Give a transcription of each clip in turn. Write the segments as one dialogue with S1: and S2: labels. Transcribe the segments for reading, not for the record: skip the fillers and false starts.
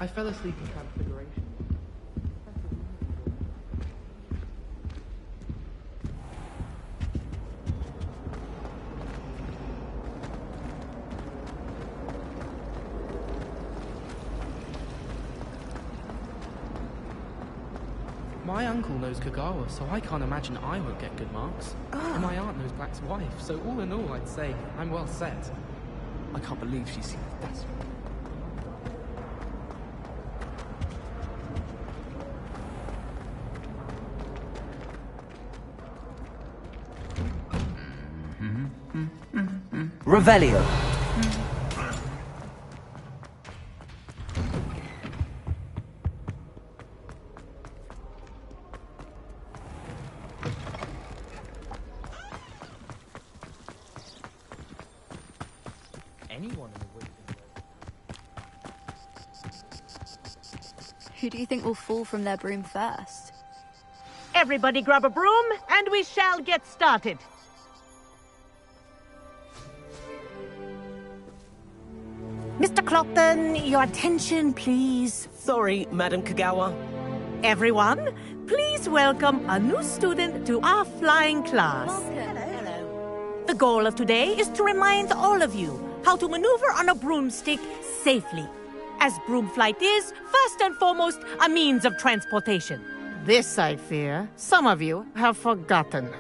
S1: I fell asleep in Transfiguration. My uncle knows Kagawa, so I can't imagine I won't get good marks. And my aunt knows Black's wife, so all in all, I'd say I'm well set.
S2: I can't believe she's seen that. Revelio.
S3: Who do you think will fall from their broom first?
S4: Everybody grab a broom, and we shall get started. Mr. Clopton, your attention, please.
S5: Sorry, Madam Kagawa.
S4: Everyone, please welcome a new student to our flying class.
S3: Welcome.
S4: The goal of today is to remind all of you how to maneuver on a broomstick safely, as broom flight is, first and foremost, a means of transportation. This, I fear, some of you have forgotten.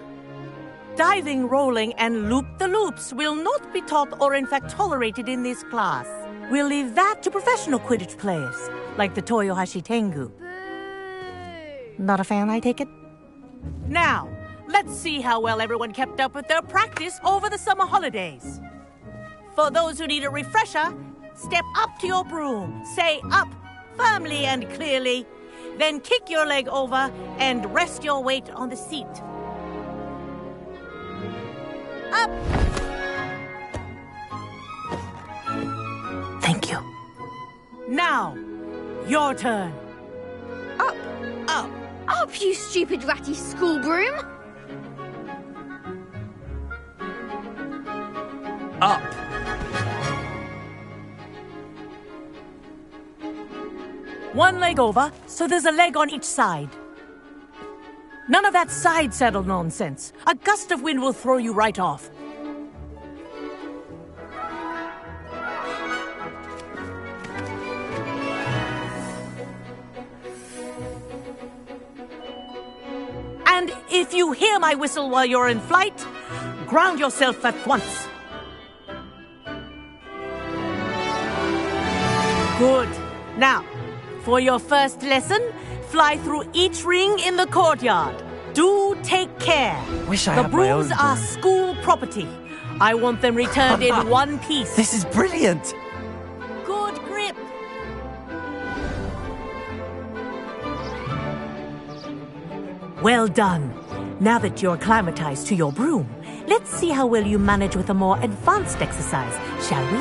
S4: Diving, rolling, and loop-the-loops will not be taught or in fact tolerated in this class. We'll leave that to professional Quidditch players, like the Toyohashi Tengu. Not a fan, I take it? Now, let's see how well everyone kept up with their practice over the summer holidays. For those who need a refresher, step up to your broom, say up, firmly and clearly, then kick your leg over and rest your weight on the seat. Up! Thank you. Now, your turn.
S3: Up!
S4: Up!
S3: Up, you stupid ratty school broom!
S2: Up.
S4: One leg over, so there's a leg on each side. None of that side saddle nonsense. A gust of wind will throw you right off. And if you hear my whistle while you're in flight, ground yourself at once. Good. Now, for your first lesson, fly through each ring in the courtyard. Do take care.
S2: Wish I
S4: The
S2: had my own
S4: brooms are
S2: broom.
S4: school property. I want them returned in one piece.
S2: This is brilliant.
S4: Good grip. Well done. Now that you're acclimatized to your broom, let's see how well you manage with a more advanced exercise, shall we?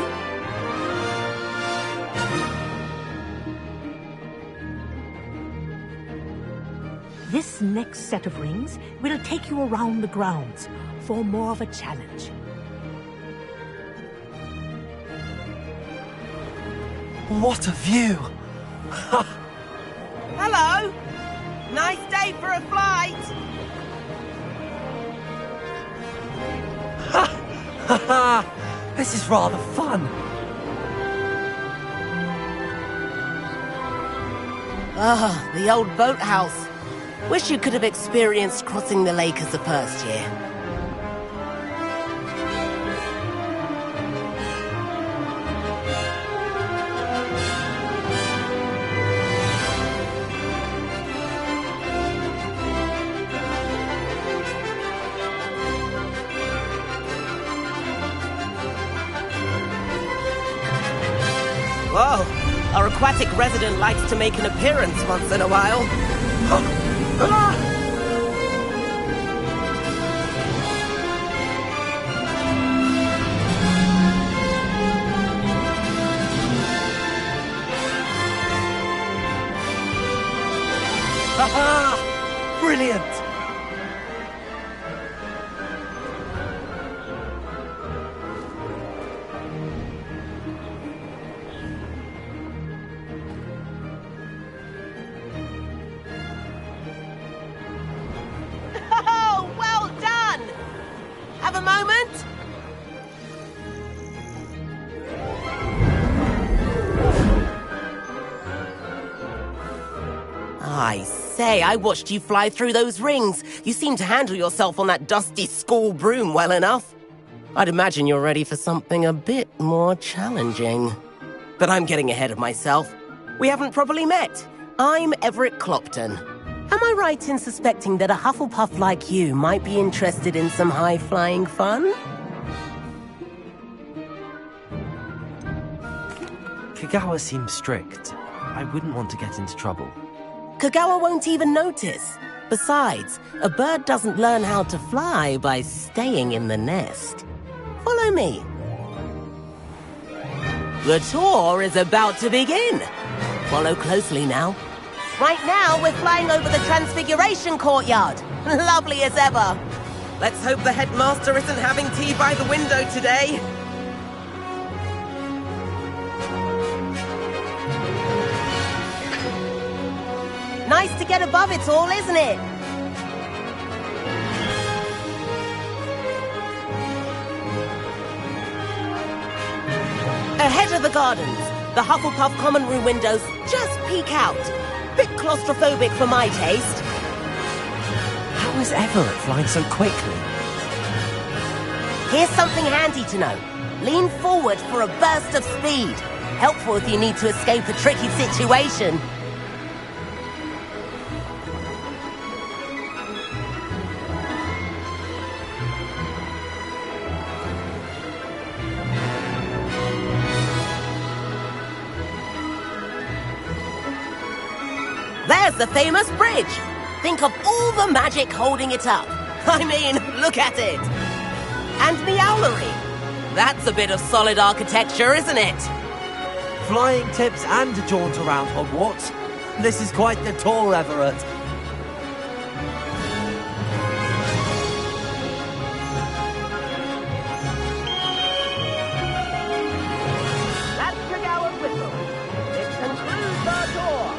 S4: This next set of rings will take you around the grounds for more of a challenge.
S2: What a view.
S5: Hello! Nice day for a flight!
S2: This is rather fun.
S5: Ah, the old boathouse. Wish you could have experienced crossing the lake as a first year. Whoa, our aquatic resident likes to make an appearance once in a while.
S2: Brilliant.
S5: say, I watched you fly through those rings. You seem to handle yourself on that dusty school broom well enough. I'd imagine you're ready for something a bit more challenging. But I'm getting ahead of myself. We haven't properly met. I'm Everett Clopton. Am I right in suspecting that a Hufflepuff like you might be interested in some high-flying fun?
S2: Kagawa seems strict. I wouldn't want to get into trouble.
S5: Kagawa won't even notice. Besides, a bird doesn't learn how to fly by staying in the nest. Follow me. The tour is about to begin. Follow closely now. Right now, we're flying over the Transfiguration Courtyard. Lovely as ever. Let's hope the headmaster isn't having tea by the window today. Nice to get above it all, isn't it? Ahead of the gardens, the Hufflepuff common room windows just peek out. Bit claustrophobic for my taste.
S2: How is Everett flying so quickly?
S5: Here's something handy to know. Lean forward for a burst of speed. Helpful if you need to escape a tricky situation. There's the famous bridge. Think of all the magic holding it up. I mean, look at it. And Meowlery. That's a bit of solid architecture, isn't it?
S2: Flying tips and a jaunt around Hogwarts. This is quite the tour, Everett.
S5: That's Kagawa's whistle. It concludes our tour.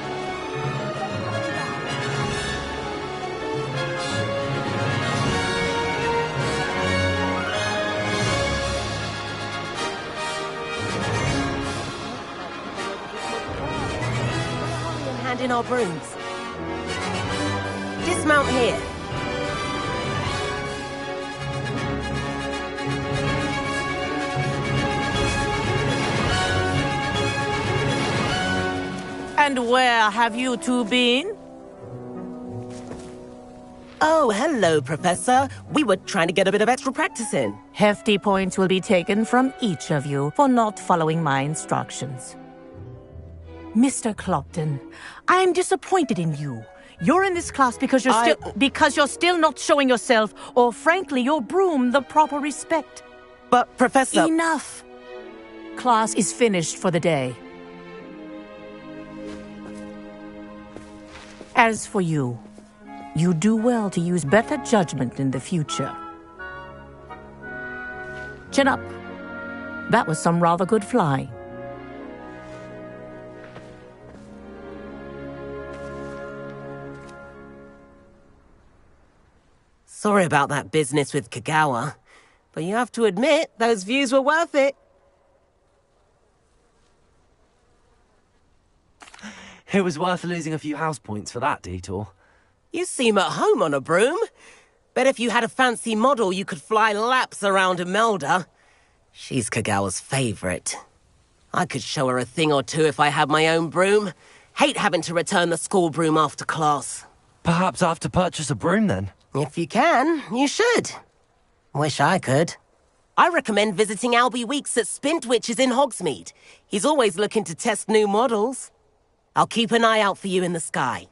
S5: Hand in our brooms. Dismount here.
S4: And where have you two been?
S5: Oh, hello, Professor. We were trying to get a bit of extra practice in.
S4: Hefty points will be taken from each of you for not following my instructions. Mr. Clopton, I'm disappointed in you. You're in this class because you're still not showing yourself, or frankly, your broom the proper respect.
S5: But, Professor...
S4: Enough! Class is finished for the day. As for you, you do well to use better judgment in the future. Chin up. That was some rather good flying.
S5: Sorry about that business with Kagawa, but you have to admit, those views were worth it.
S2: It was worth losing a few house points for that detour.
S5: You seem at home on a broom. Bet if you had a fancy model, you could fly laps around Imelda. She's Kagawa's favorite. I could show her a thing or two if I had my own broom. Hate having to return the school broom after class.
S2: Perhaps I have to purchase a broom then.
S5: If you can, you should. Wish I could. I recommend visiting Albie Weeks at Spintwitches in Hogsmeade. He's always looking to test new models. I'll keep an eye out for you in the sky.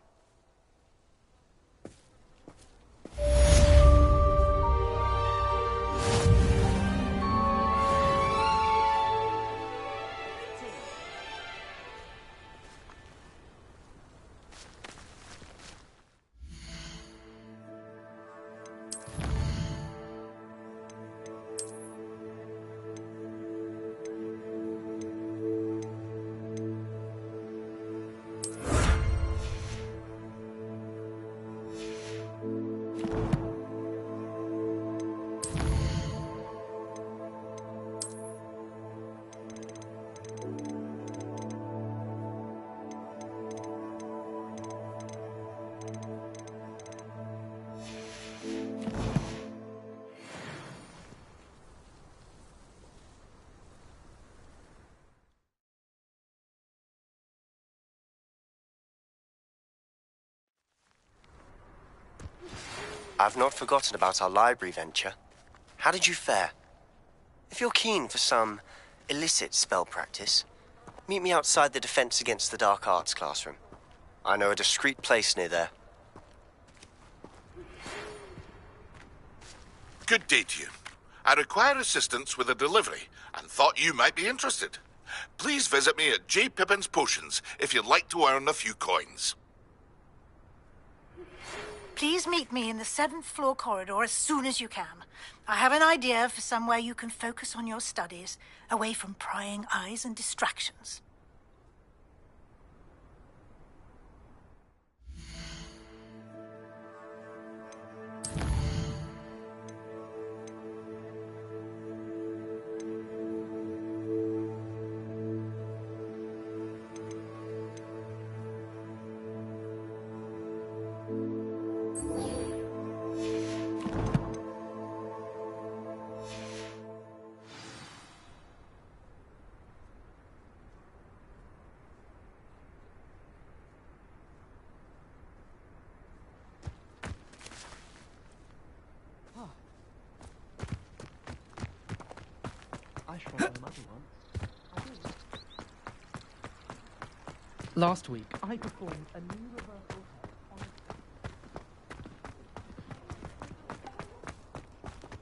S6: I've not forgotten about our library venture. How did you fare? If you're keen for some illicit spell practice, meet me outside the Defense Against the Dark Arts classroom. I know a discreet place near there.
S7: Good day to you. I require assistance with a delivery and thought you might be interested. Please visit me at J. Pippin's Potions if you'd like to earn a few coins.
S8: Please meet me in the 7th floor corridor as soon as you can. I have an idea for somewhere you can focus on your studies, away from prying eyes and distractions.
S1: Last week, I performed a new reversal on...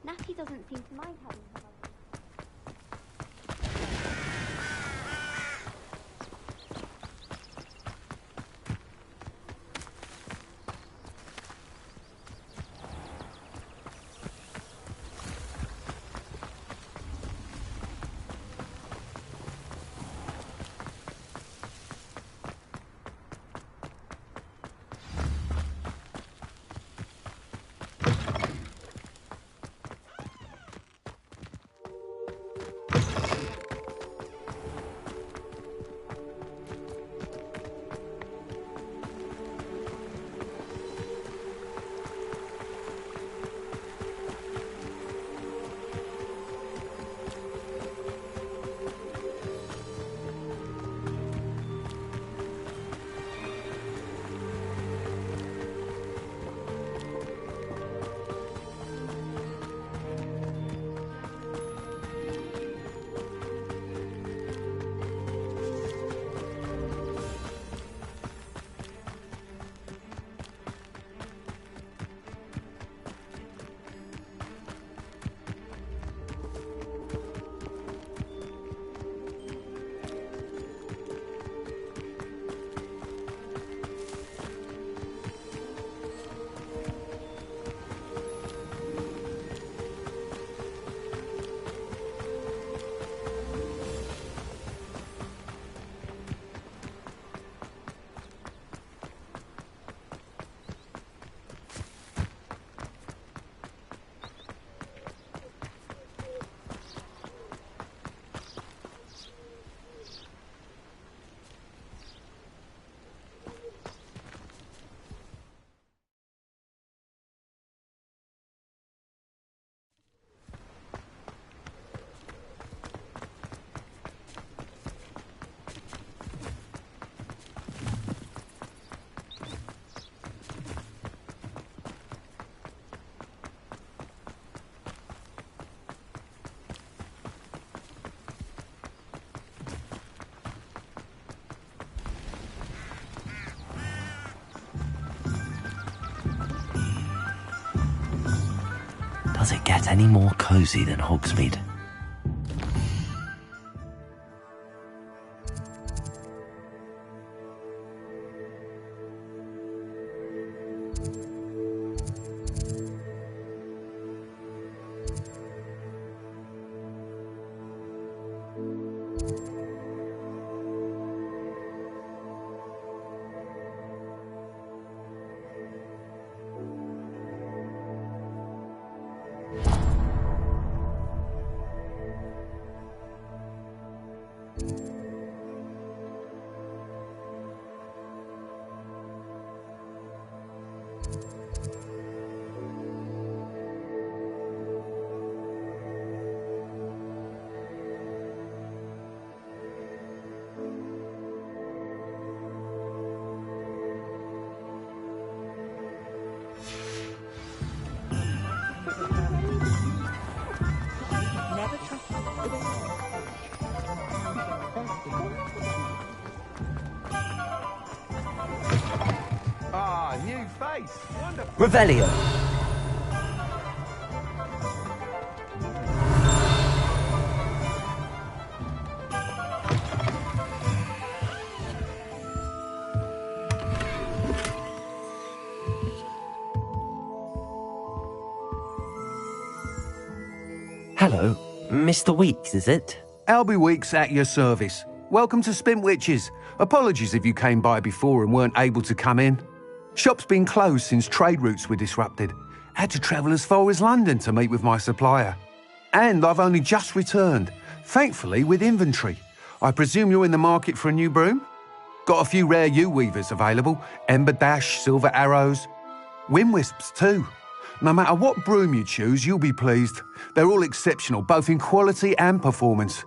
S3: Natty doesn't seem to mind having her.
S2: Does it get any more cozy than Hogsmeade? Revelio. Hello, Mr. Weeks, is it?
S9: Albie Weeks at your service. Welcome to Spintwitches. Apologies if you came by before and weren't able to come in. Shop's been closed since trade routes were disrupted. Had to travel as far as London to meet with my supplier. And I've only just returned, thankfully with inventory. I presume you're in the market for a new broom? Got a few rare U-weavers available. Ember Dash, Silver Arrows. Wind Wisps too. No matter what broom you choose, you'll be pleased. They're all exceptional, both in quality and performance.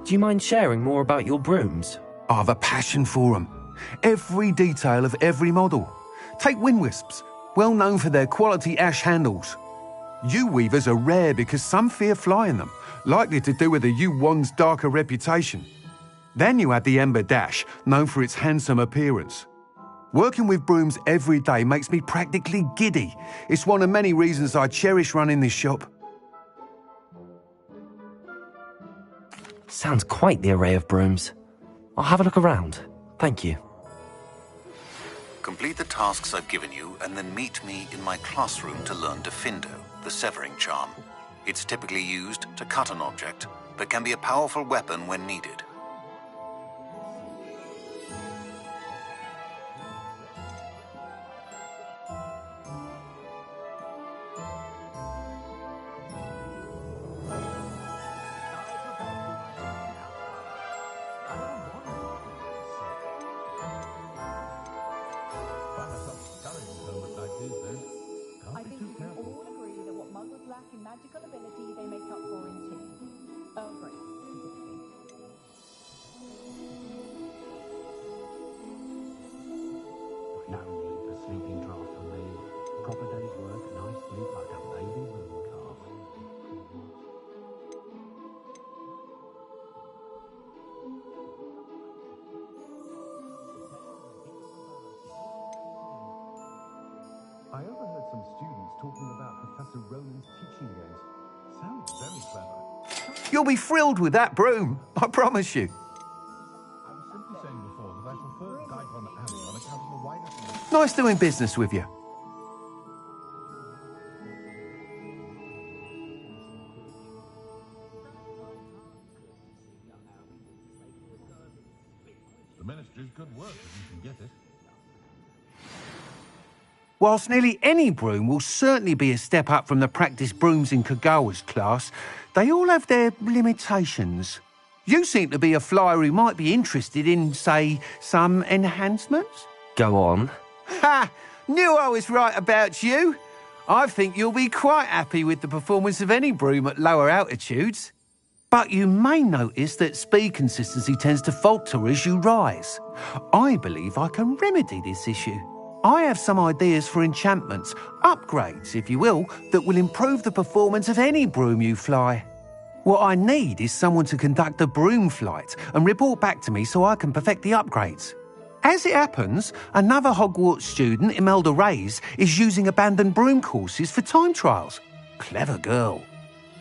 S2: Do you mind sharing more about your brooms?
S9: I've a passion for them. Every detail of every model. Take Wind Wisps, well known for their quality ash handles. U-weavers are rare because some fear flying them, likely to do with the U-wand's darker reputation. Then you add the Ember Dash, known for its handsome appearance. Working with brooms every day makes me practically giddy. It's one of many reasons I cherish running this shop.
S2: Sounds quite the array of brooms. I'll have a look around. Thank you.
S10: Complete the tasks I've given you and then meet me in my classroom to learn Defindo, the severing charm. It's typically used to cut an object, but can be a powerful weapon when needed.
S11: I think we can all agree that what muggles lack in magical ability, they make up for in tea. Earl Grey, specifically.
S12: No need for sleeping draughts for me. Proper day's work, nice sleep like a baby moon calf.
S13: I overheard some students talking about Professor Roland's teaching games. Sounds very clever.
S9: You'll be thrilled with that broom, I promise you.
S13: I was simply saying before that I prefer Daikon Alley on account of the wider...
S9: Nice doing business with you.
S13: The Ministry's good work if you can get it.
S9: Whilst nearly any broom will certainly be a step up from the practice brooms in Kagawa's class, they all have their limitations. You seem to be a flyer who might be interested in, say, some enhancements?
S2: Go on.
S9: Ha! Knew I was right about you. I think you'll be quite happy with the performance of any broom at lower altitudes. But you may notice that speed consistency tends to falter as you rise. I believe I can remedy this issue. I have some ideas for enchantments, upgrades, if you will, that will improve the performance of any broom you fly. What I need is someone to conduct a broom flight and report back to me so I can perfect the upgrades. As it happens, another Hogwarts student, Imelda Reyes, is using abandoned broom courses for time trials. Clever girl.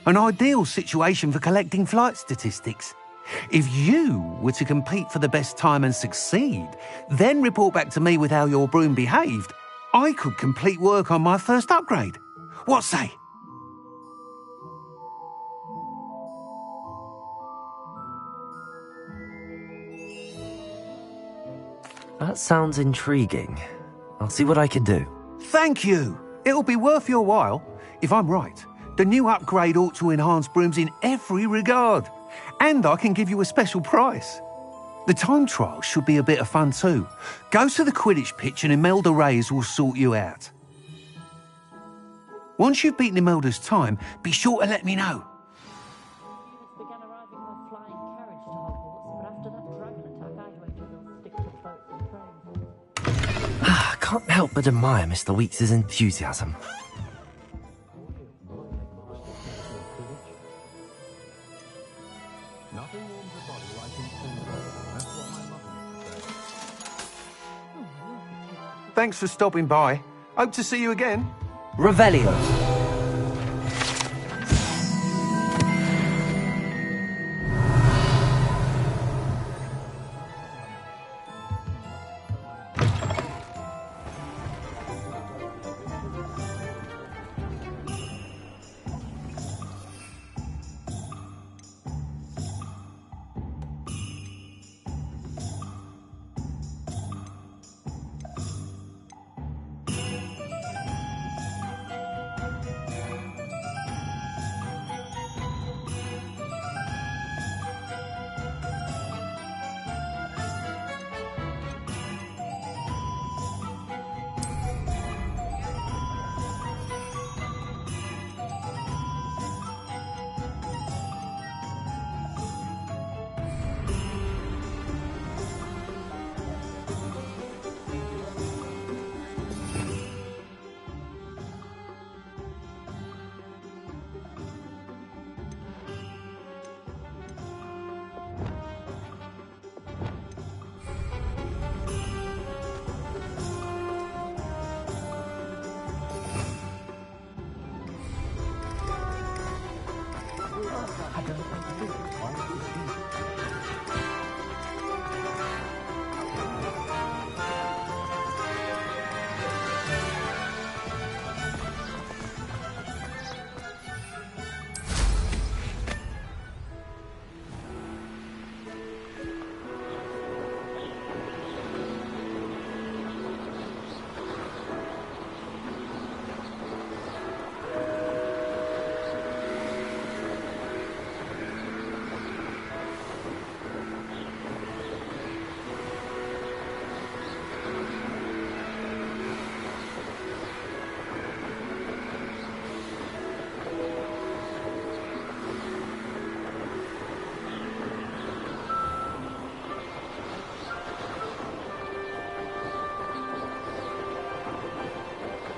S9: An ideal situation for collecting flight statistics. If you were to compete for the best time and succeed, then report back to me with how your broom behaved, I could complete work on my first upgrade. What say?
S2: That sounds intriguing. I'll see what I can do.
S9: Thank you. It'll be worth your while. If I'm right, the new upgrade ought to enhance brooms in every regard. And I can give you a special price. The time trial should be a bit of fun too. Go to the Quidditch pitch and Imelda Reyes will sort you out. Once you've beaten Imelda's time, be sure to let me know.
S11: Units began arriving with flying carriage to Hogwarts, but after that dragon attack, I went to stick to boats and trains.
S2: I can't help but admire Mr. Weeks' enthusiasm.
S9: Thanks for stopping by. Hope to see you again.
S2: Revelio.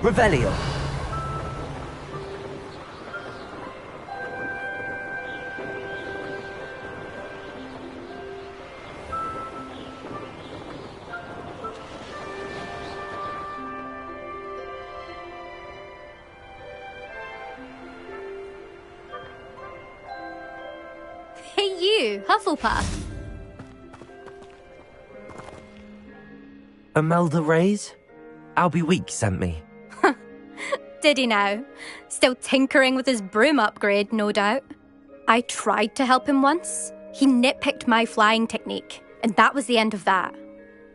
S2: Revelio.
S14: Hey you, Hufflepuff.
S2: Imelda Reyes? Albie Week sent me.
S14: Did he now? Still tinkering with his broom upgrade, no doubt. I tried to help him once. He nitpicked my flying technique, and that was the end of that.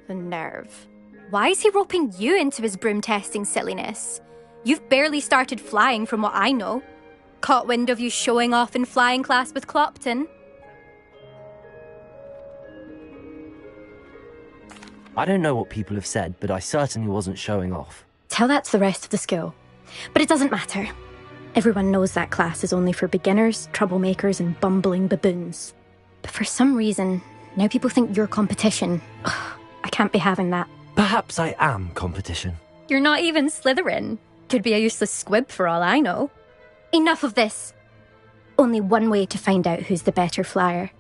S14: The nerve. Why is he roping you into his broom testing silliness? You've barely started flying from what I know. Caught wind of you showing off in flying class with Clopton.
S2: I don't know what people have said, but I certainly wasn't showing off.
S14: Tell that to the rest of the school. But it doesn't matter. Everyone knows that class is only for beginners, troublemakers, and bumbling baboons. But for some reason, now people think you're competition. Ugh, I can't be having that.
S2: Perhaps I am competition.
S14: You're not even Slytherin. Could be a useless squib for all I know. Enough of this. Only one way to find out who's the better flyer.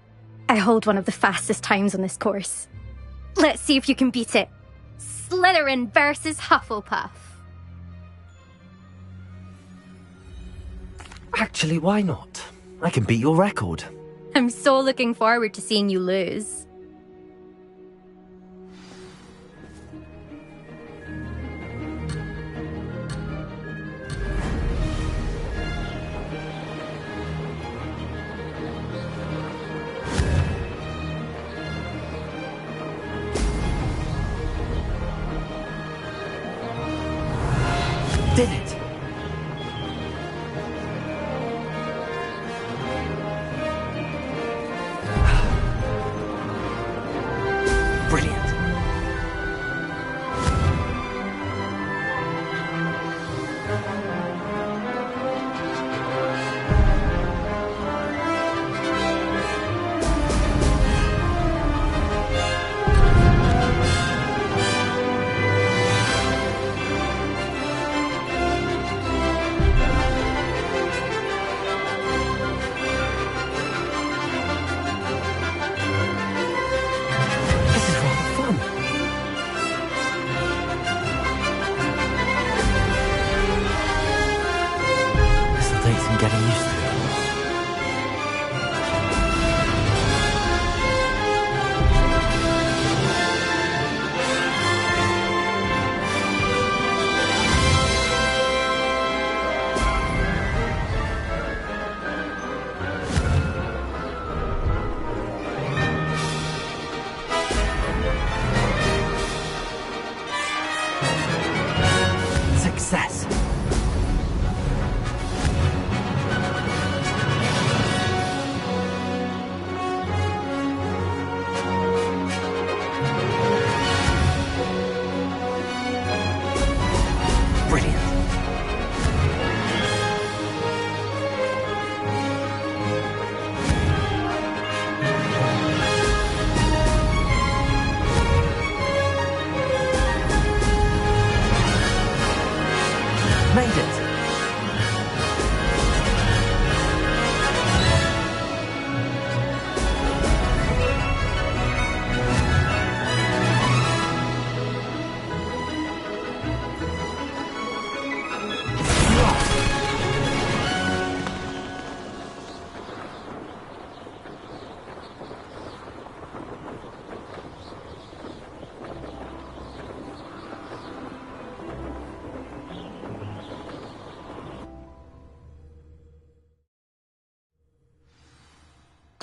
S14: I hold one of the fastest times on this course. Let's see if you can beat it. Slytherin versus Hufflepuff.
S2: Actually, why not? I can beat your record.
S14: I'm so looking forward to seeing you lose.
S2: Did it! Brilliant.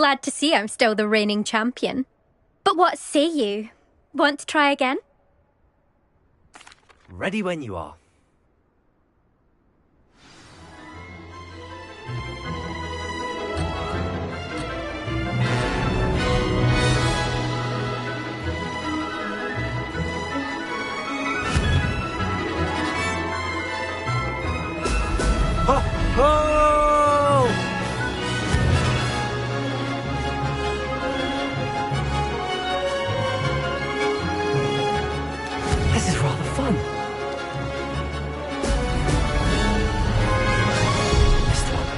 S14: Glad to see I'm still the reigning champion. But what say you? Want to try again?
S2: Ready when you are. Oh! This is rather fun. Missed one.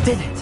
S2: Did it?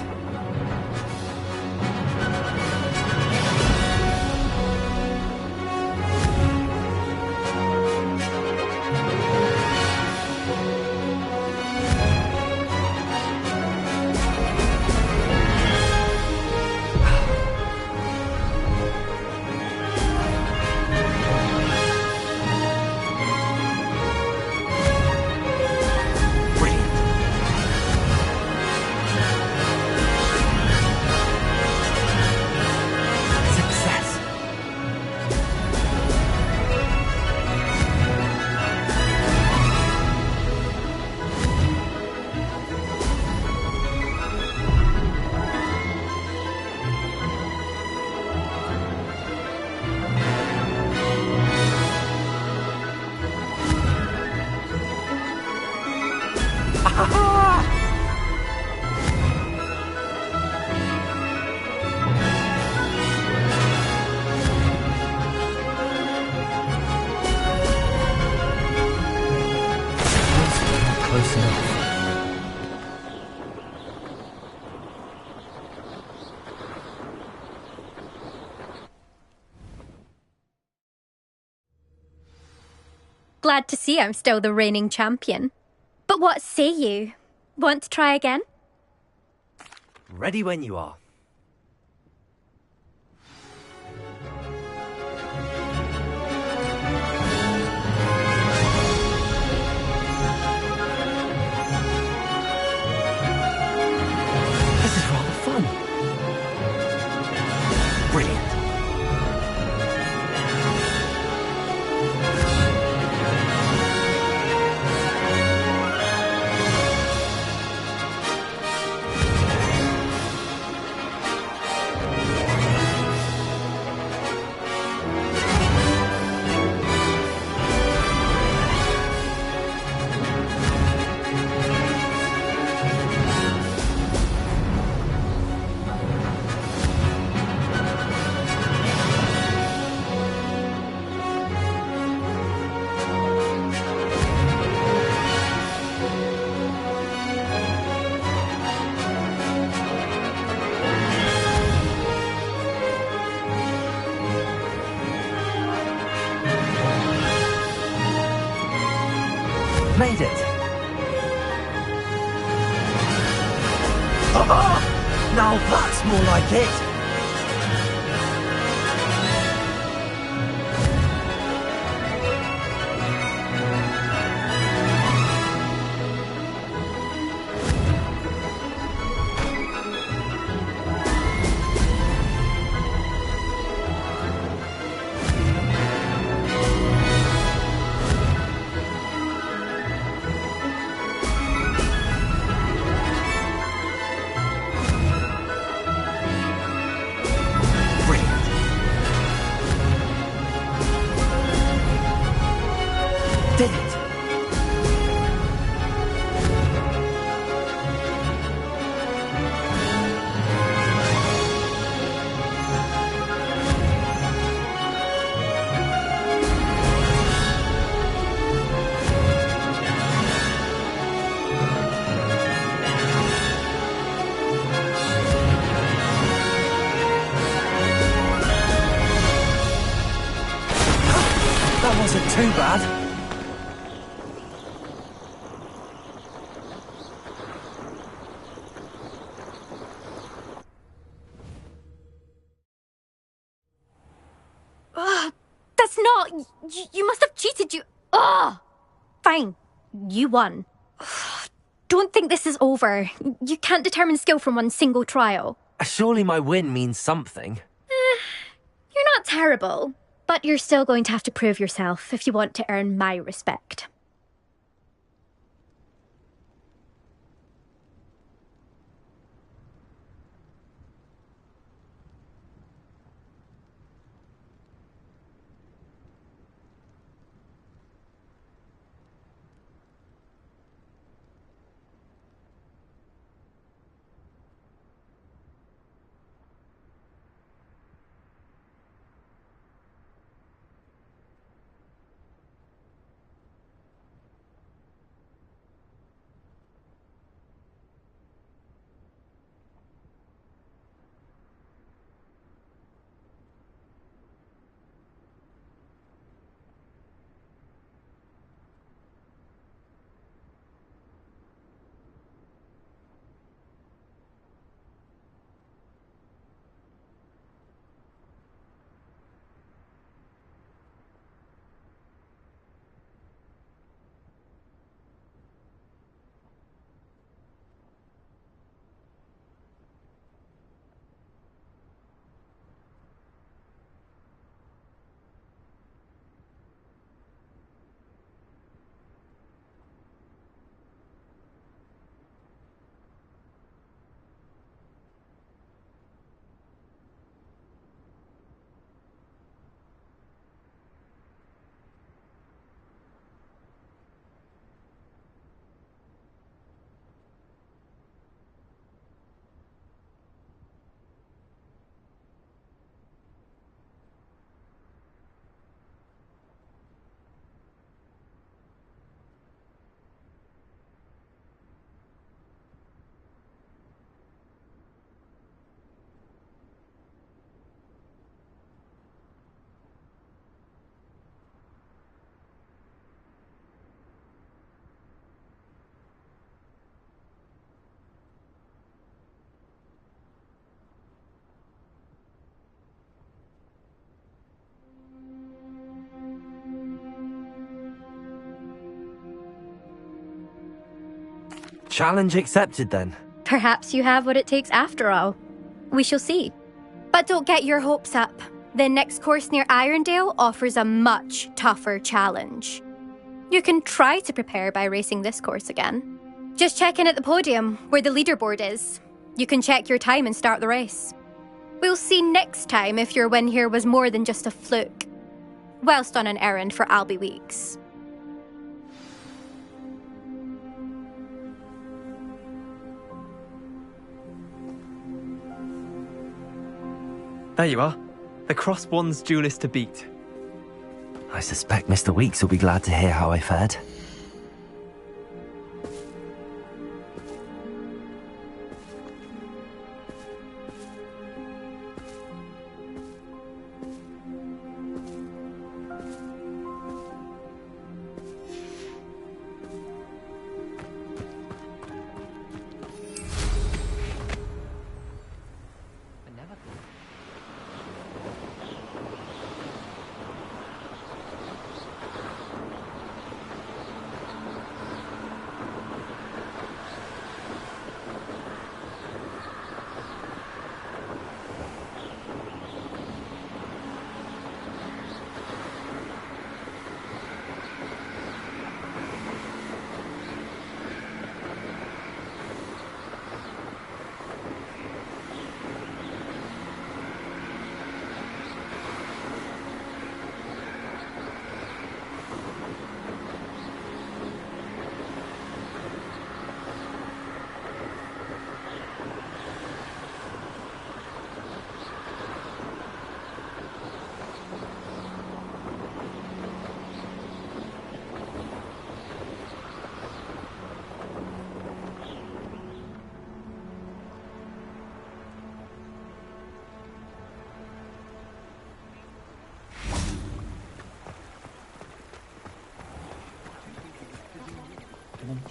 S2: Close enough.
S14: Glad to see I'm still the reigning champion. But what say you? Want to try again?
S2: Ready when you are. This is rather fun. Brilliant. Made it. Now that's more like it. wasn't too bad.
S14: That's not... You must have cheated, you... Ugh! Fine. You won. Don't think this is over. You can't determine skill from one single trial.
S2: Surely my win means something.
S14: You're not terrible, but you're still going to have to prove yourself if you want to earn my respect.
S2: Challenge accepted then.
S14: Perhaps you have what it takes after all. We shall see. But don't get your hopes up. The next course near Irondale offers a much tougher challenge. You can try to prepare by racing this course again. Just check in at the podium, where the leaderboard is. You can check your time and start the race. We'll see next time if your win here was more than just a fluke. Whilst on an errand for Albie Weeks.
S15: There you are. The Crosswands duelist to beat.
S2: I suspect Mr. Weeks will be glad to hear how I fared.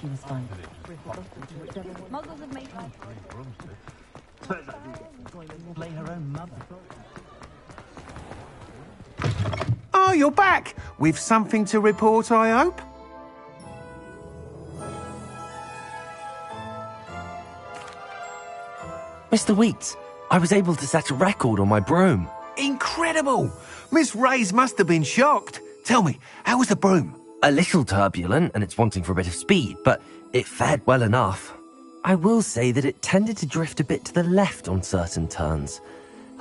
S11: She was fine. Muggles have made life.
S12: Play her own mother.
S9: Oh, you're back! With something to report, I hope?
S2: Mr. Weeks, I was able to set a record on my broom.
S9: Incredible! Miss Reyes must have been shocked. Tell me, how was the broom?
S2: A little turbulent and it's wanting for a bit of speed, but it fared well enough. I will say that it tended to drift a bit to the left on certain turns.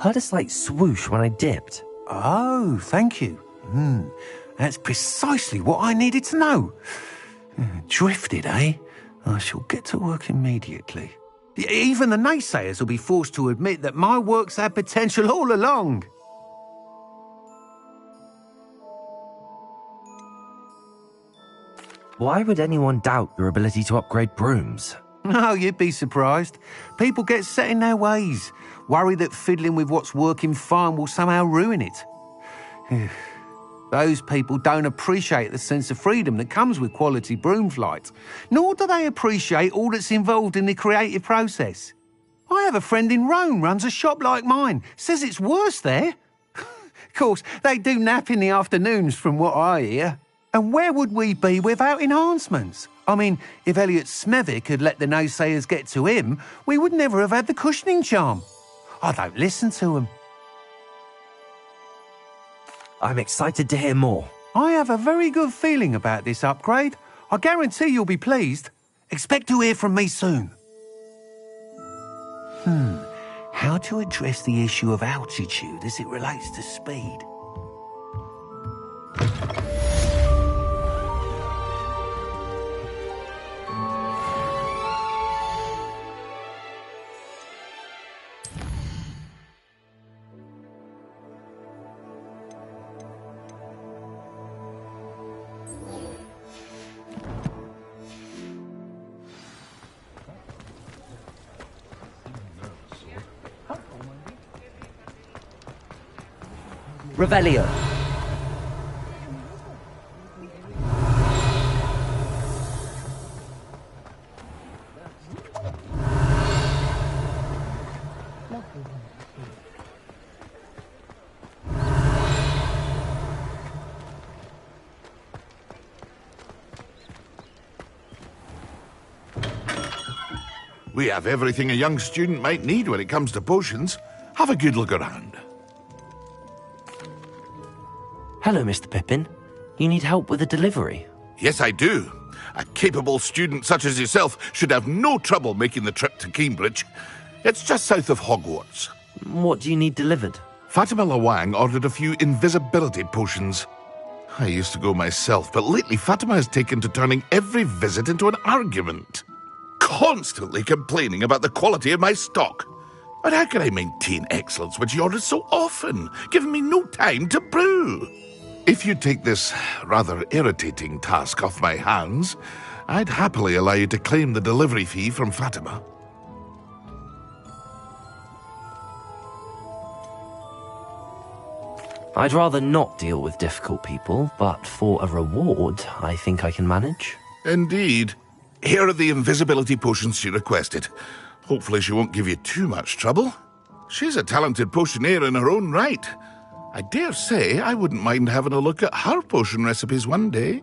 S2: Heard a slight swoosh when I dipped.
S9: Oh, thank you. That's precisely what I needed to know. Drifted, eh? I shall get to work immediately. Even the naysayers will be forced to admit that my work's had potential all along.
S2: Why would anyone doubt your ability to upgrade brooms?
S9: Oh, you'd be surprised. People get set in their ways, worry that fiddling with what's working fine will somehow ruin it. Those people don't appreciate the sense of freedom that comes with quality broom flight, nor do they appreciate all that's involved in the creative process. I have a friend in Rome runs a shop like mine, says it's worse there. Of course, they do nap in the afternoons from what I hear. And where would we be without enhancements? I mean, if Elliot Smethwick had let the naysayers get to him, we would never have had the cushioning charm. I don't listen to them.
S2: I'm excited to hear more.
S9: I have a very good feeling about this upgrade. I guarantee you'll be pleased. Expect to hear from me soon. How to address the issue of altitude as it relates to speed?
S2: Revelio.
S7: We have everything a young student might need when it comes to potions. Have a good look around.
S2: Hello, Mr. Pippin. You need help with a delivery?
S7: Yes, I do. A capable student such as yourself should have no trouble making the trip to Cambridge. It's just south of Hogwarts.
S2: What do you need delivered?
S7: Fatima Lawang ordered a few invisibility potions. I used to go myself, but lately Fatima has taken to turning every visit into an argument. Constantly complaining about the quality of my stock. But how can I maintain excellence when she orders so often, giving me no time to brew? If you take this rather irritating task off my hands, I'd happily allow you to claim the delivery fee from Fatima.
S2: I'd rather not deal with difficult people, but for a reward, I think I can manage.
S7: Indeed. Here are the invisibility potions she requested. Hopefully she won't give you too much trouble. She's a talented potioneer in her own right. I dare say I wouldn't mind having a look at her potion recipes one day.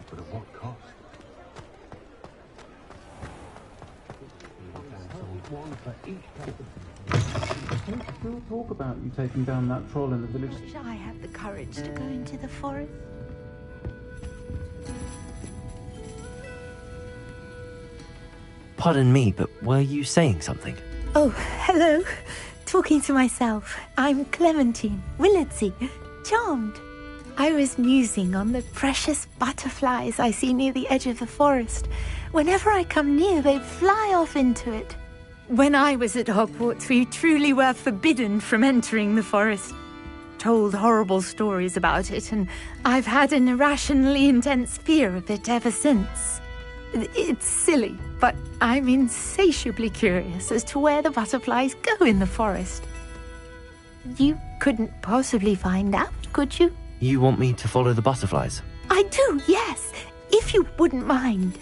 S13: But at what cost? One for each person. Still talk about you taking down that troll in the village.
S8: Shall I have the courage to go into the forest?
S2: Pardon me, but were you saying something?
S8: Oh, hello. Talking to myself. I'm Clementine Willardsey. Charmed. I was musing on the precious butterflies I see near the edge of the forest. Whenever I come near, they fly off into it.
S16: When I was at Hogwarts, we truly were forbidden from entering the forest. Told horrible stories about it, and I've had an irrationally intense fear of it ever since. It's silly, but I'm insatiably curious as to where the butterflies go in the forest. You couldn't possibly find out, could you?
S2: You want me to follow the butterflies?
S16: I do, yes, if you wouldn't mind.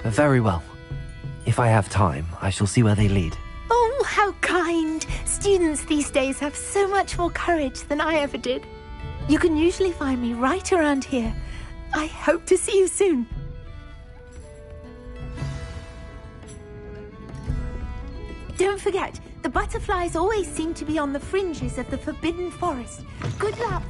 S2: Very well. If I have time, I shall see where they lead.
S16: Oh, how kind! Students these days have so much more courage than I ever did. You can usually find me right around here. I hope to see you soon. Don't forget, the butterflies always seem to be on the fringes of the Forbidden Forest. Good luck!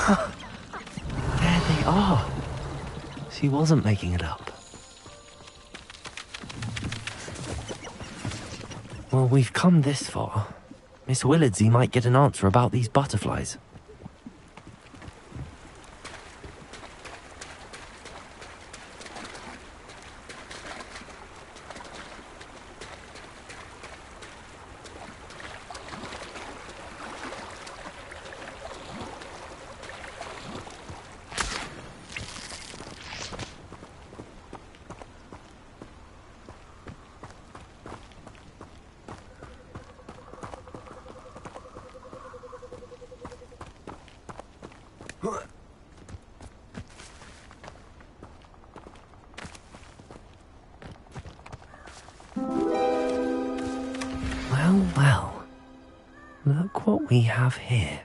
S2: There they are. She wasn't making it up. Well, we've come this far. Miss Willardsey might get an answer about these butterflies. Well, well. Look what we have here.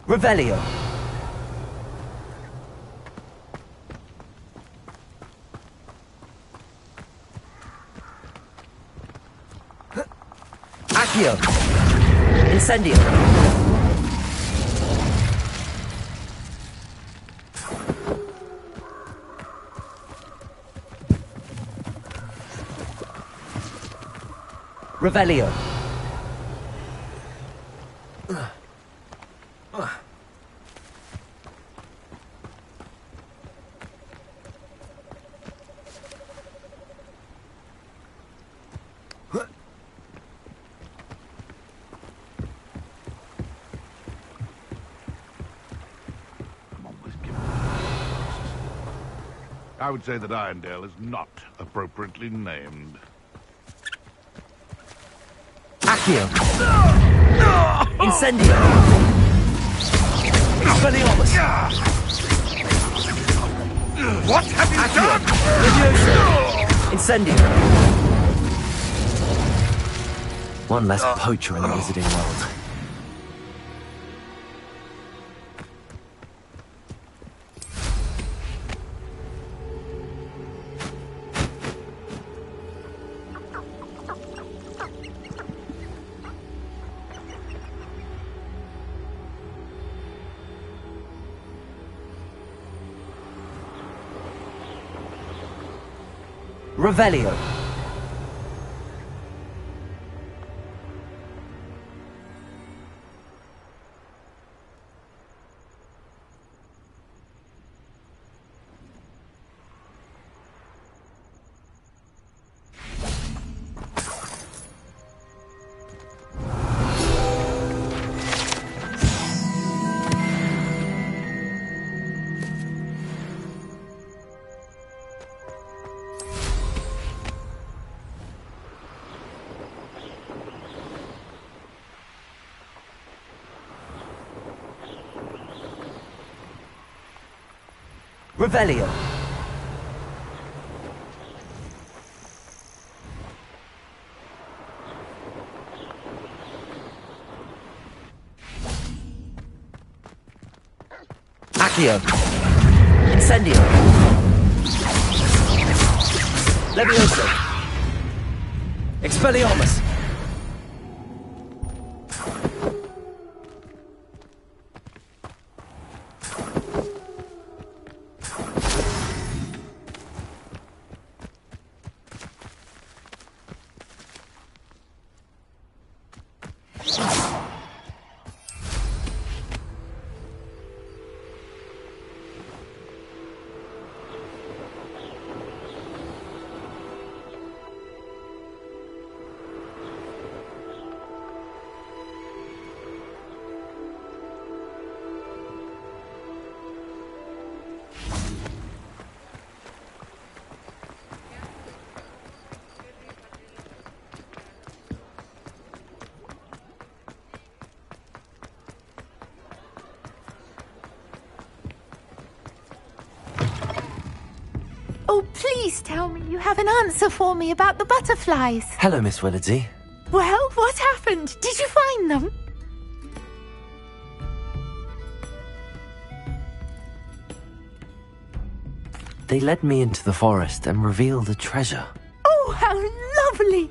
S2: Revelio. Accio. Incendio. Revelio.
S7: I would say that Irondale is not appropriately named.
S2: Accio. Incendio. Expelliarmus.
S7: What have you done?
S2: Incendio. One less poacher in the wizarding world. Revelio. Revelio. Accio. Incendio. Levioso. Expelliarmus.
S16: Oh, please tell me you have an answer for me about the butterflies.
S2: Hello, Miss Willardsey.
S16: Well, what happened? Did you find them?
S2: They led me into the forest and revealed a treasure.
S16: Oh, how lovely!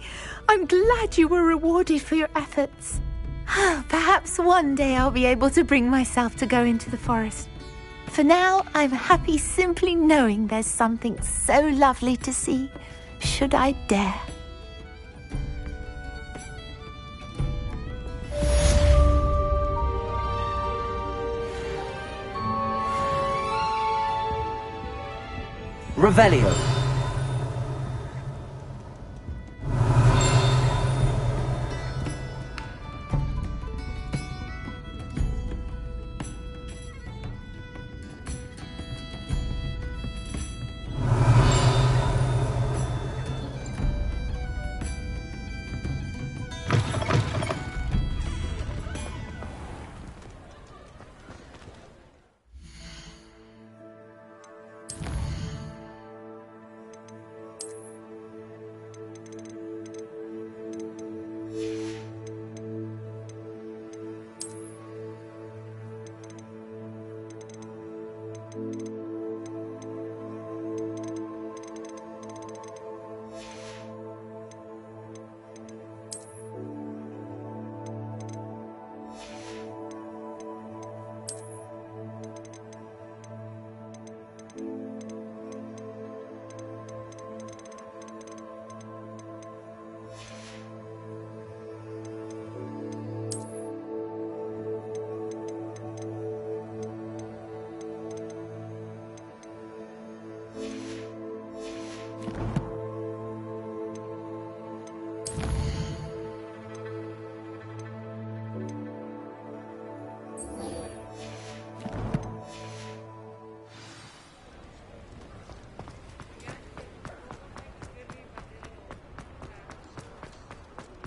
S16: I'm glad you were rewarded for your efforts. Perhaps one day I'll be able to bring myself to go into the forest. For now, I'm happy simply knowing there's something so lovely to see, should I dare.
S2: Revelio.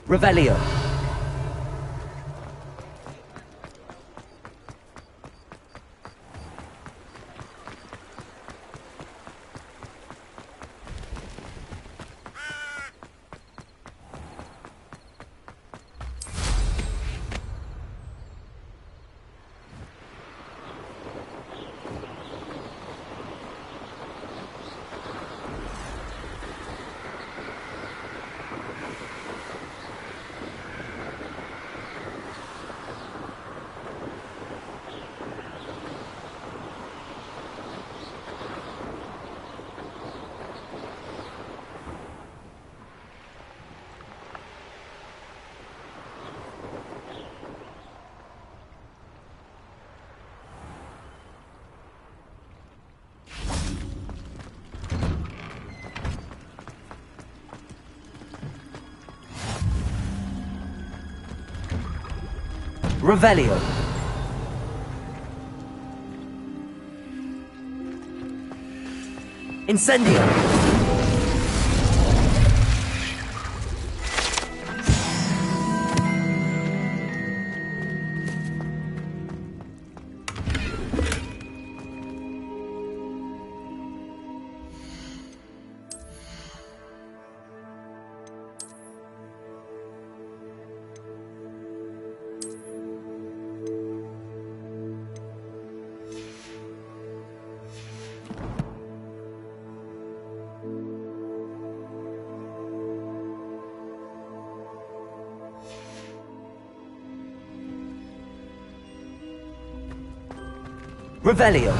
S2: Revelio. Revelio. Incendio. Revelio.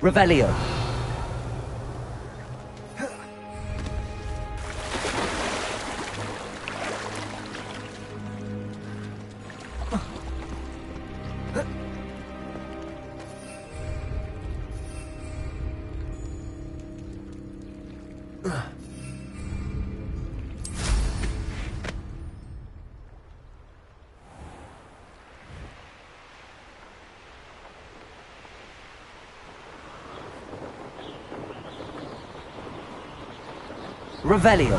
S2: Revelio. Revelio.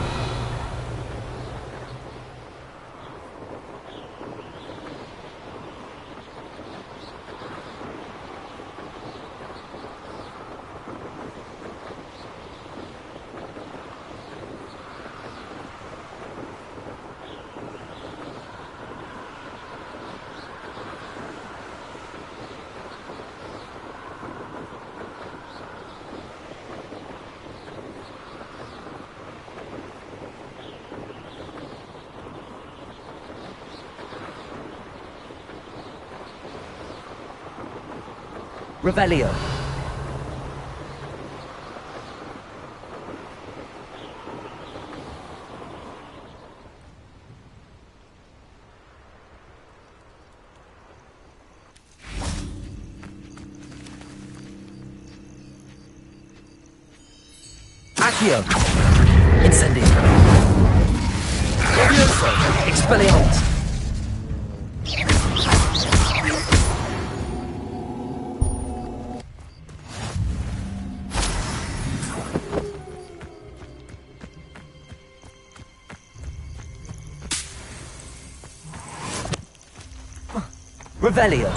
S2: Revelio. Accio. Incendio. Levioso. Expelliarmus. Revelio.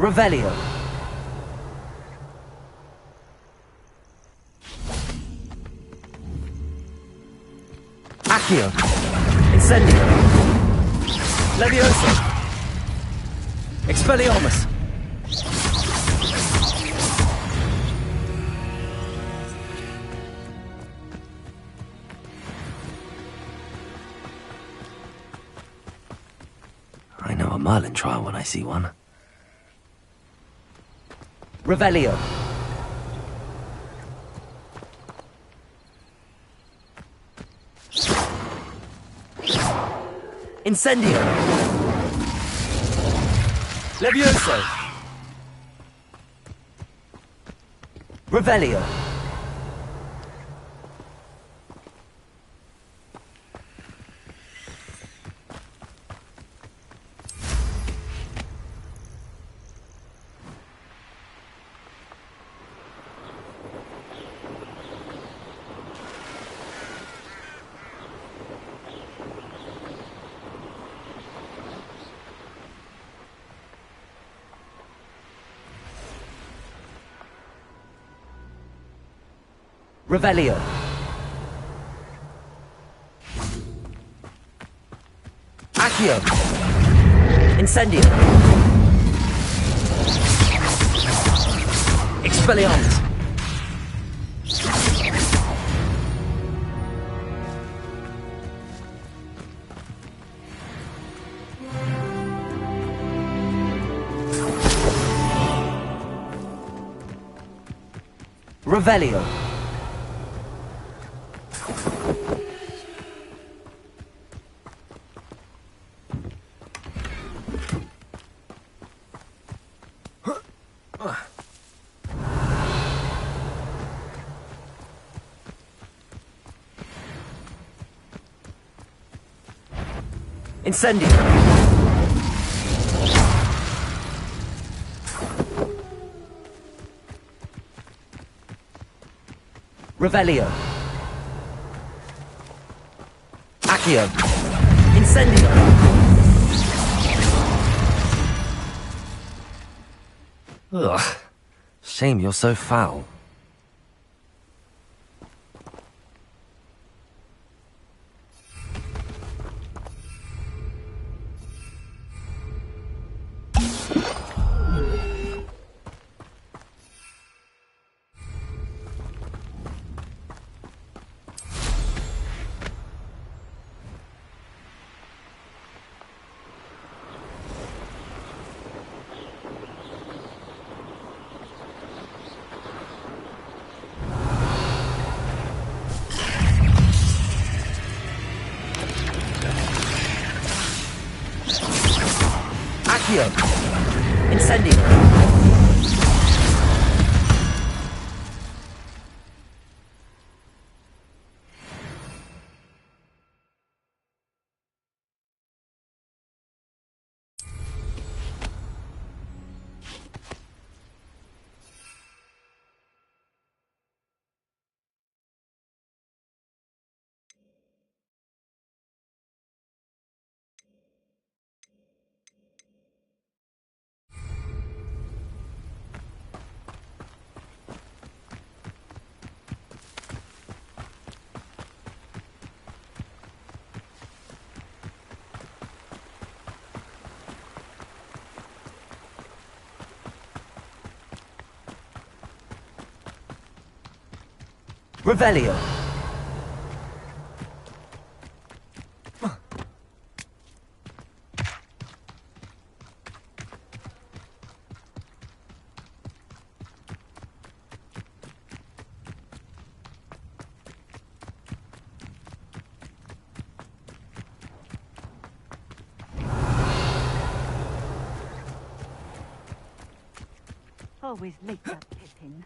S2: Revelio. Accio. Incendio. Levioso. Expelliarmus. I know a Merlin trial when I see one. Revelio. Incendio. Levioso. Revelio. Revelio. Accio. Incendio. Expelliarmus. Revelio. Incendio. Revelio. Accio. Incendio. Ugh. Shame you're so foul. Accio. Incendio. Revelio.
S17: Always late, that Pippin.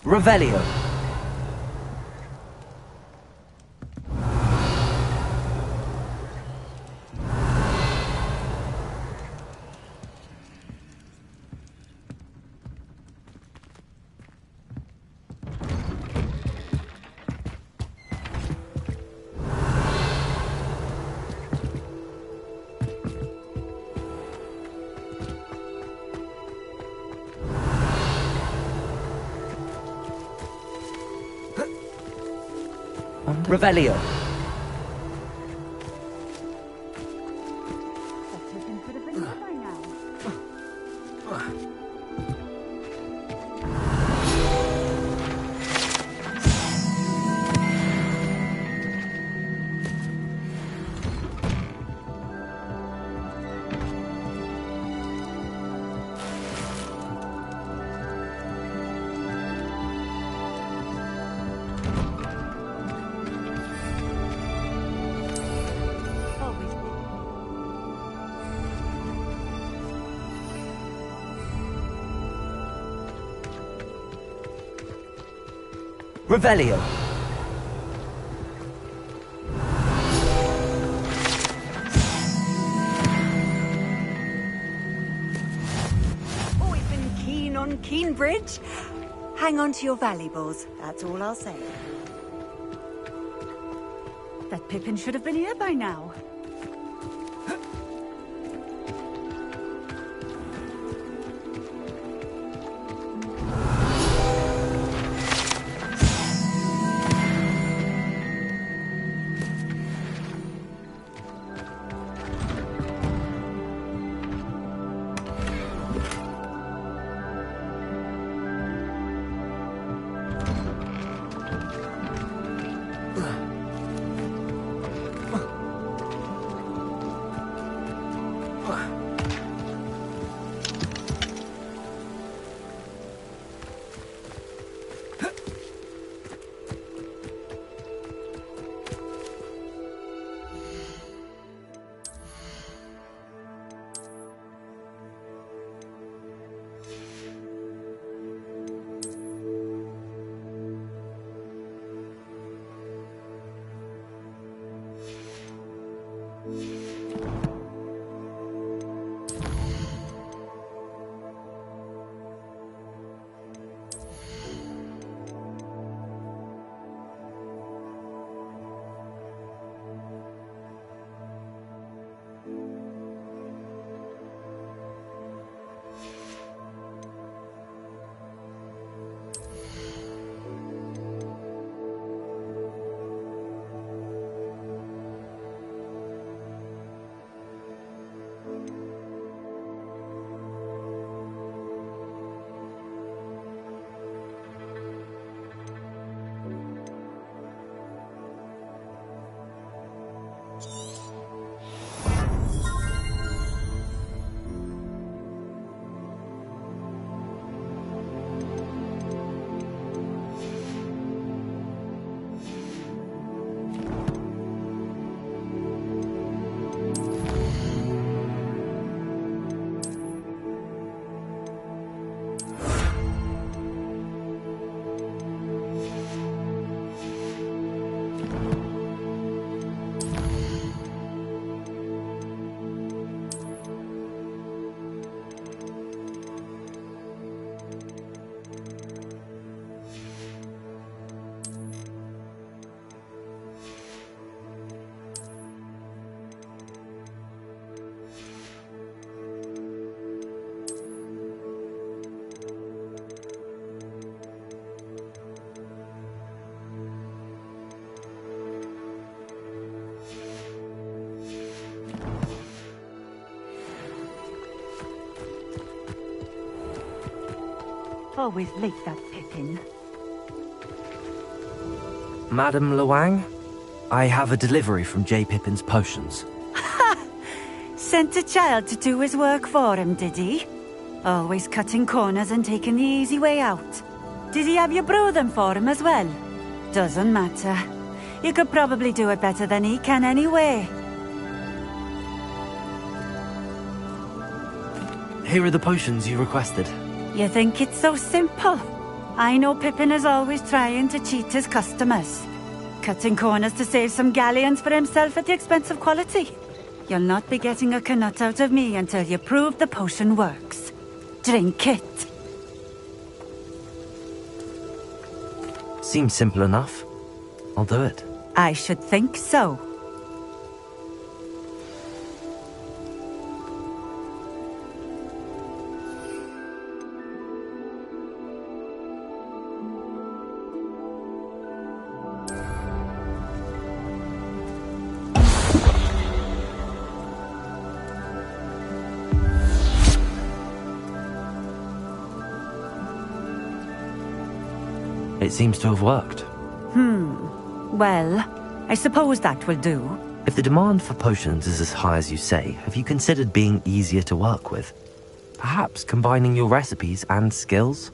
S2: Revelio. Revelio. Revelio.
S17: Always been keen on Keenbridge. Hang on to your valuables, that's all I'll say. That Pippin should have been here by now. Always late, that Pippin.
S2: Madam Luang, I have a delivery from J. Pippin's potions.
S17: Sent a child to do his work for him, did he? Always cutting corners and taking the easy way out. Did he have you brew them for him as well? Doesn't matter. You could probably do it better than he can anyway.
S2: Here are the potions you requested.
S17: You think it's so simple? I know Pippin is always trying to cheat his customers. Cutting corners to save some galleons for himself at the expense of quality. You'll not be getting a canut out of me until you prove the potion works. Drink it.
S2: Seems simple enough. I'll do it.
S17: I should think so.
S2: It seems to have worked.
S17: Well, I suppose that will do.
S2: If the demand for potions is as high as you say, have you considered being easier to work with? Perhaps combining your recipes and skills?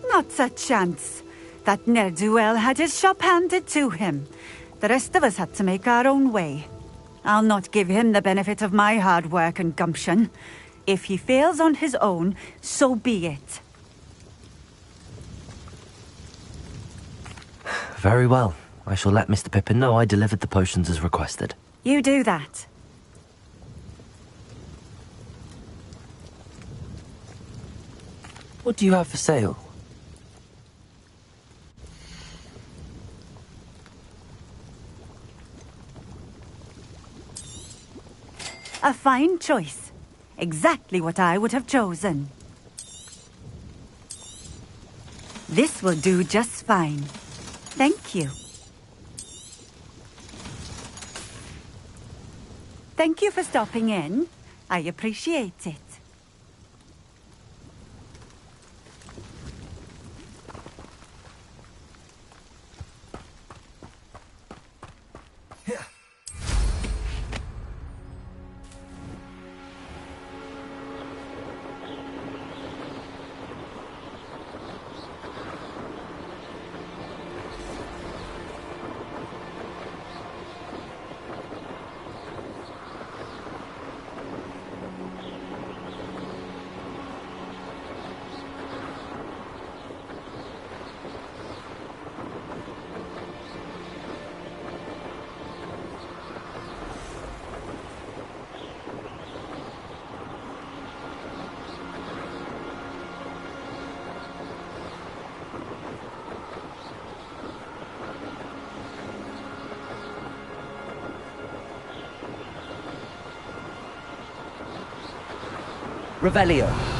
S17: Not a chance. That ne'er-do-well had his shop handed to him. The rest of us had to make our own way. I'll not give him the benefit of my hard work and gumption. If he fails on his own, so be it.
S2: Very well. I shall let Mr. Pippin know I delivered the potions as requested.
S17: You do that.
S2: What do you have for sale?
S17: A fine choice. Exactly what I would have chosen. This will do just fine. Thank you. Thank you for stopping in. I appreciate it.
S2: Revelio.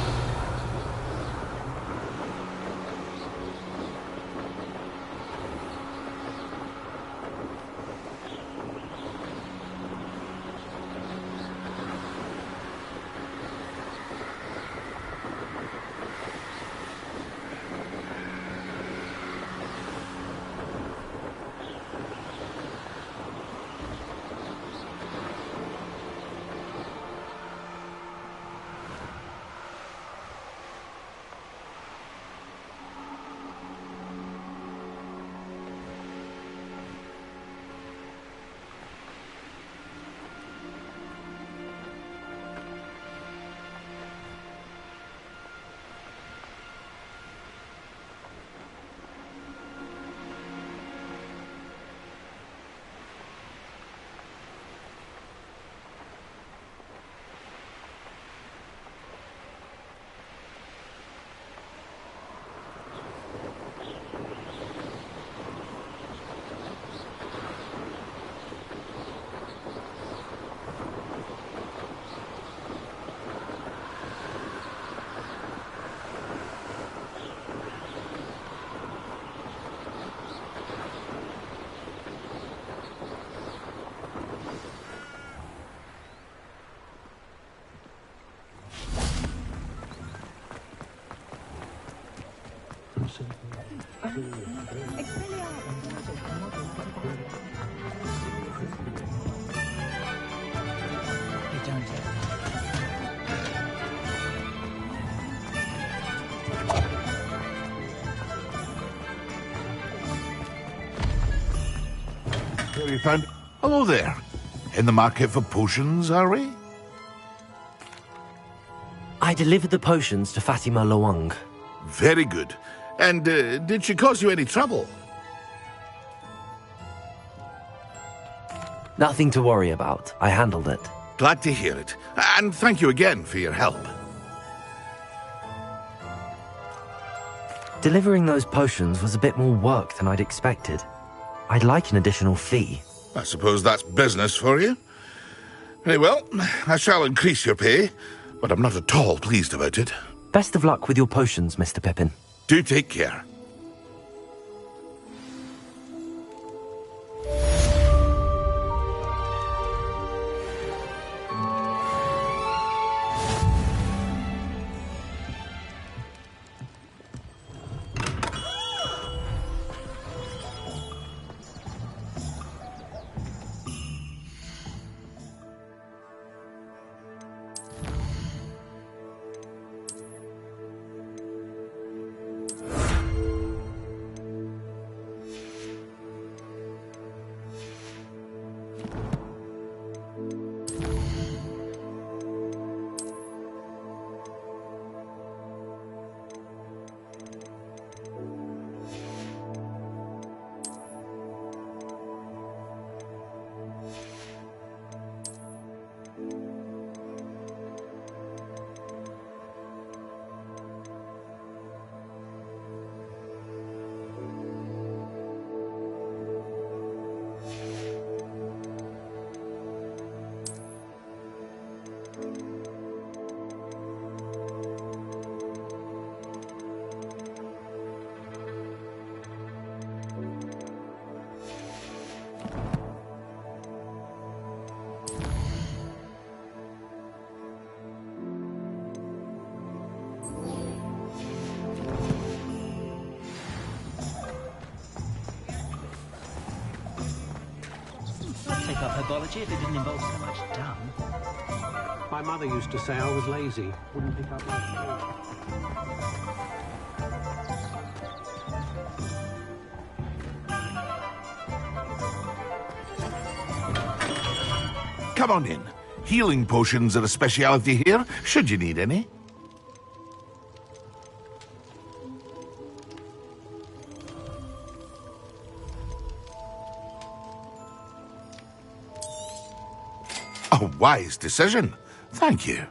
S7: We found... Hello there. In the market for potions, are we?
S2: I delivered the potions to Fatima Lawang.
S7: Very good. And did she cause you any trouble?
S2: Nothing to worry about. I handled it.
S7: Glad to hear it. And thank you again for your help.
S2: Delivering those potions was a bit more work than I'd expected. I'd like an additional fee.
S7: I suppose that's business for you. Very well, I shall increase your pay, but I'm not at all pleased about it.
S2: Best of luck with your potions, Mr. Pippin.
S7: Do take care.
S12: I'd take up herbology if it didn't involve so much dung.
S18: My mother used to say I was lazy. Wouldn't pick up my food.
S7: Come on in. Healing potions are a speciality here, should you need any. A wise decision. Thank you.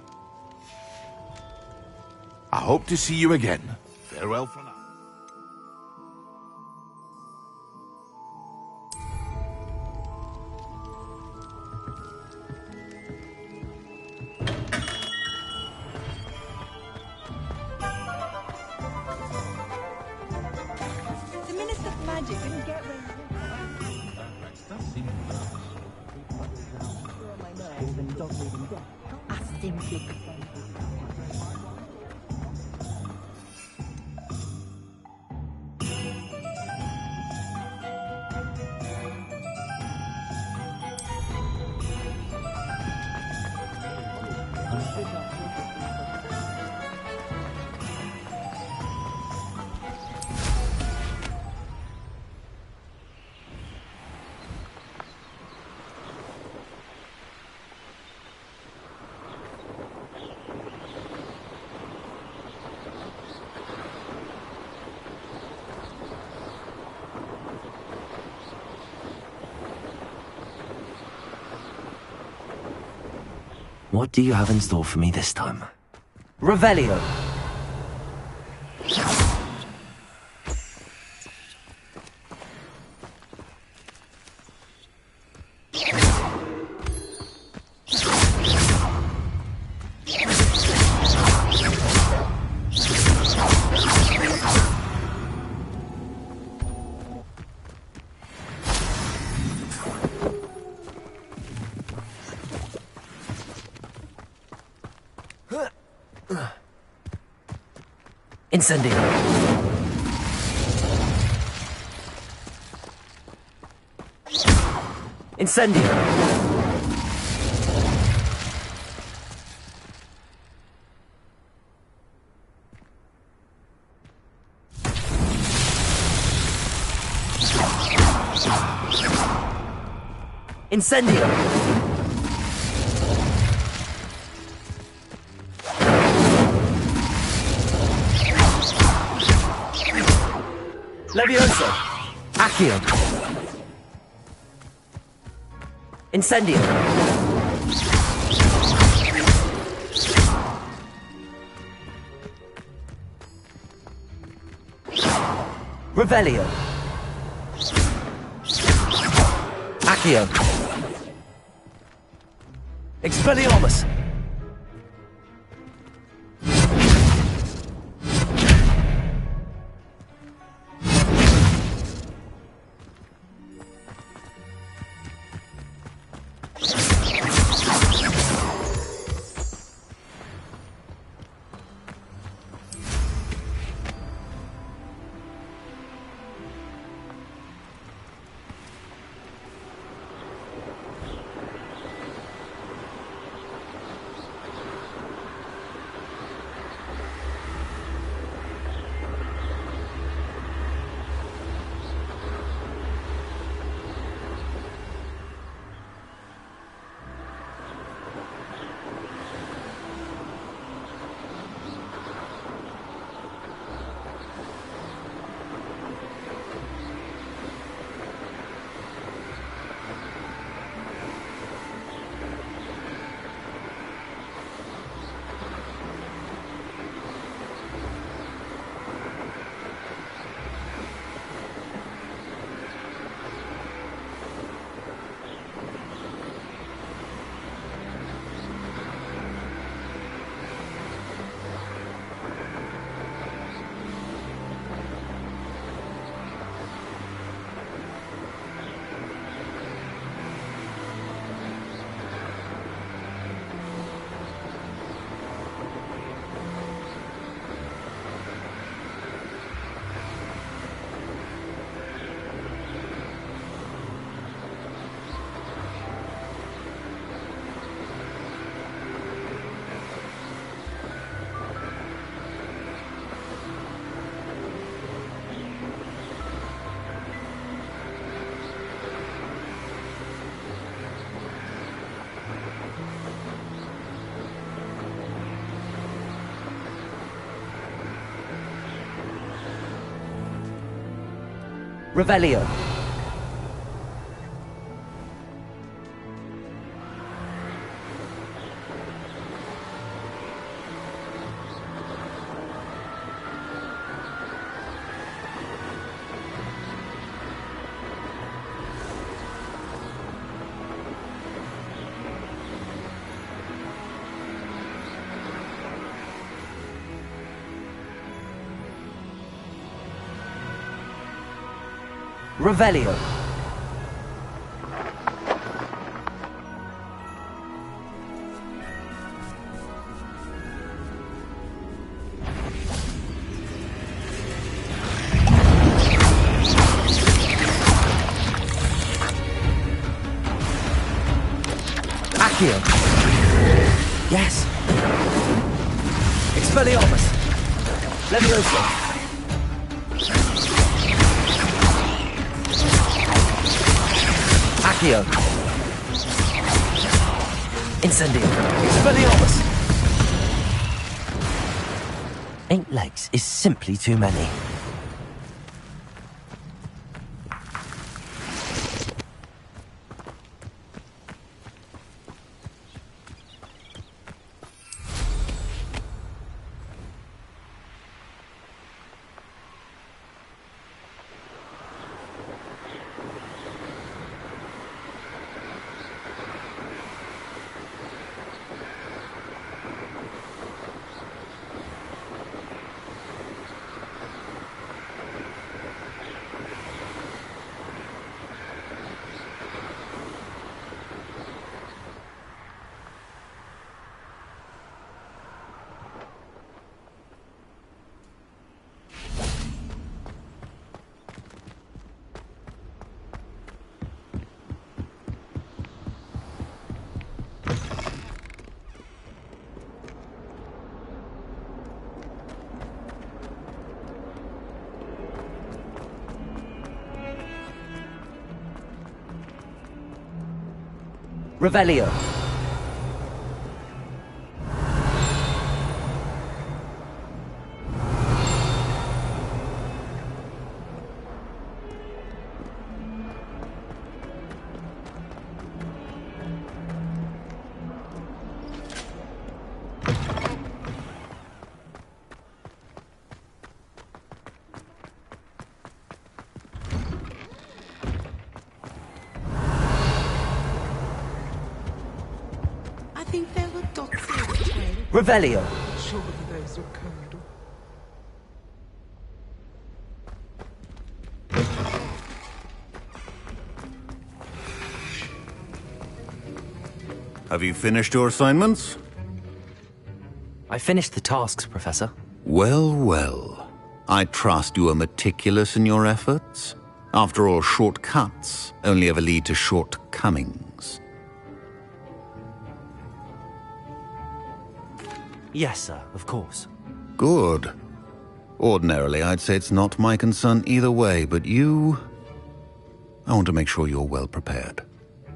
S7: I hope to see you again. Farewell for now.
S19: The Minister for Magic didn't get where I simply
S2: What do you have in store for me this time? Revelio! Incendio. Incendio. Incendio. Levioso! Accio! Incendio! Revelio! Accio! Expelliarmus! Revelio. Revelio. Accio. Yes. Expelliarmus. Leviosa. Accio. Incendio. Expelliarmus. 8 legs is simply too many. Revelio. Revelio.
S1: Surely there's a candle.
S10: Have you finished your assignments?
S2: I finished the tasks, Professor.
S10: Well, well. I trust you are meticulous in your efforts. After all, shortcuts only ever lead to shortcomings.
S2: Yes, sir, of course.
S10: Good. Ordinarily, I'd say it's not my concern either way, but you... I want to make sure you're well prepared.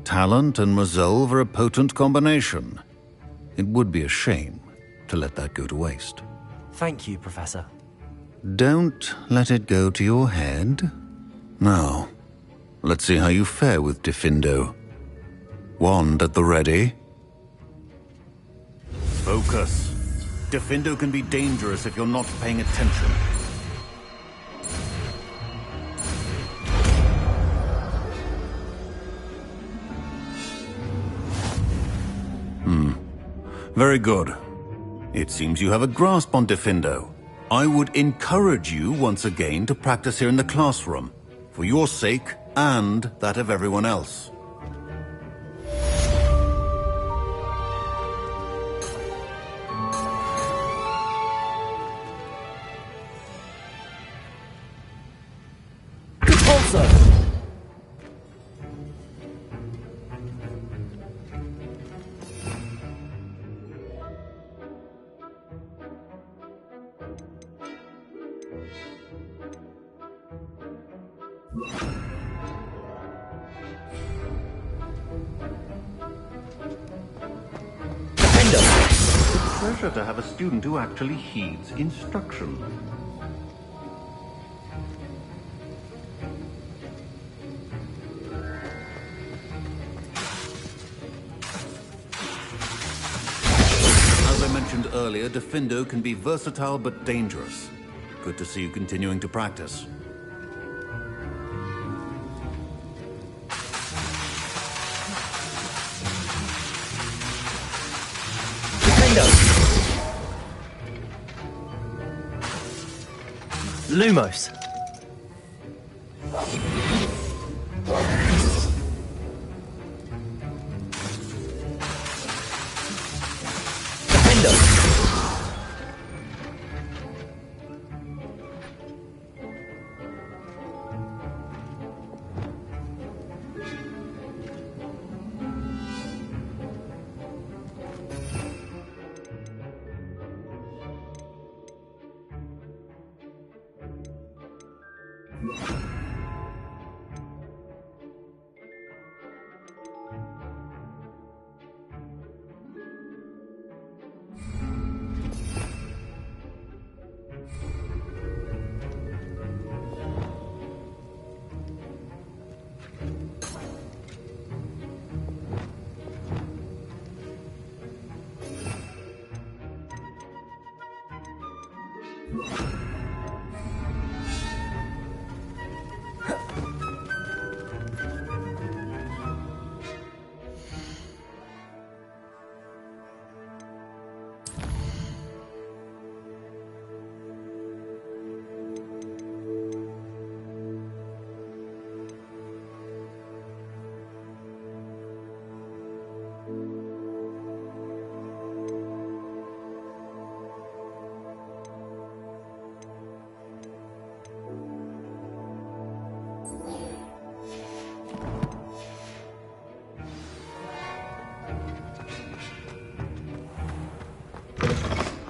S10: Talent and resolve are a potent combination. It would be a shame to let that go to waste.
S2: Thank you, Professor.
S10: Don't let it go to your head. Now, let's see how you fare with Diffindo. Wand at the ready. Focus. Diffindo can be dangerous if you're not paying attention. Very good. It seems you have a grasp on Diffindo. I would encourage you once again to practice here in the classroom, for your sake and that of everyone else.
S2: Good call, sir.
S10: It's a pleasure to have a student who actually heeds instruction. mentioned earlier, Diffindo can be versatile but dangerous. Good to see you continuing to practice.
S2: Lumos.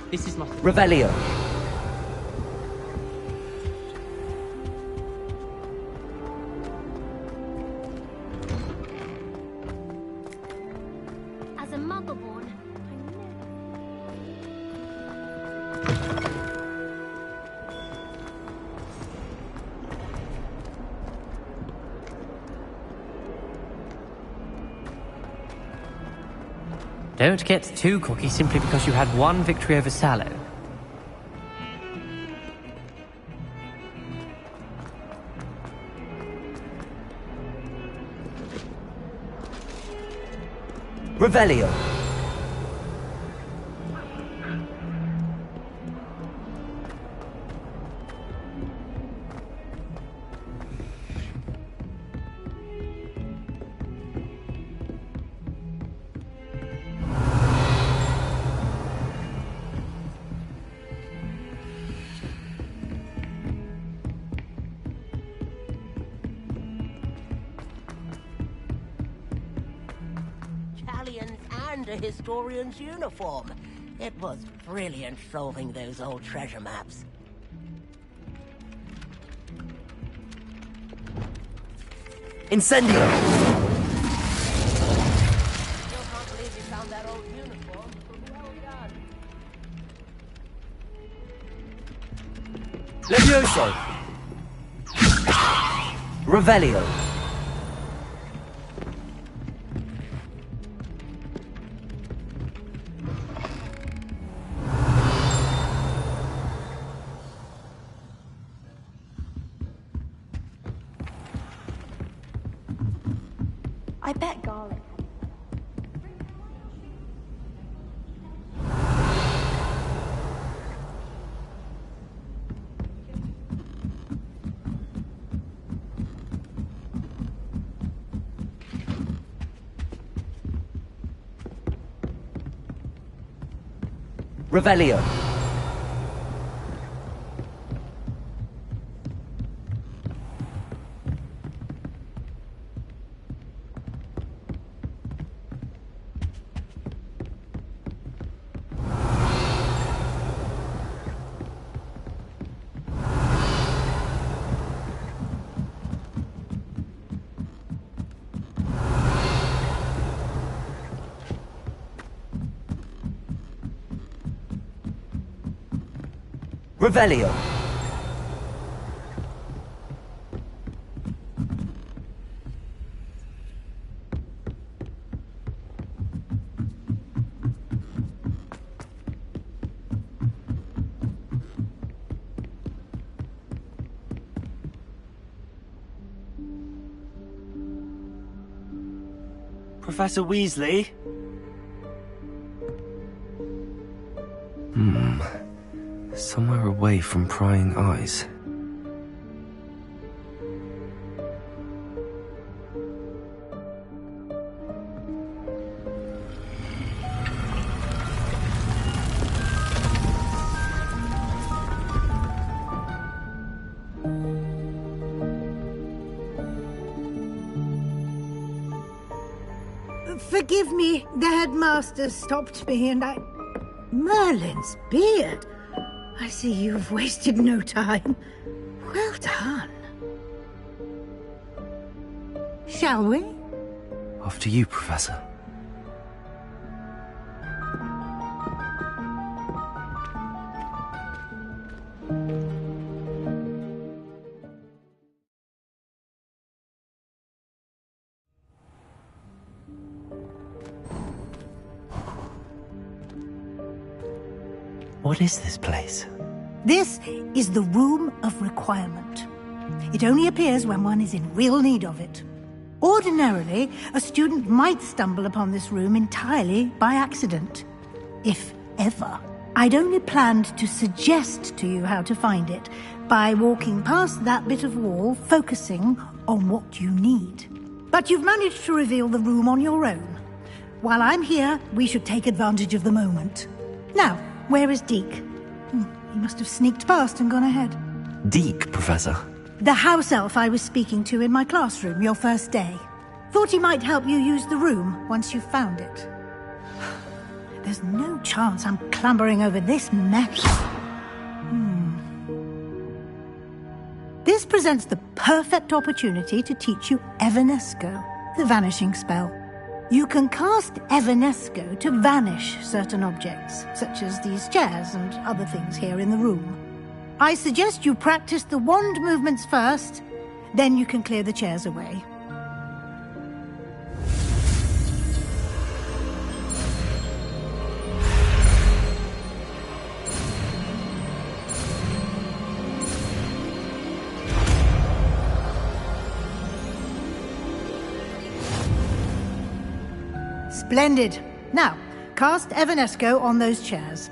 S1: This is my...
S2: Revelio.
S3: As a muggle-born,
S1: Don't get too cocky simply because you had one victory over Sallow.
S2: Revelio.
S5: And a historian's uniform. It was brilliant solving those old treasure maps.
S2: Incendio!
S5: Still can't believe you found that old uniform. Well done.
S2: Levioso! Revelio.
S19: I bet garlic.
S2: Revelio. Revelio.
S6: Professor Weasley?
S2: Somewhere away from prying eyes.
S8: Forgive me, the headmaster stopped me and I... Merlin's beard! I see you've wasted no time. Well done. Shall we?
S2: After you, Professor. What is this place?
S8: This is the Room of Requirement. It only appears when one is in real need of it. Ordinarily, a student might stumble upon this room entirely by accident. If ever. I'd only planned to suggest to you how to find it by walking past that bit of wall, focusing on what you need. But you've managed to reveal the room on your own. While I'm here, we should take advantage of the moment. Now, where is Deke? He must have sneaked past and gone ahead.
S2: Deke, Professor.
S8: The house elf I was speaking to in my classroom your first day. Thought he might help you use the room once you found it. There's no chance I'm clambering over this mess. This presents the perfect opportunity to teach you Evanesco, the vanishing spell. You can cast Evanesco to vanish certain objects, such as these chairs and other things here in the room. I suggest you practice the wand movements first, then you can clear the chairs away. Splendid. Now, cast Evanesco on those chairs.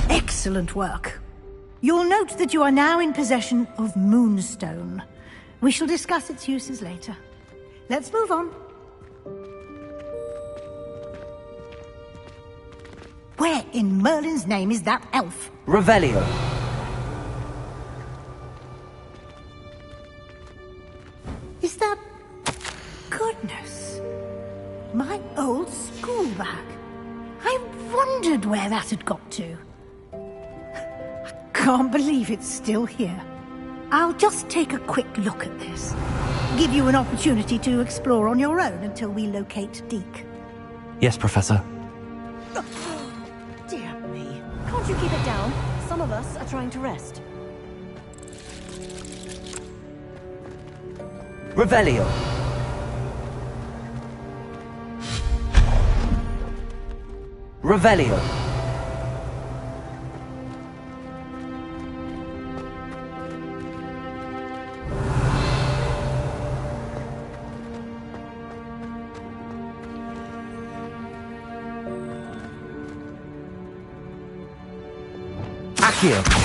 S8: Excellent work. You'll note that you are now in possession of Moonstone. We shall discuss its uses later. Let's move on. Where in Merlin's name is that elf?
S2: Revelio.
S8: Is that... Goodness. My old school bag. I wondered where that had got to. I can't believe it's still here. I'll just take a quick look at this. Give you an opportunity to explore on your own until we locate Deke.
S2: Yes, Professor.
S8: Dear me.
S19: Can't you keep it down? Some of us are trying to rest.
S2: Revelio. Revelio. Accio.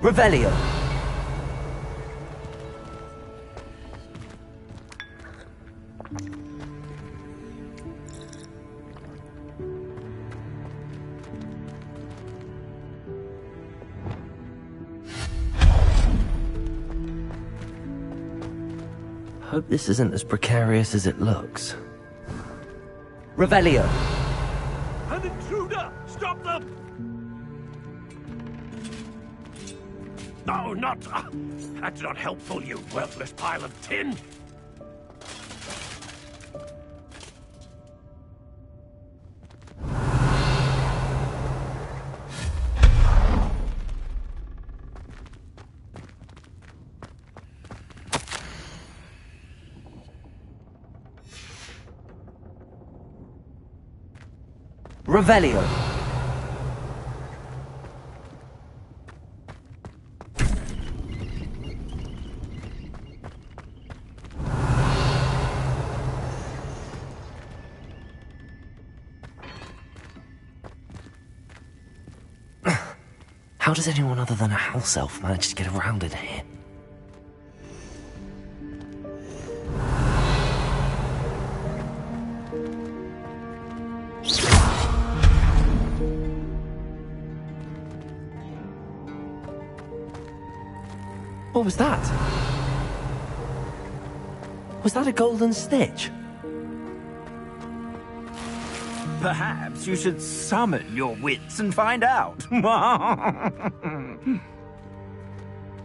S2: Revelio. Hope this isn't as precarious as it looks. Revelio.
S20: An intruder! Stop them! No, not... that's not helpful, you worthless pile of tin!
S2: Revelio. How does anyone other than a house elf manage to get around in here? What was that? Was that a golden snitch?
S21: Perhaps you should summon your wits and find out.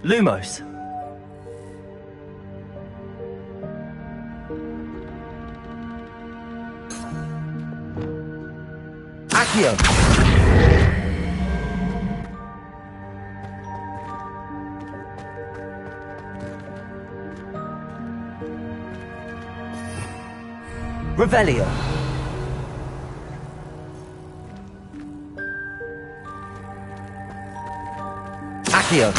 S2: Lumos. Accio. Revelio. Accio.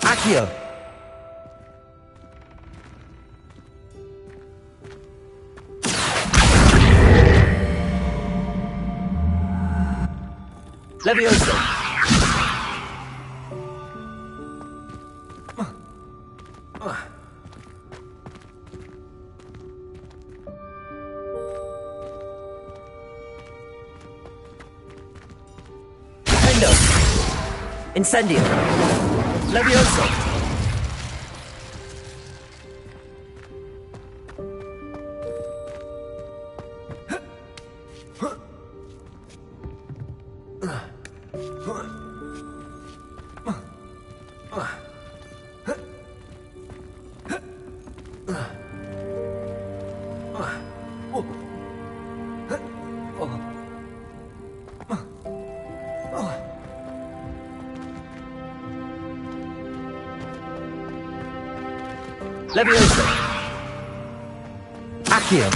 S2: Accio. Levioso. Pendo. Incendio. Levioso. Levioso. Accio.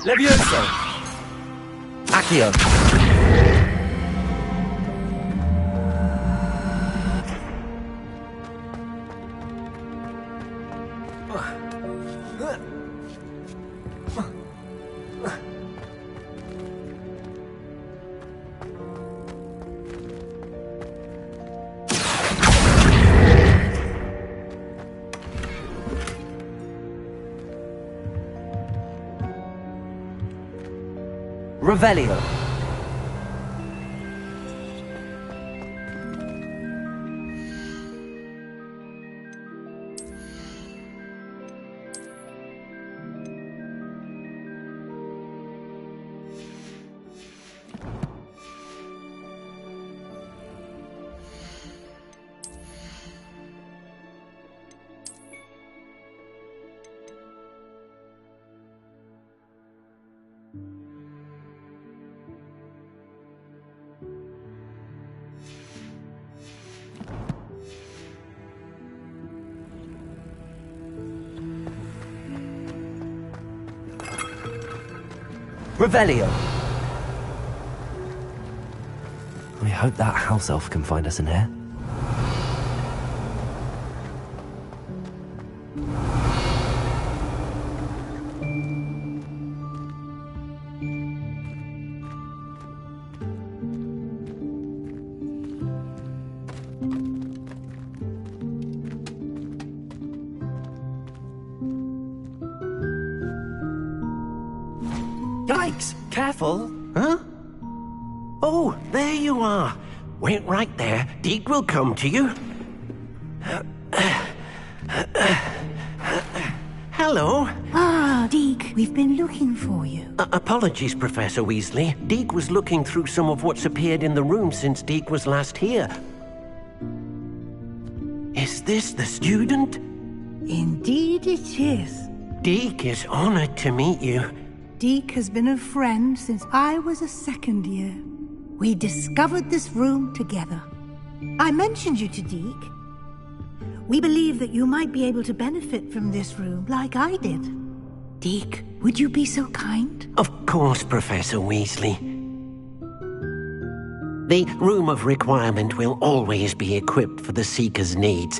S2: Levioso. Accio. Revelio. Revelio! I hope that house elf can find us in here.
S20: Yikes! Careful! Huh? Oh, there you are. Wait right there. Deke will come to you. Hello.
S8: Ah, Deke, we've been looking for you.
S20: Apologies, Professor Weasley. Deke was looking through some of what's appeared in the room since Deke was last here. Is this the student?
S8: Indeed it is.
S20: Deke is honored to meet you.
S8: Deke has been a friend since I was a second year. We discovered this room together. I mentioned you to Deke. We believe that you might be able to benefit from this room like I did. Deke, would you be so kind?
S20: Of course, Professor Weasley. The Room of Requirement will always be equipped for the Seeker's needs.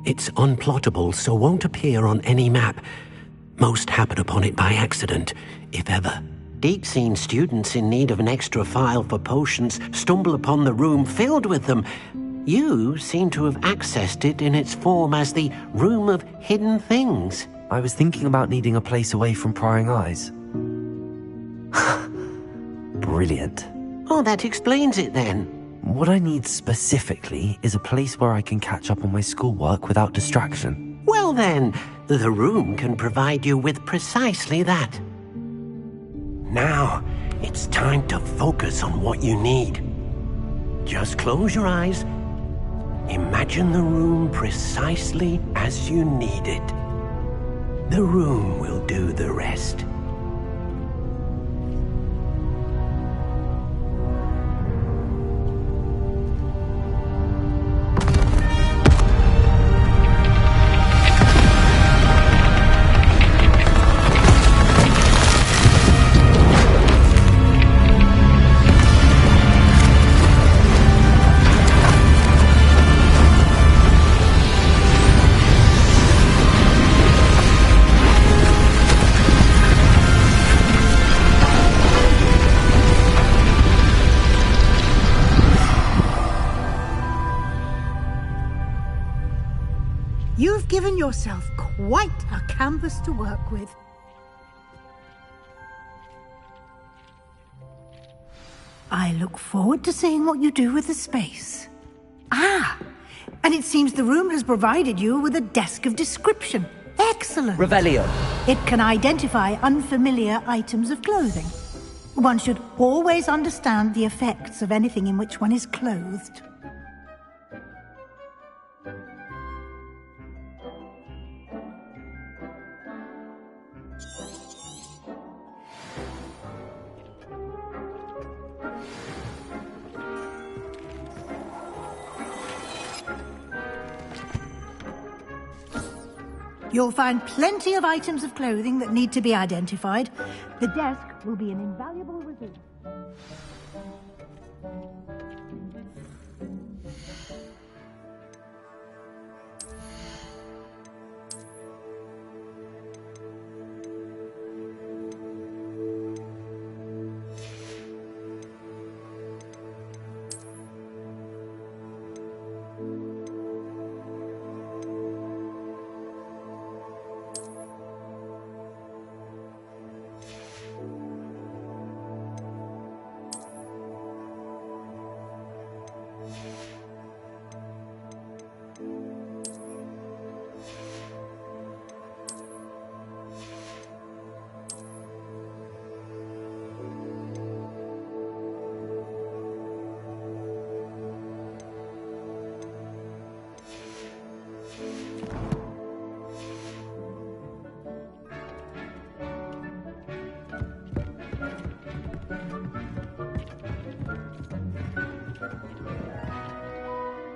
S20: It's unplottable, so won't appear on any map. Most happen upon it by accident, if ever. Deke's seen students in need of an extra file for potions stumble upon the room filled with them. You seem to have accessed it in its form as the Room of Hidden Things.
S2: I was thinking about needing a place away from prying eyes. Brilliant.
S20: Oh, that explains it then.
S2: What I need specifically is a place where I can catch up on my schoolwork without distraction.
S20: Well then, the room can provide you with precisely that. Now, it's time to focus on what you need. Just close your eyes. Imagine the room precisely as you need it. The room will do the rest.
S8: You've given yourself quite a canvas to work with. I look forward to seeing what you do with the space. Ah, and it seems the room has provided you with a desk of description. Excellent.
S2: Revelio.
S8: It can identify unfamiliar items of clothing. One should always understand the effects of anything in which one is clothed. You'll find plenty of items of clothing that need to be identified. The desk will be an invaluable resource.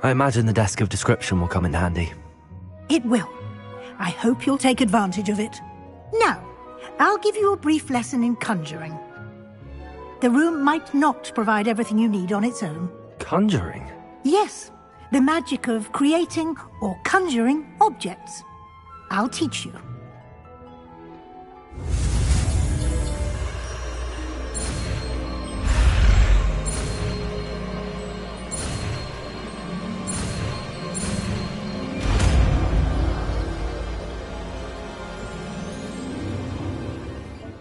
S2: I imagine the desk of description will come in handy.
S8: It will. I hope you'll take advantage of it. Now, I'll give you a brief lesson in conjuring. The room might not provide everything you need on its own.
S2: Conjuring?
S8: Yes, the magic of creating or conjuring objects. I'll teach you.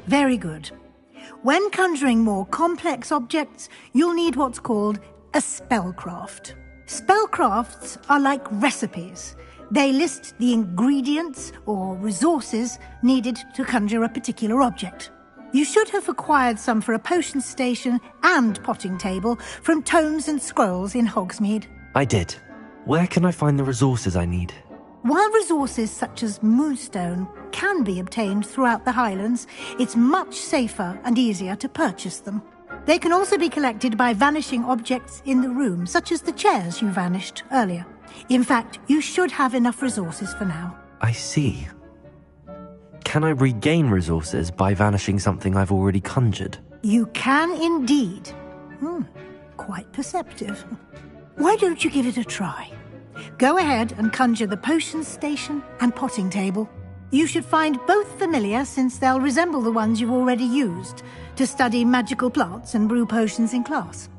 S8: Very good. When conjuring more complex objects, you'll need what's called a spellcraft. Spellcrafts are like recipes. They list the ingredients or resources needed to conjure a particular object. You should have acquired some for a potion station and potting table from tomes and scrolls in Hogsmeade.
S2: I did. Where can I find the resources I need?
S8: While resources such as moonstone can be obtained throughout the Highlands, it's much safer and easier to purchase them. They can also be collected by vanishing objects in the room, such as the chairs you vanished earlier. In fact, you should have enough resources for now.
S2: I see. Can I regain resources by vanishing something I've already conjured?
S8: You can indeed. Quite perceptive. Why don't you give it a try? Go ahead and conjure the potion station and potting table. You should find both familiar, since they'll resemble the ones you've already used to study magical plants and brew potions in class.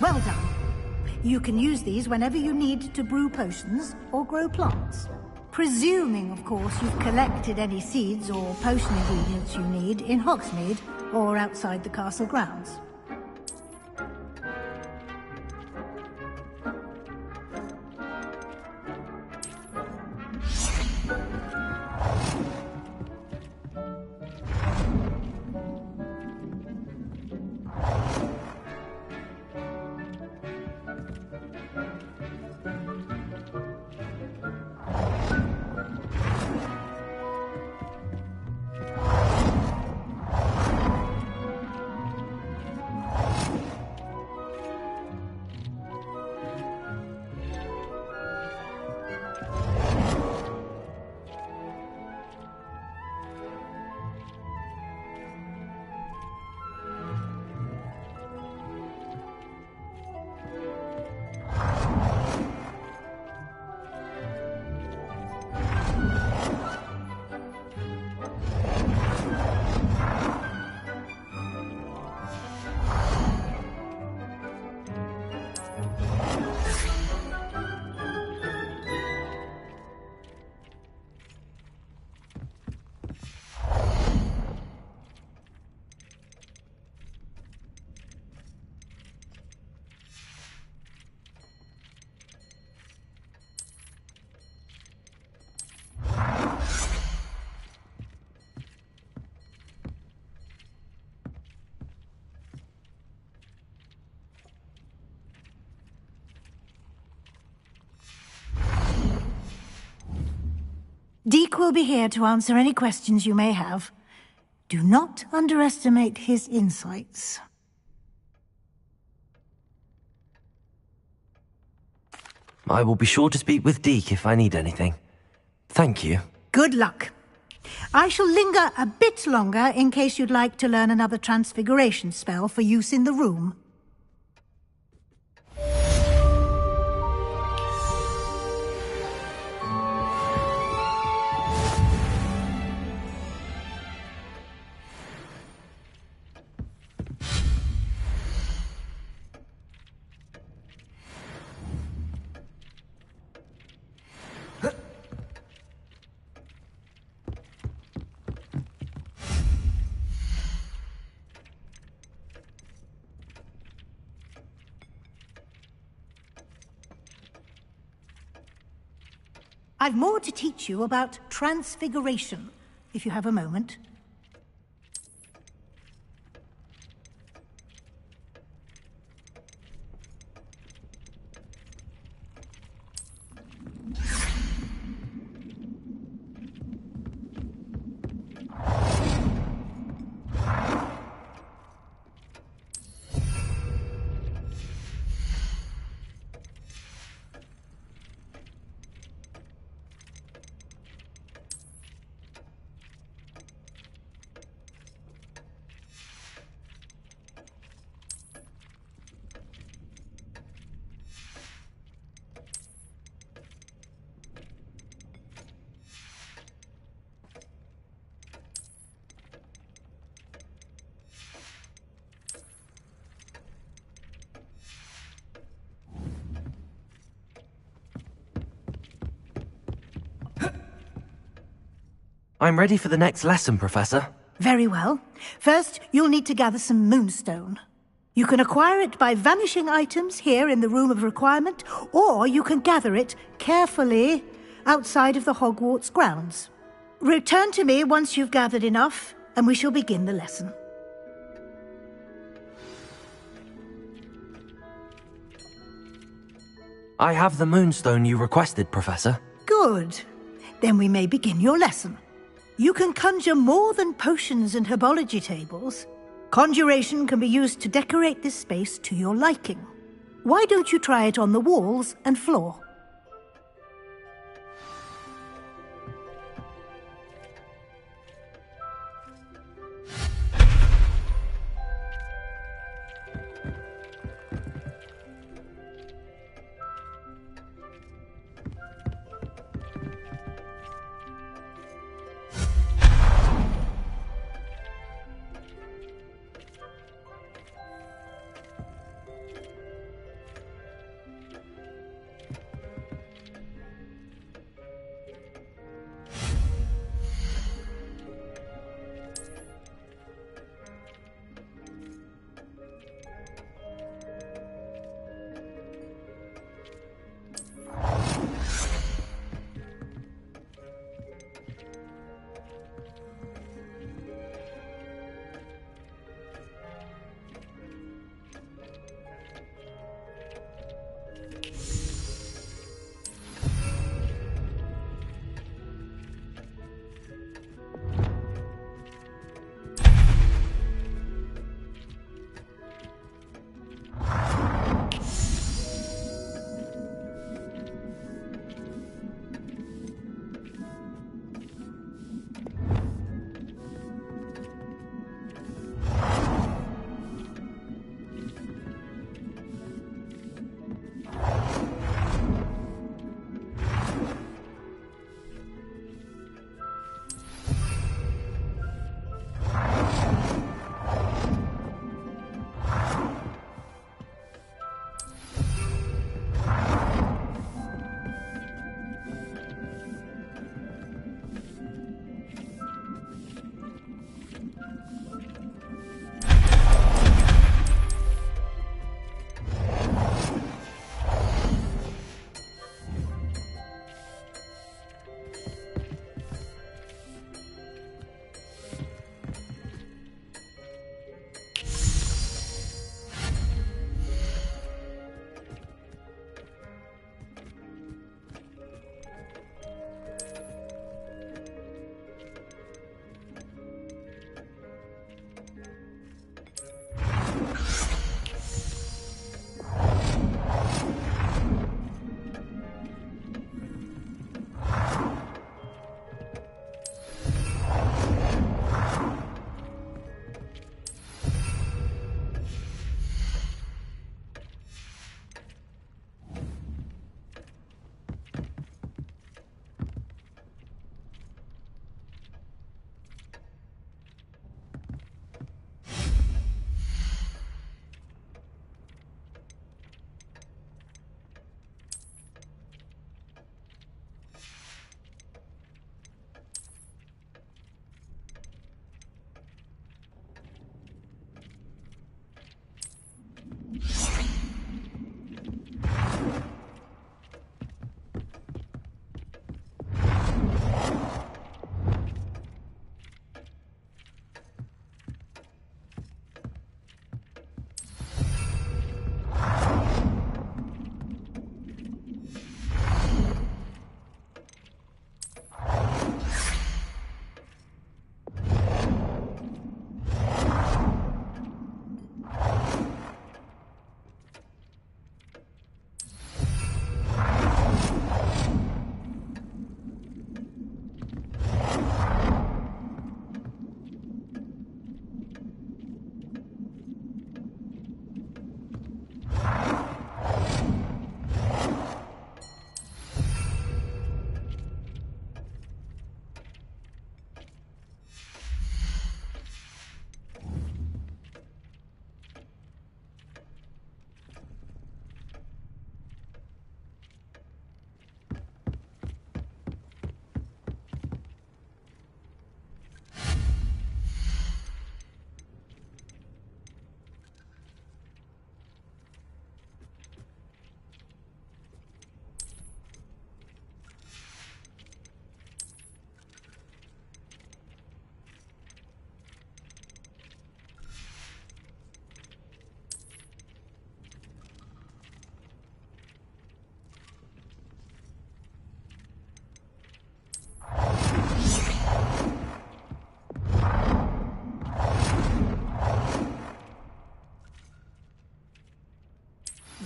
S8: Well done. You can use these whenever you need to brew potions or grow plants. Presuming, of course, you've collected any seeds or potion ingredients you need in Hogsmeade or outside the castle grounds. Deek will be here to answer any questions you may have. Do not underestimate his insights.
S2: I will be sure to speak with Deke if I need anything. Thank you.
S8: Good luck. I shall linger a bit longer in case you'd like to learn another transfiguration spell for use in the room. I've more to teach you about transfiguration, if you have a moment.
S2: I'm ready for the next lesson, Professor.
S8: Very well. First, you'll need to gather some moonstone. You can acquire it by vanishing items here in the Room of Requirement, or you can gather it carefully outside of the Hogwarts grounds. Return to me once you've gathered enough, and we shall begin the lesson.
S2: I have the moonstone you requested, Professor.
S8: Good. Then we may begin your lesson. You can conjure more than potions and herbology tables. Conjuration can be used to decorate this space to your liking. Why don't you try it on the walls and floor?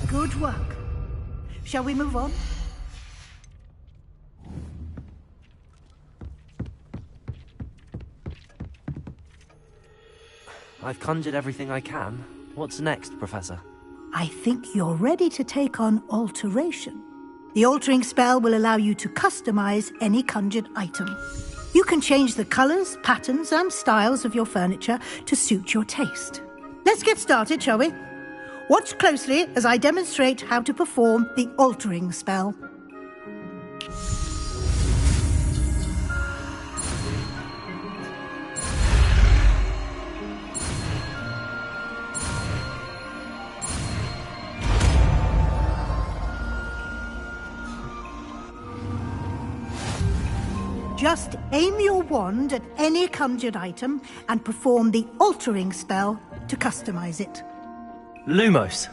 S8: Good work. Shall we move on?
S2: I've conjured everything I can. What's next, Professor?
S8: I think you're ready to take on alteration. The altering spell will allow you to customize any conjured item. You can change the colors, patterns, and styles of your furniture to suit your taste. Let's get started, shall we? Watch closely as I demonstrate how to perform the altering spell. Just aim your wand at any conjured item and perform the altering spell to customize it.
S2: Lumos.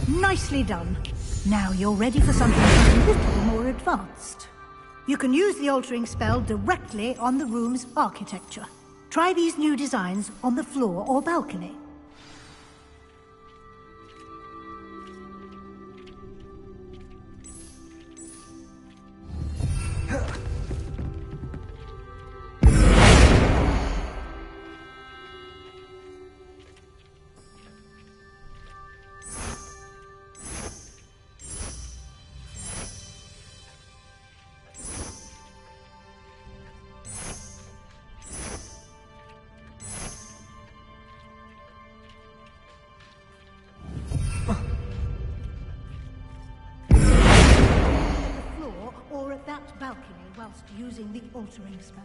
S8: Nicely done. Now you're ready for something a little more advanced. You can use the altering spell directly on the room's architecture. Try these new designs on the floor or balcony. Or at that balcony whilst using the altering spell.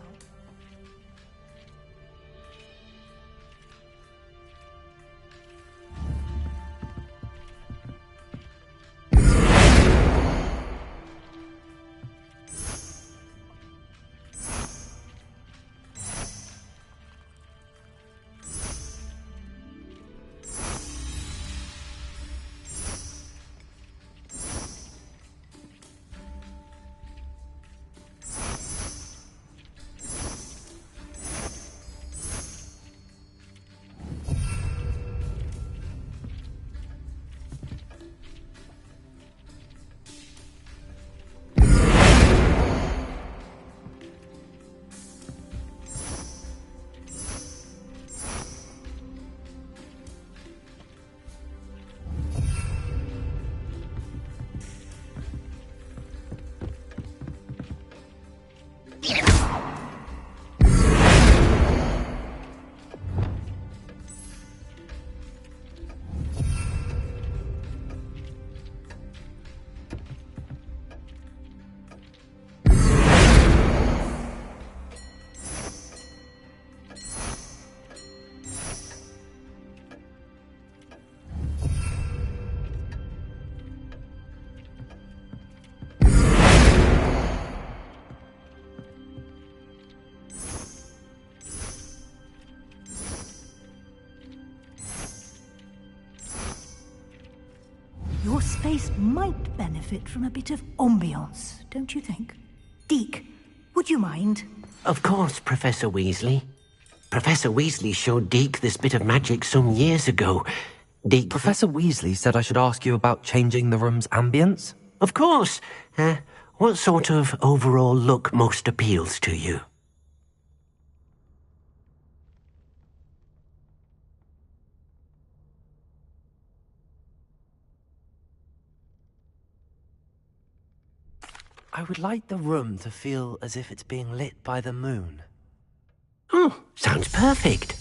S8: Your space might benefit from a bit of ambiance, don't you think? Deke, would you mind?
S20: Of course, Professor Weasley. Professor Weasley showed Deke this bit of magic some years ago. Deke...
S2: Professor Weasley said I should ask you about changing the room's ambience?
S20: Of course. What sort of overall look most appeals to you?
S2: I would like the room to feel as if it's being lit by the moon.
S20: Oh, sounds perfect.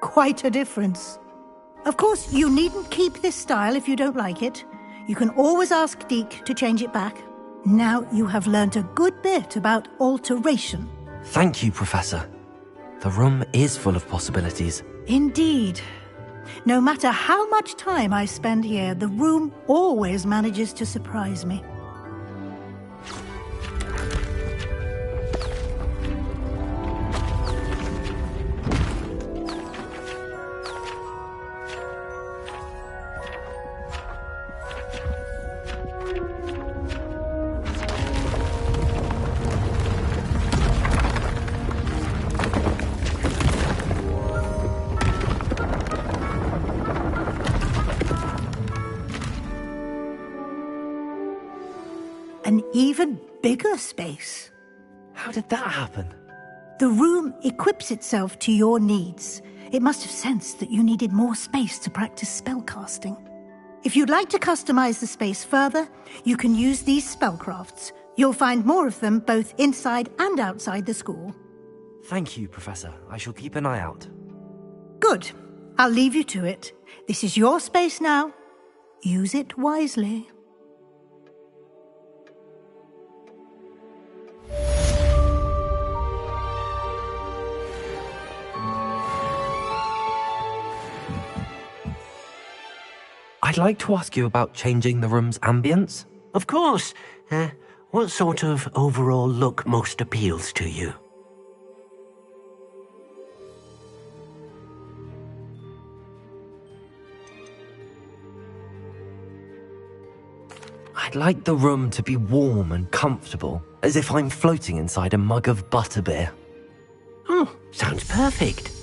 S8: Quite a difference. Of course, you needn't keep this style if you don't like it. You can always ask Deke to change it back. Now you have learnt a good bit about alteration.
S2: Thank you, Professor. The room is full of possibilities.
S8: Indeed. No matter how much time I spend here, the room always manages to surprise me. An even bigger space.
S2: How did that happen?
S8: The room equips itself to your needs. It must have sensed that you needed more space to practice spellcasting. If you'd like to customize the space further, you can use these spellcrafts. You'll find more of them both inside and outside the school.
S2: Thank you, Professor. I shall keep an eye out.
S8: Good. I'll leave you to it. This is your space now. Use it wisely.
S2: I'd like to ask you about changing the room's ambience.
S20: Of course. What sort of overall look most appeals to you?
S2: I'd like the room to be warm and comfortable, as if I'm floating inside a mug of butterbeer.
S20: Oh, sounds perfect.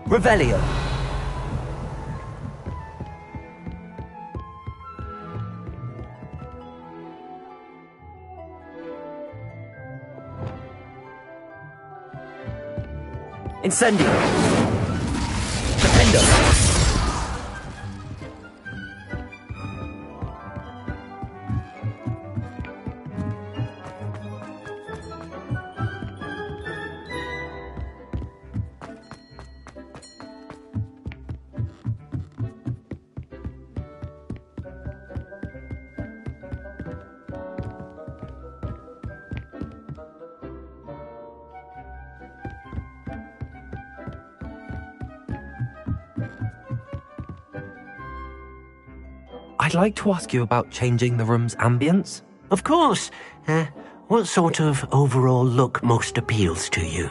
S2: Revelio. Incendio. Defendo. I'd like to ask you about changing the room's ambience.
S20: Of course. What sort of overall look most appeals to you?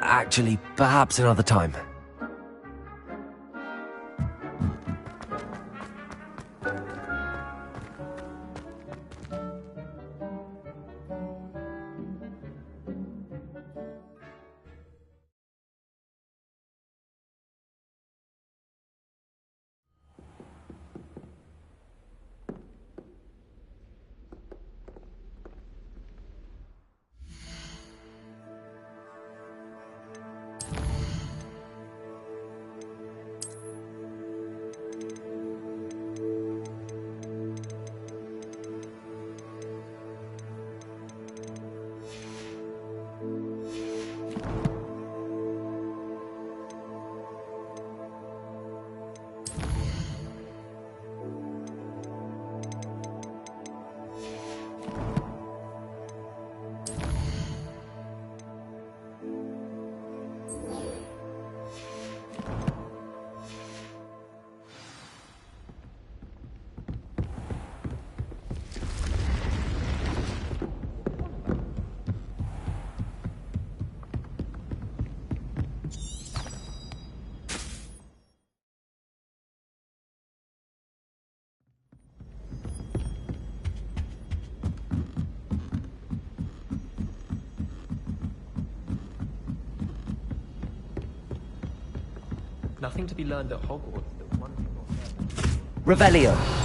S2: Actually, perhaps another time.
S15: Nothing to be learned at Hogwarts that one cannot learn.
S2: Revelio.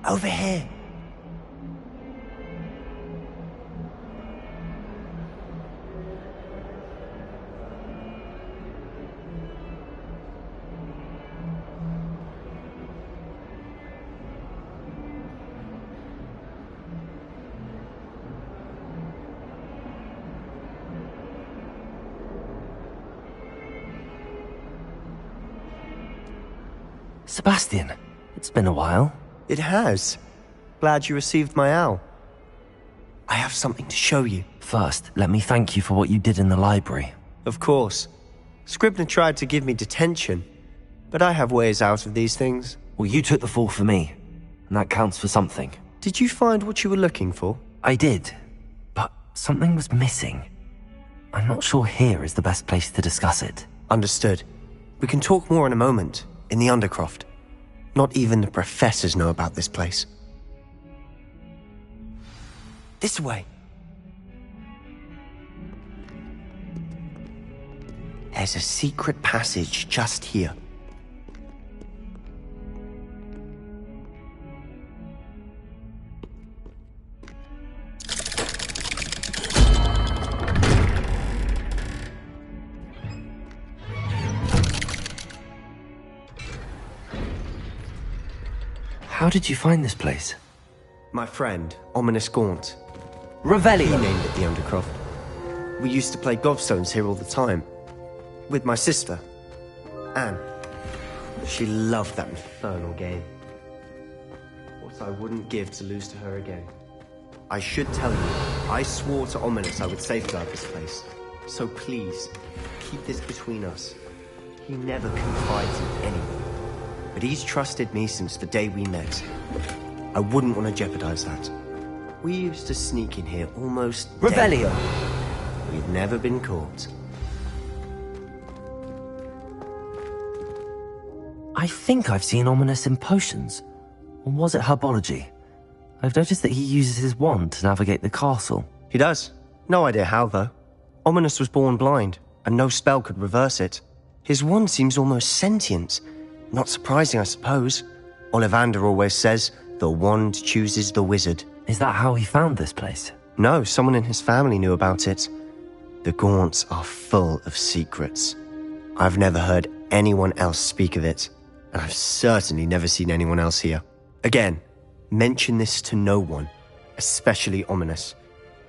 S6: Over here.
S2: Sebastian, it's been a while.
S6: It has. Glad you received my owl. I have something to show you.
S2: First, let me thank you for what you did in the library.
S6: Of course. Scribner tried to give me detention, but I have ways out of these things.
S2: Well, you took the fall for me, and that counts for something.
S6: Did you find what you were looking for?
S2: I did, but something was missing. I'm not sure here is the best place to discuss it.
S6: Understood. We can talk more in a moment, in the Undercroft. Not even the professors know about this place. This way. There's a secret passage just here.
S2: How did you find this place?
S6: My friend, Ominous Gaunt.
S2: Revelio.
S6: He named it the Undercroft. We used to play gobstones here all the time. With my sister, Anne. She loved that infernal game. What I wouldn't give to lose to her again. I should tell you, I swore to Ominous I would safeguard this place. So please, keep this between us. He never confides in anyone. But he's trusted me since the day we met. I wouldn't want to jeopardize that. We used to sneak in here almost daily.
S2: Revelio.
S6: We've never been caught.
S2: I think I've seen Ominous in potions. Or was it herbology? I've noticed that he uses his wand to navigate the castle.
S6: He does. No idea how, though. Ominous was born blind, and no spell could reverse it. His wand seems almost sentient. Not surprising, I suppose. Ollivander always says, the wand chooses the wizard.
S2: Is that how he found this place?
S6: No, someone in his family knew about it. The Gaunts are full of secrets. I've never heard anyone else speak of it, and I've certainly never seen anyone else here. Again, mention this to no one, especially Ominous.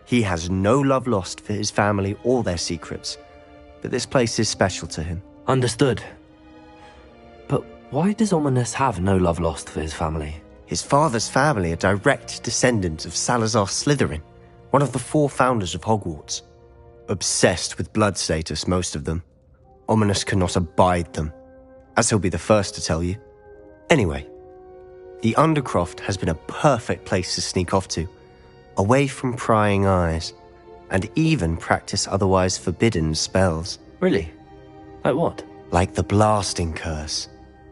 S6: He has no love lost for his family or their secrets, but this place is special to him.
S2: Understood. But why does Ominous have no love lost for his family?
S6: His father's family are direct descendants of Salazar Slytherin, one of the 4 founders of Hogwarts. Obsessed with blood status, most of them. Ominous cannot abide them, as he'll be the first to tell you. Anyway, the Undercroft has been a perfect place to sneak off to, away from prying eyes, and even practice otherwise forbidden spells.
S2: Really? Like what?
S6: Like the Blasting Curse.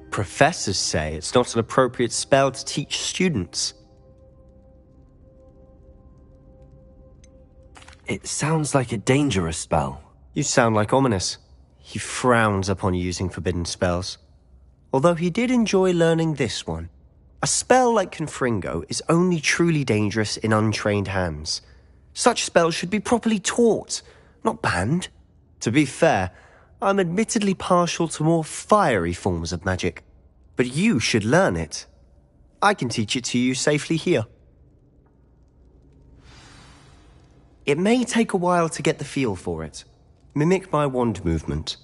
S6: Professors say it's not an appropriate spell to teach students.
S2: It sounds like a dangerous spell.
S6: You sound like Ominous. He frowns upon using forbidden spells. Although he did enjoy learning this one. A spell like Confringo is only truly dangerous in untrained hands. Such spells should be properly taught, not banned. To be fair, I'm admittedly partial to more fiery forms of magic. But you should learn it. I can teach it to you safely here. It may take a while to get the feel for it. Mimic my wand movement.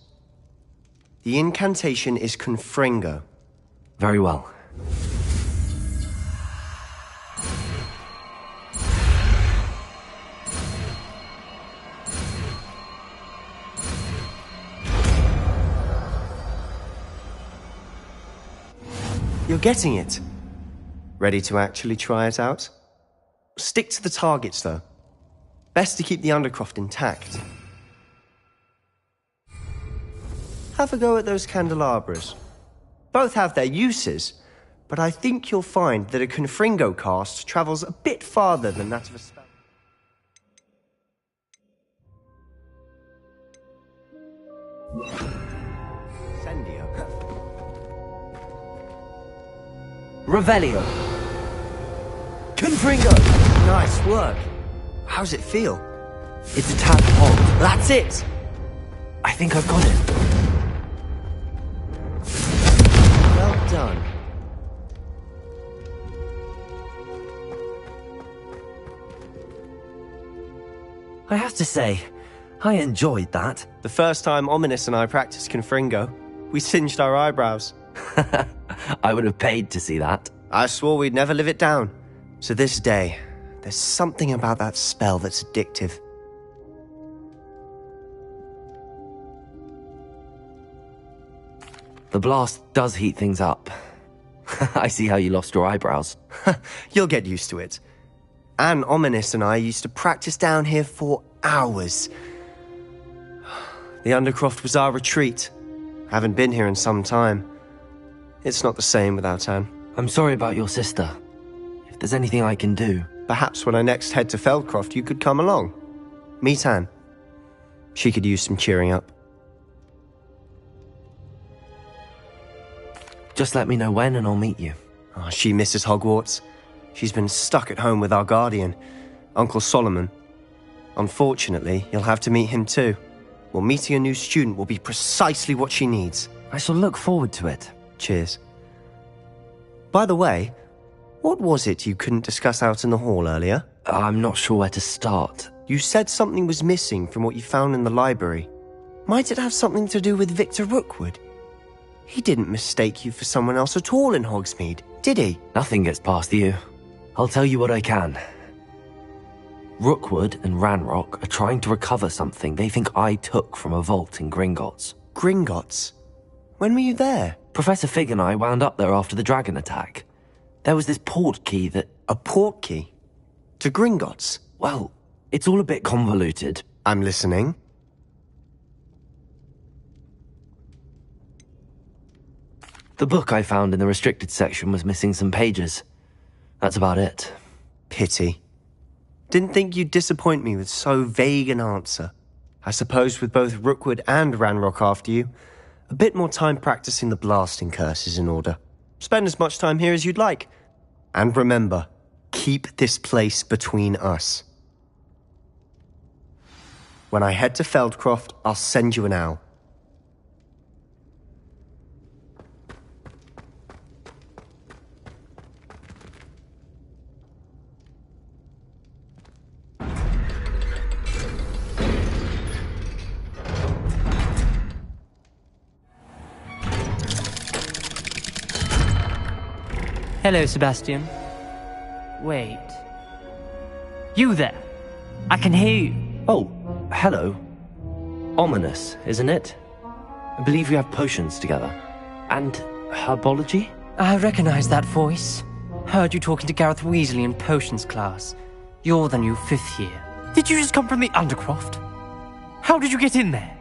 S6: The incantation is Confringo.
S2: Very well.
S6: You're getting it. Ready to actually try it out? Stick to the targets, though. Best to keep the Undercroft intact. Have a go at those candelabras. Both have their uses, but I think you'll find that a Confringo cast travels a bit farther than that of a spell. Sendio.
S2: Revelio.
S6: Confringo! Nice work. How's it feel?
S2: It's a tad hot.
S6: That's it!
S2: I think I've got it.
S6: Well done.
S2: I have to say, I enjoyed that.
S6: The first time Ominous and I practiced Confringo, we singed our eyebrows.
S2: I would have paid to see that.
S6: I swore we'd never live it down. To this day, there's something about that spell that's addictive.
S2: The blast does heat things up. I see how you lost your eyebrows.
S6: You'll get used to it. Anne Ominous and I used to practice down here for hours. The Undercroft was our retreat. Haven't been here in some time. It's not the same without Anne.
S2: I'm sorry about your sister. If there's anything I can do...
S6: Perhaps when I next head to Feldcroft, you could come along. Meet Anne. She could use some cheering up.
S2: Just let me know when and I'll meet you.
S6: Oh, she misses Hogwarts. She's been stuck at home with our guardian, Uncle Solomon. Unfortunately, you'll have to meet him too. Well, meeting a new student will be precisely what she needs.
S2: I shall look forward to it.
S6: Cheers. By the way, what was it you couldn't discuss out in the hall earlier?
S2: I'm not sure where to start.
S6: You said something was missing from what you found in the library. Might it have something to do with Victor Rookwood? He didn't mistake you for someone else at all in Hogsmeade, did he?
S2: Nothing gets past you. I'll tell you what I can. Rookwood and Ranrock are trying to recover something they think I took from a vault in Gringotts.
S6: Gringotts? When were you there?
S2: Professor Fig and I wound up there after the dragon attack. There was this port key that...
S6: A port key? To Gringotts?
S2: Well, it's all a bit convoluted.
S6: I'm listening.
S2: The book I found in the restricted section was missing some pages. That's about it.
S6: Pity. Didn't think you'd disappoint me with so vague an answer. I suppose with both Rookwood and Ranrock after you, A bit more time practicing the blasting curse is in order. Spend as much time here as you'd like. And remember, keep this place between us. When I head to Feldcroft, I'll send you an owl.
S4: Hello, Sebastian. Wait. You there? I can hear you.
S2: Oh, hello. Ominous, isn't it? I believe we have potions together. And herbology?
S4: I recognize that voice. Heard you talking to Gareth Weasley in potions class. You're the new 5th year. Did you just come from the Undercroft? How did you get in there?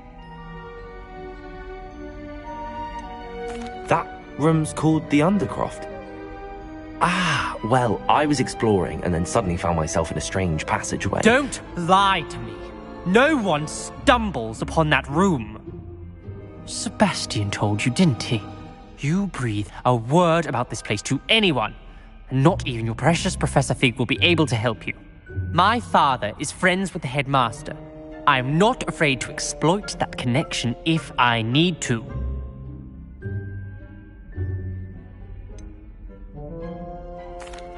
S2: That room's called the Undercroft. Ah, well, I was exploring and then suddenly found myself in a strange passageway.
S4: Don't lie to me. No one stumbles upon that room. Sebastian told you, didn't he? You breathe a word about this place to anyone, and not even your precious Professor Fig will be able to help you. My father is friends with the headmaster. I am not afraid to exploit that connection if I need to.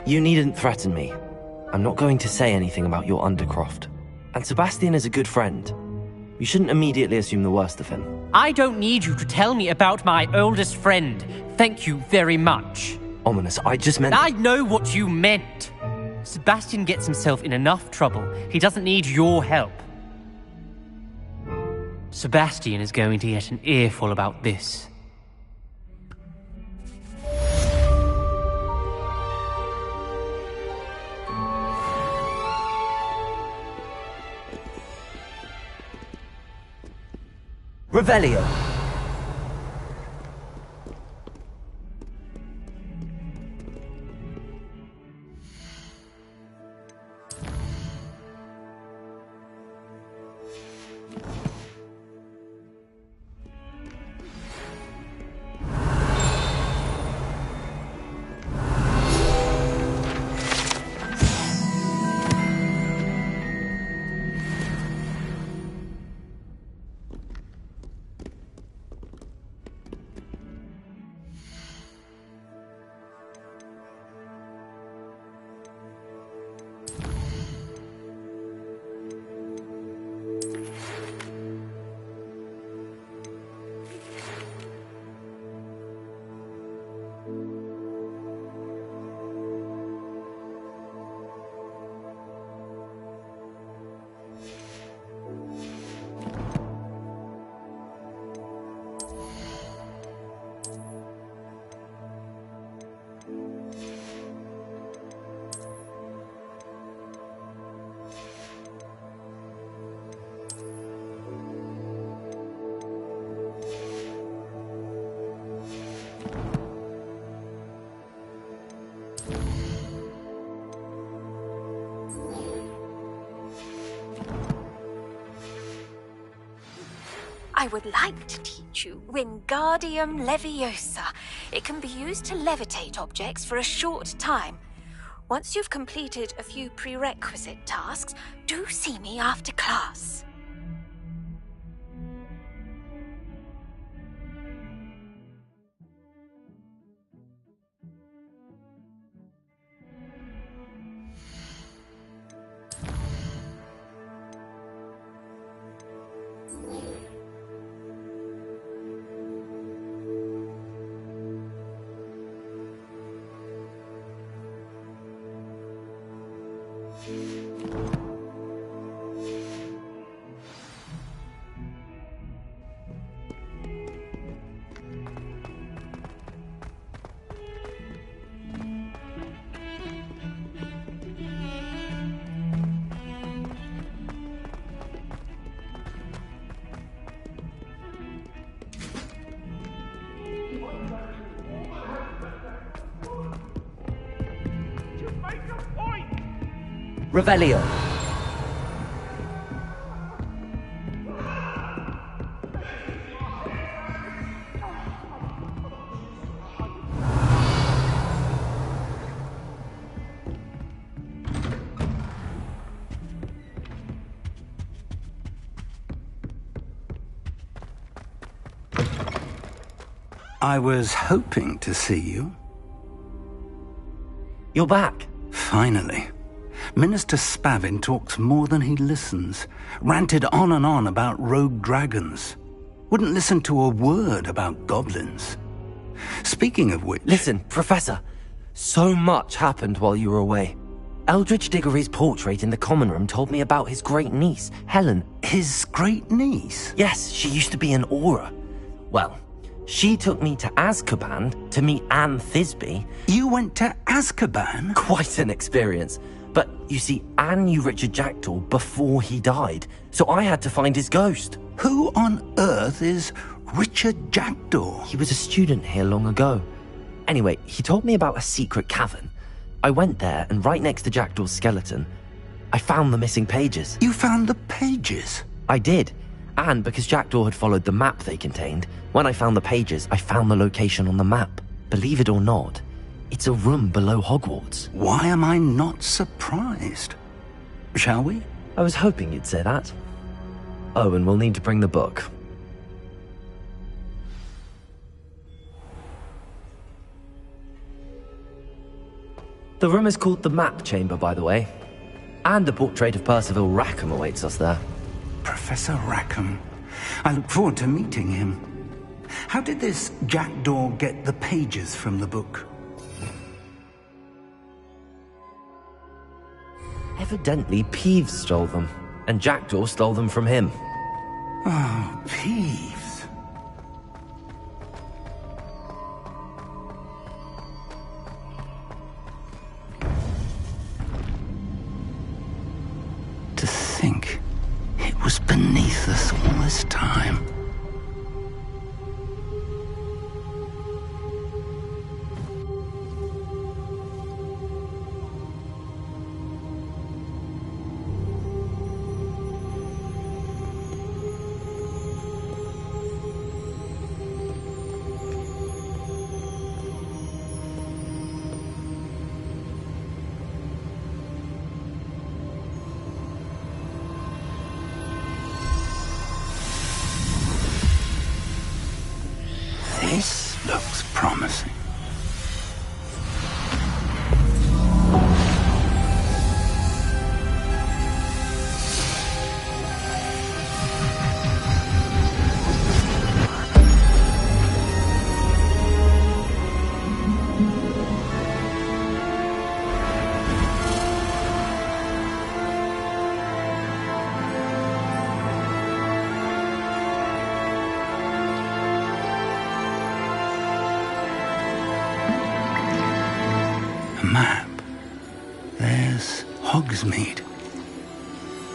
S2: You needn't threaten me. I'm not going to say anything about your Undercroft. And Sebastian is a good friend. You shouldn't immediately assume the worst of him.
S4: I don't need you to tell me about my oldest friend. Thank you very much.
S2: Ominous, I just meant...
S4: I know what you meant. Sebastian gets himself in enough trouble. He doesn't need your help. Sebastian is going to get an earful about this.
S2: Revelio.
S22: I would like to teach you Wingardium Leviosa. It can be used to levitate objects for a short time. Once you've completed a few prerequisite tasks, do see me after class.
S2: Revelio.
S11: I was hoping to see you.
S2: You're back.
S11: Finally. Minister Spavin talks more than he listens. Ranted on and on about rogue dragons. Wouldn't listen to a word about goblins. Speaking of which...
S2: Listen, Professor. So much happened while you were away. Eldridge Diggory's portrait in the common room told me about his great niece, Helen.
S11: His great niece?
S2: Yes, she used to be an Auror. Well, she took me to Azkaban to meet Anne Thisbe.
S11: You went to Azkaban?
S2: Quite an experience. But, you see, Anne knew Richard Jackdaw before he died, so I had to find his ghost.
S11: Who on earth is Richard Jackdaw?
S2: He was a student here long ago. Anyway, he told me about a secret cavern. I went there, and right next to Jackdaw's skeleton, I found the missing pages.
S11: You found the pages?
S2: I did. And because Jackdaw had followed the map they contained, when I found the pages, I found the location on the map. Believe it or not, it's a room below Hogwarts.
S11: Why am I not surprised? Shall we?
S2: I was hoping you'd say that. Oh, and we'll need to bring the book. The room is called the Map Chamber, by the way. And a portrait of Percival Rackham awaits us there.
S11: Professor Rackham. I look forward to meeting him. How did this Jackdaw get the pages from the book?
S2: Evidently, Peeves stole them, and Jackdaw stole them from him.
S11: Oh, Peeves. To think it was beneath us all this time. This looks promising. Map. There's Hogsmeade.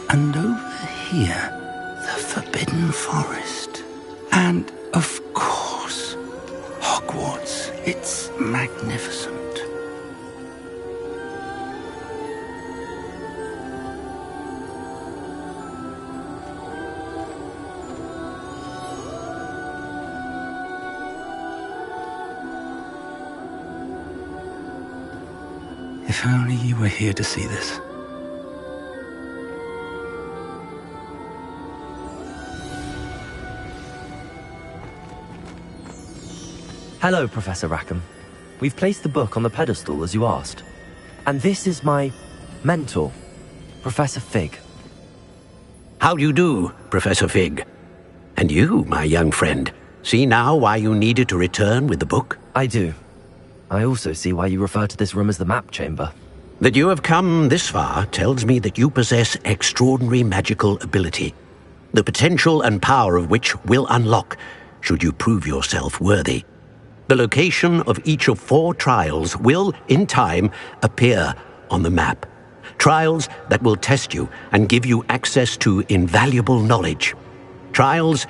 S11: And over here, the Forbidden Forest. And, of course, Hogwarts. It's magnificent. If only you were here to see this.
S2: Hello, Professor Rackham. We've placed the book on the pedestal as you asked. And this is my mentor, Professor Fig.
S20: How do you do, Professor Fig? And you, my young friend, see now why you needed to return with the book?
S2: I do. I also see why you refer to this room as the Map Chamber.
S20: That you have come this far tells me that you possess extraordinary magical ability, the potential and power of which will unlock should you prove yourself worthy. The location of each of 4 trials will, in time, appear on the map. Trials that will test you and give you access to invaluable knowledge. Trials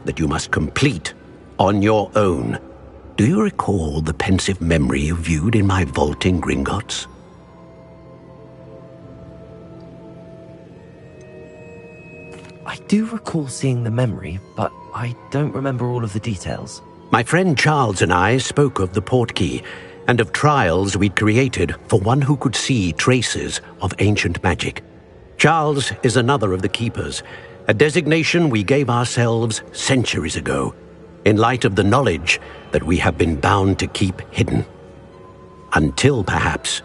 S20: that you must complete on your own. Do you recall the pensive memory you viewed in my vault in Gringotts?
S2: I do recall seeing the memory, but I don't remember all of the details.
S20: My friend Charles and I spoke of the portkey and of trials we'd created for one who could see traces of ancient magic. Charles is another of the keepers, a designation we gave ourselves centuries ago, in light of the knowledge that we have been bound to keep hidden. Until perhaps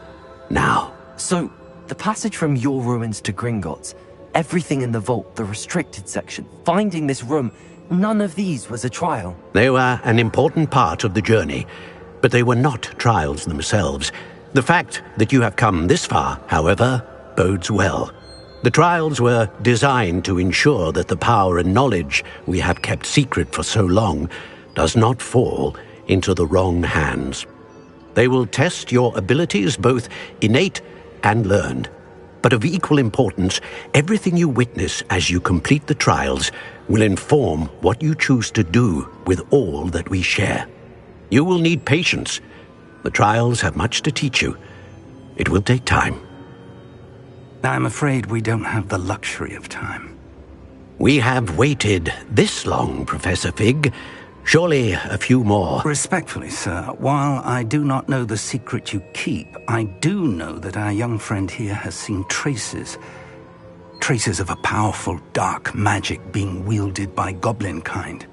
S20: now.
S2: So, the passage from your ruins to Gringotts, everything in the vault, the restricted section, finding this room, none of these was a trial.
S20: They were an important part of the journey, but they were not trials themselves. The fact that you have come this far, however, bodes well. The trials were designed to ensure that the power and knowledge we have kept secret for so long does not fall into the wrong hands. They will test your abilities, both innate and learned. But of equal importance, everything you witness as you complete the trials will inform what you choose to do with all that we share. You will need patience. The trials have much to teach you. It will take time.
S11: I'm afraid we don't have the luxury of time.
S20: We have waited this long, Professor Fig. Surely a few more.
S11: Respectfully, sir, while I do not know the secret you keep, I do know that our young friend here has seen traces of a powerful dark magic being wielded by goblin kind.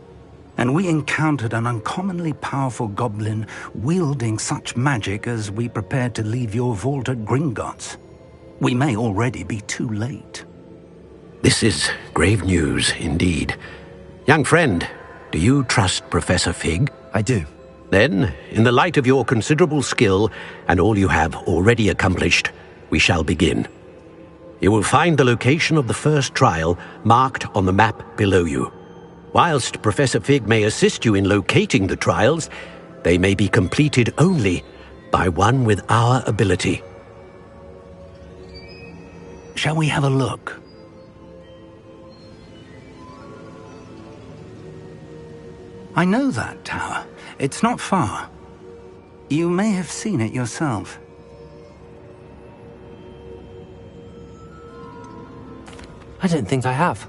S11: And we encountered an uncommonly powerful goblin wielding such magic as we prepared to leave your vault at Gringotts. We may already be too late.
S20: This is grave news indeed. Young friend, do you trust Professor Fig?
S2: I do.
S20: Then, in the light of your considerable skill and all you have already accomplished, we shall begin. You will find the location of the first trial marked on the map below you. Whilst Professor Fig may assist you in locating the trials, they may be completed only by one with our ability.
S11: Shall we have a look? I know that tower. It's not far. You may have seen it yourself.
S2: I don't think I have.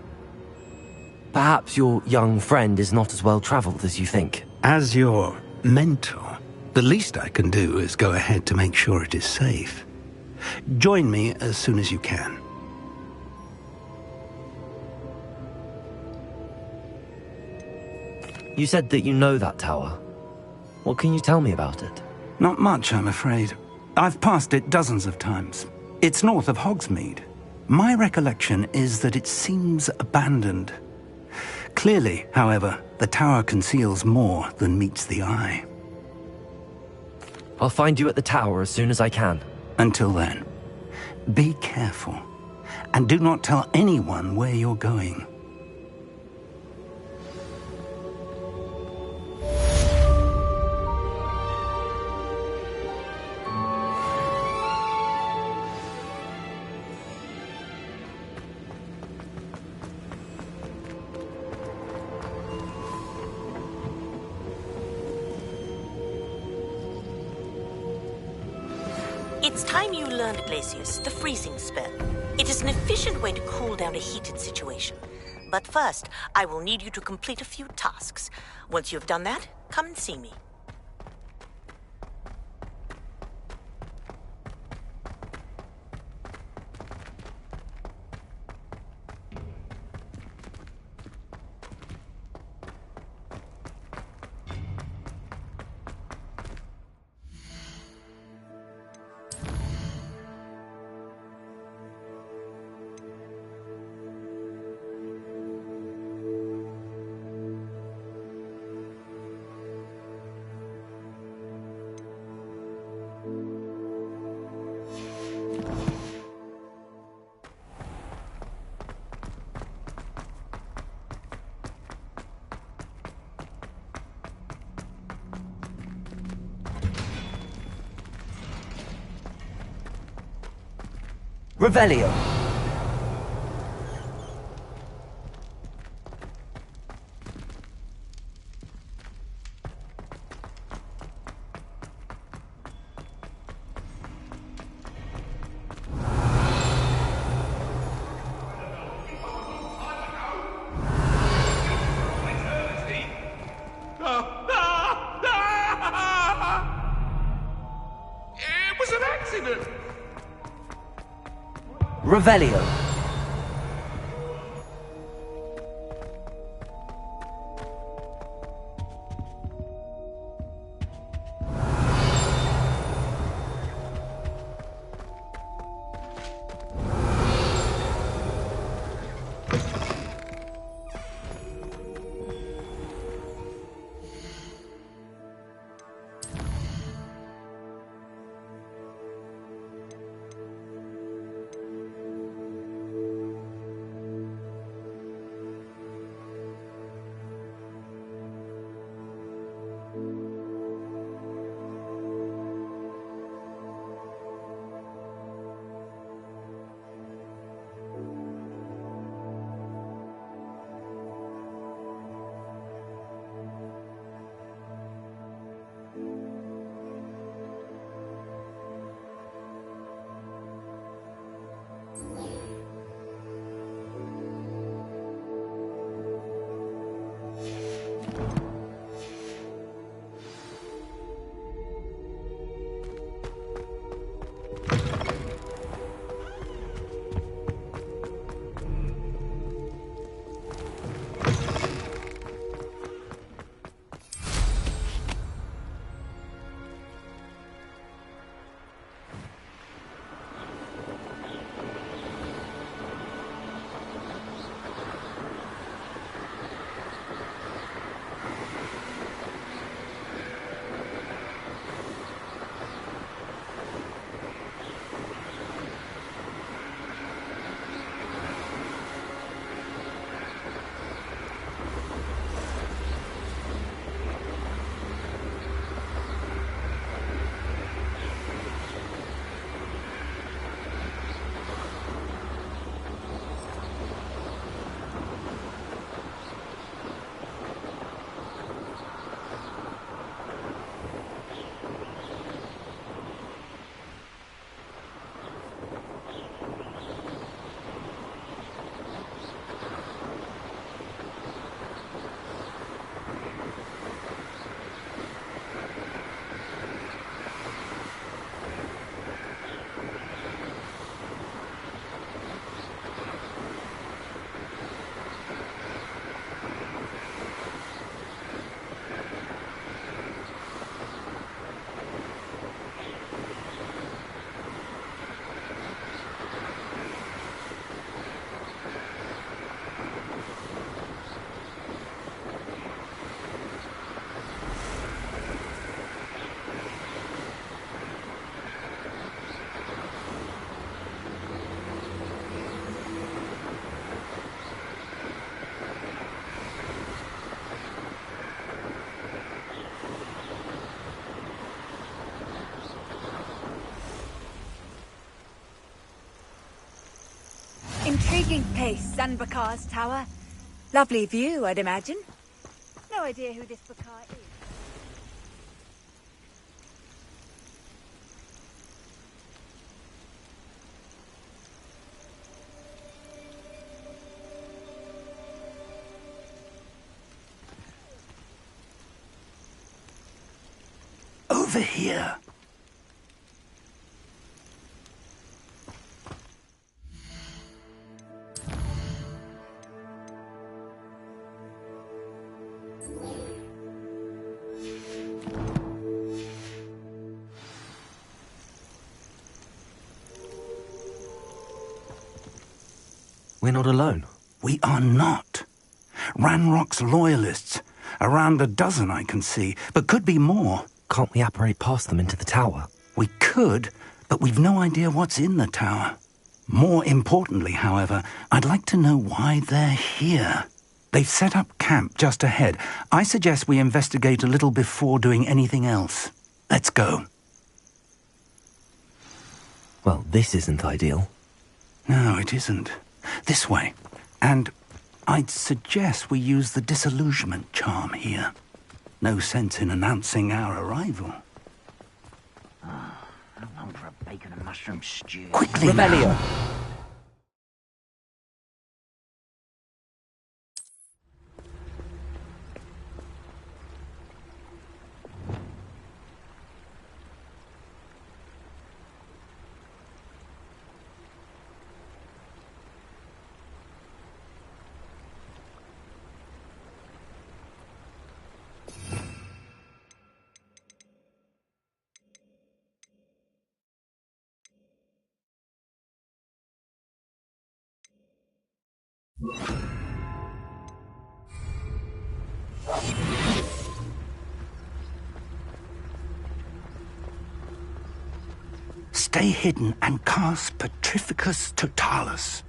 S2: Perhaps your young friend is not as well traveled as you think.
S11: As your mentor, the least I can do is go ahead to make sure it is safe. Join me as soon as you can.
S2: You said that you know that tower. What can you tell me about it?
S11: Not much, I'm afraid. I've passed it dozens of times. It's north of Hogsmeade. My recollection is that it seems abandoned. Clearly, however, the tower conceals more than meets the eye.
S2: I'll find you at the tower as soon as I can.
S11: Until then, be careful, and do not tell anyone where you're going.
S9: It's time you learned, Glacius, the freezing spell. It is an efficient way to cool down a heated situation. But first, I will need you to complete a few tasks. Once you have done that, come and see me.
S2: Revelio.
S7: It was an accident!
S2: Revelio.
S17: intriguing place, Sanbakar's tower. Lovely view, I'd imagine. No idea who this Bakar is.
S11: Over here.
S2: We're not alone.
S11: We are not. Ranrock's loyalists. Around a dozen I can see, but could be more.
S2: Can't we apparate past them into the tower?
S11: We could, but we've no idea what's in the tower. More importantly, however, I'd like to know why they're here. They've set up camp just ahead. I suggest we investigate a little before doing anything else. Let's go.
S2: Well, this isn't ideal.
S11: No, it isn't. This way. And I'd suggest we use the disillusionment charm here. No sense in announcing our arrival.
S21: I long for a bacon and mushroom stew.
S11: Quickly
S2: Revelio.
S11: now. Stay hidden and cast Petrificus Totalis.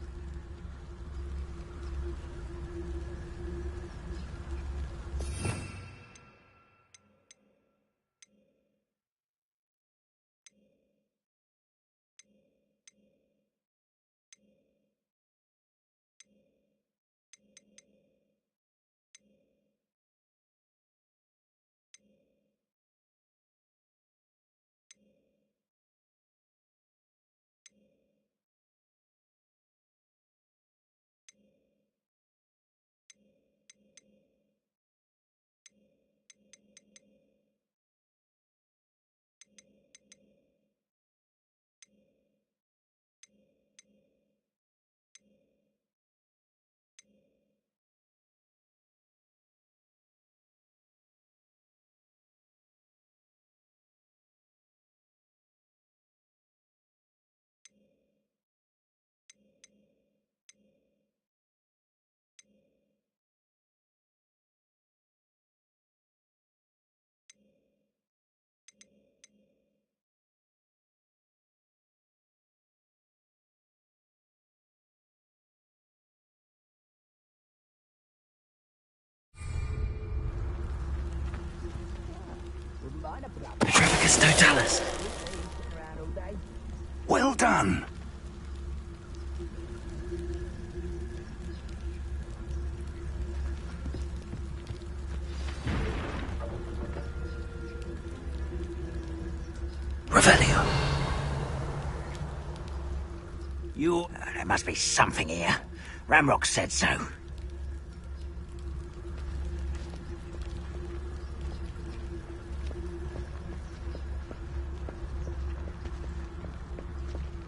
S2: Petrificus Totalis.
S11: Well done.
S2: Revelio.
S21: There must be something here. Ramrock said so.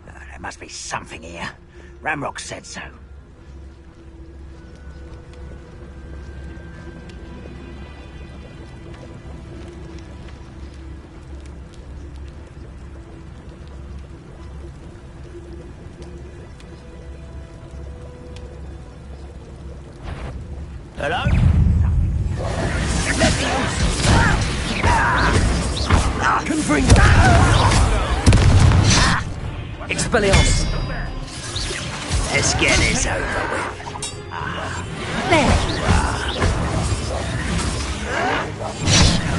S21: There must be something here. Ramrock said so. Hello?
S2: Can bring Expelliarmus.
S21: Let's get this over with.
S17: There.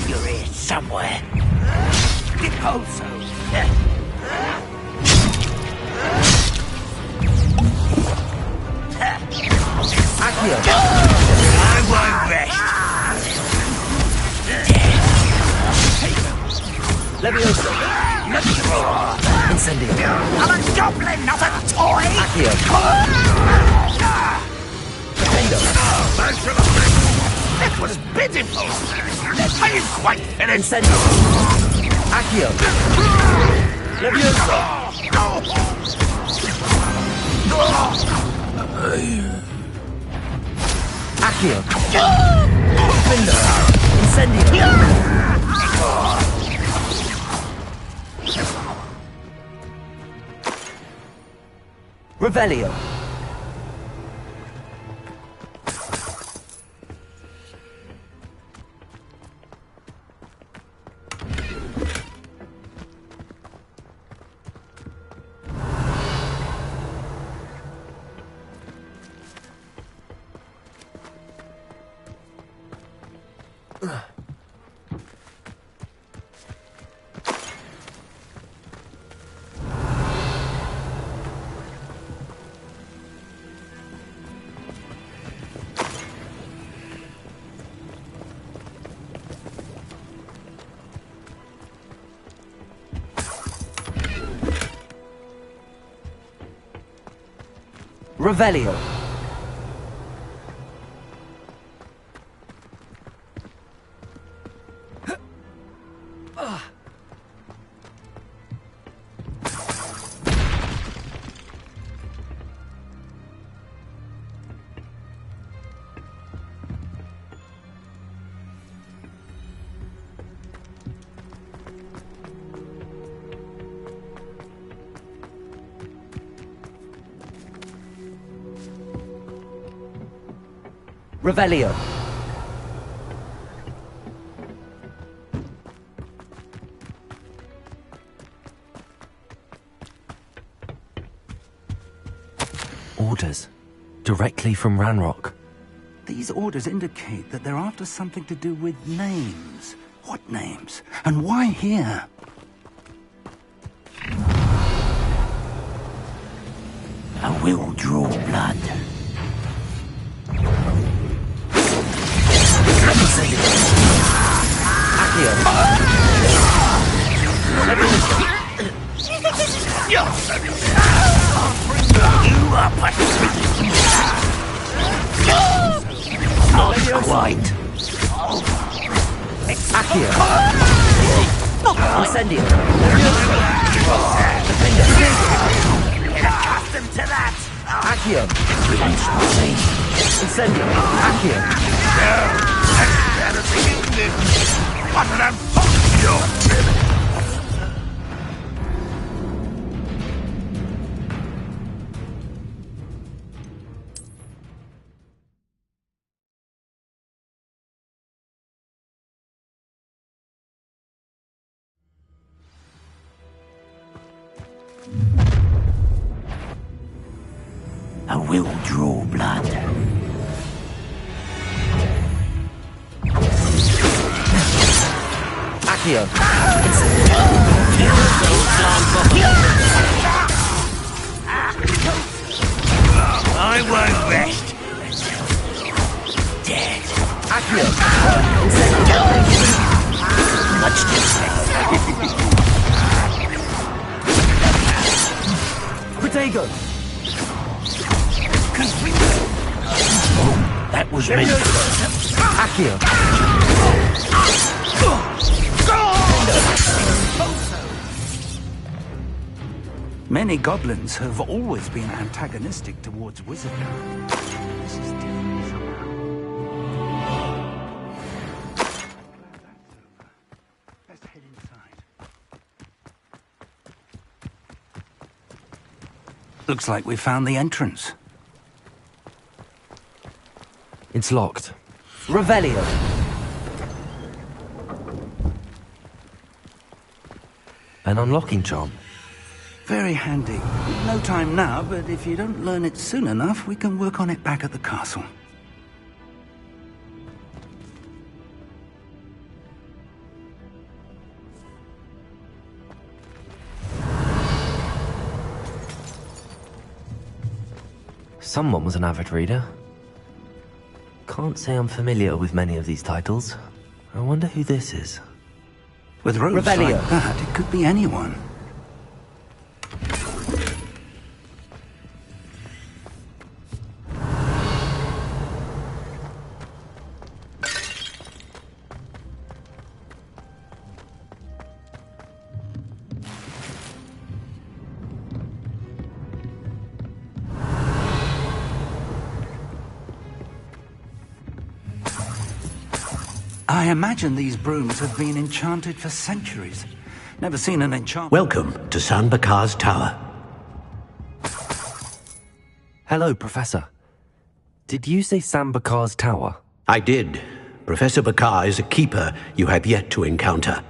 S21: You're here somewhere. Deposo.
S2: Accio.
S21: I won't rest.
S2: Leviosa. Incendio.
S21: I'm a goblin, not a toy.
S2: Accio. Defendo.
S21: That was pitiful. Are you quite finished?
S2: Incendio. Accio. Leviosa. Accio. Defendo. Incendio. Revelio. Revelio. Revelio. Orders. Directly from Ranrock.
S11: These orders indicate that they're after something to do with names. What names? And why here?
S20: I will draw blood.
S21: Not quite.
S2: Accio. Incendio.
S21: Get accustomed to that.
S2: Accio. Incendio. Accio.
S21: What an unfortunate.
S20: I will draw blood.
S2: Accio.
S21: I won't rest. Dead.
S2: Accio.
S21: Much respect.
S2: Protego.
S20: Oh, that was meant to...
S2: Accio.
S11: Many goblins have always been antagonistic towards wizardry. This is different somehow. Let's head inside. Looks like we found the entrance.
S2: It's locked. Revelio. An unlocking charm.
S11: Very handy. No time now, but if you don't learn it soon enough, we can work on it back at the castle.
S2: Someone was an avid reader. Can't say I'm familiar with many of these titles. I wonder who this is.
S11: With robes
S2: Revelio.
S11: like that, it could be anyone. I imagine these brooms have been enchanted for centuries. Never seen an enchantment.
S20: Welcome to San Bakar's Tower.
S2: Hello, Professor. Did you say Sam Bakar's Tower?
S20: I did. Professor Bakar is a keeper you have yet to encounter.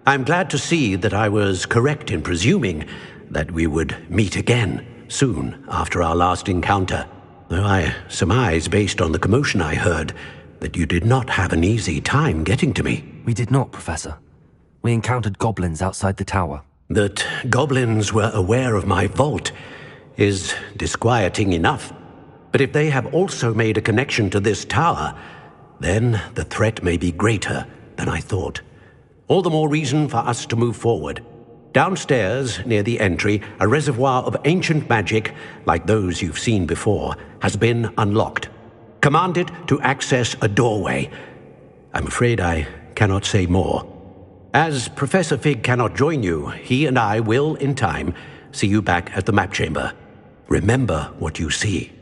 S20: I'm glad to see that I was correct in presuming that we would meet again soon after our last encounter. Though I surmise, based on the commotion I heard, that you did not have an easy time getting to me.
S2: We did not, Professor. We encountered goblins outside the tower.
S20: That goblins were aware of my vault is disquieting enough. But if they have also made a connection to this tower, then the threat may be greater than I thought. All the more reason for us to move forward. Downstairs, near the entry, a reservoir of ancient magic, like those you've seen before, has been unlocked. Command it to access a doorway. I'm afraid I cannot say more. As Professor Fig cannot join you, he and I will, in time, see you back at the map chamber. Remember what you see.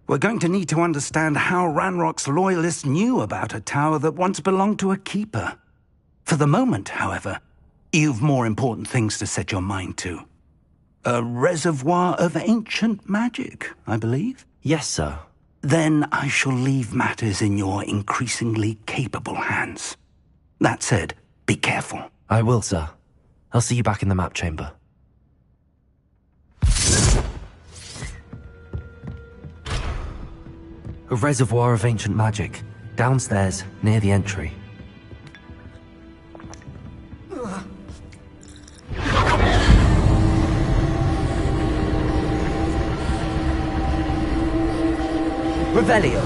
S11: We're going to need to understand how Ranrock's loyalists knew about a tower that once belonged to a keeper. For the moment, however, you've more important things to set your mind to. A reservoir of ancient magic, I believe?
S2: Yes, sir.
S11: Then I shall leave matters in your increasingly capable hands. That said, be careful.
S2: I will, sir. I'll see you back in the map chamber. A reservoir of ancient magic, downstairs, near the entry. Revelio.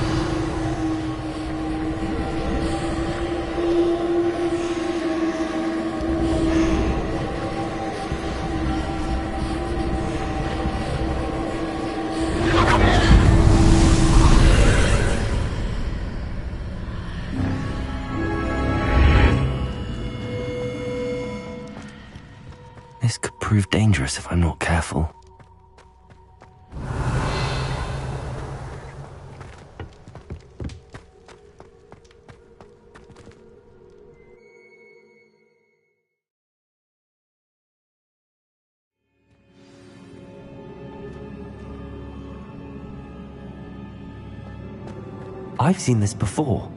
S2: This could prove dangerous if I'm not careful. I've seen this before,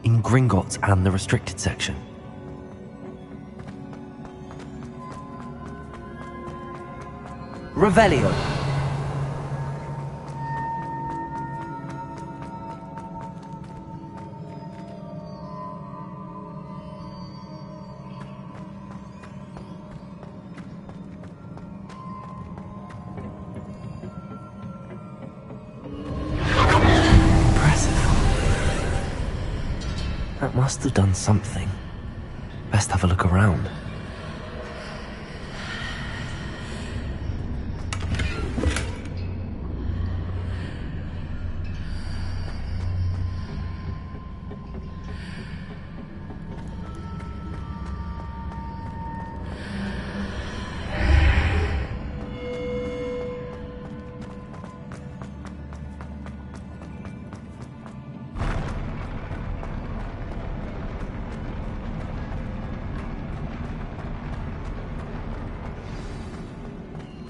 S2: in Gringotts and the restricted section. Revelio. That must have done something. Best have a look around.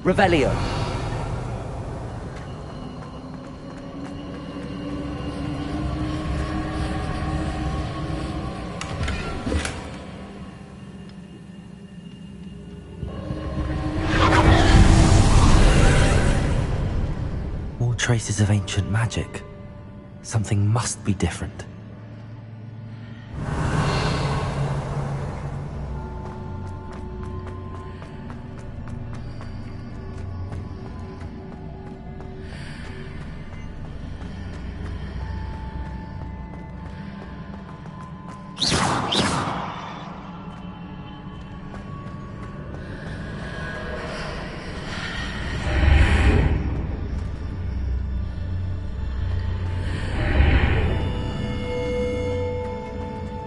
S2: Revelio. More traces of ancient magic. Something must be different.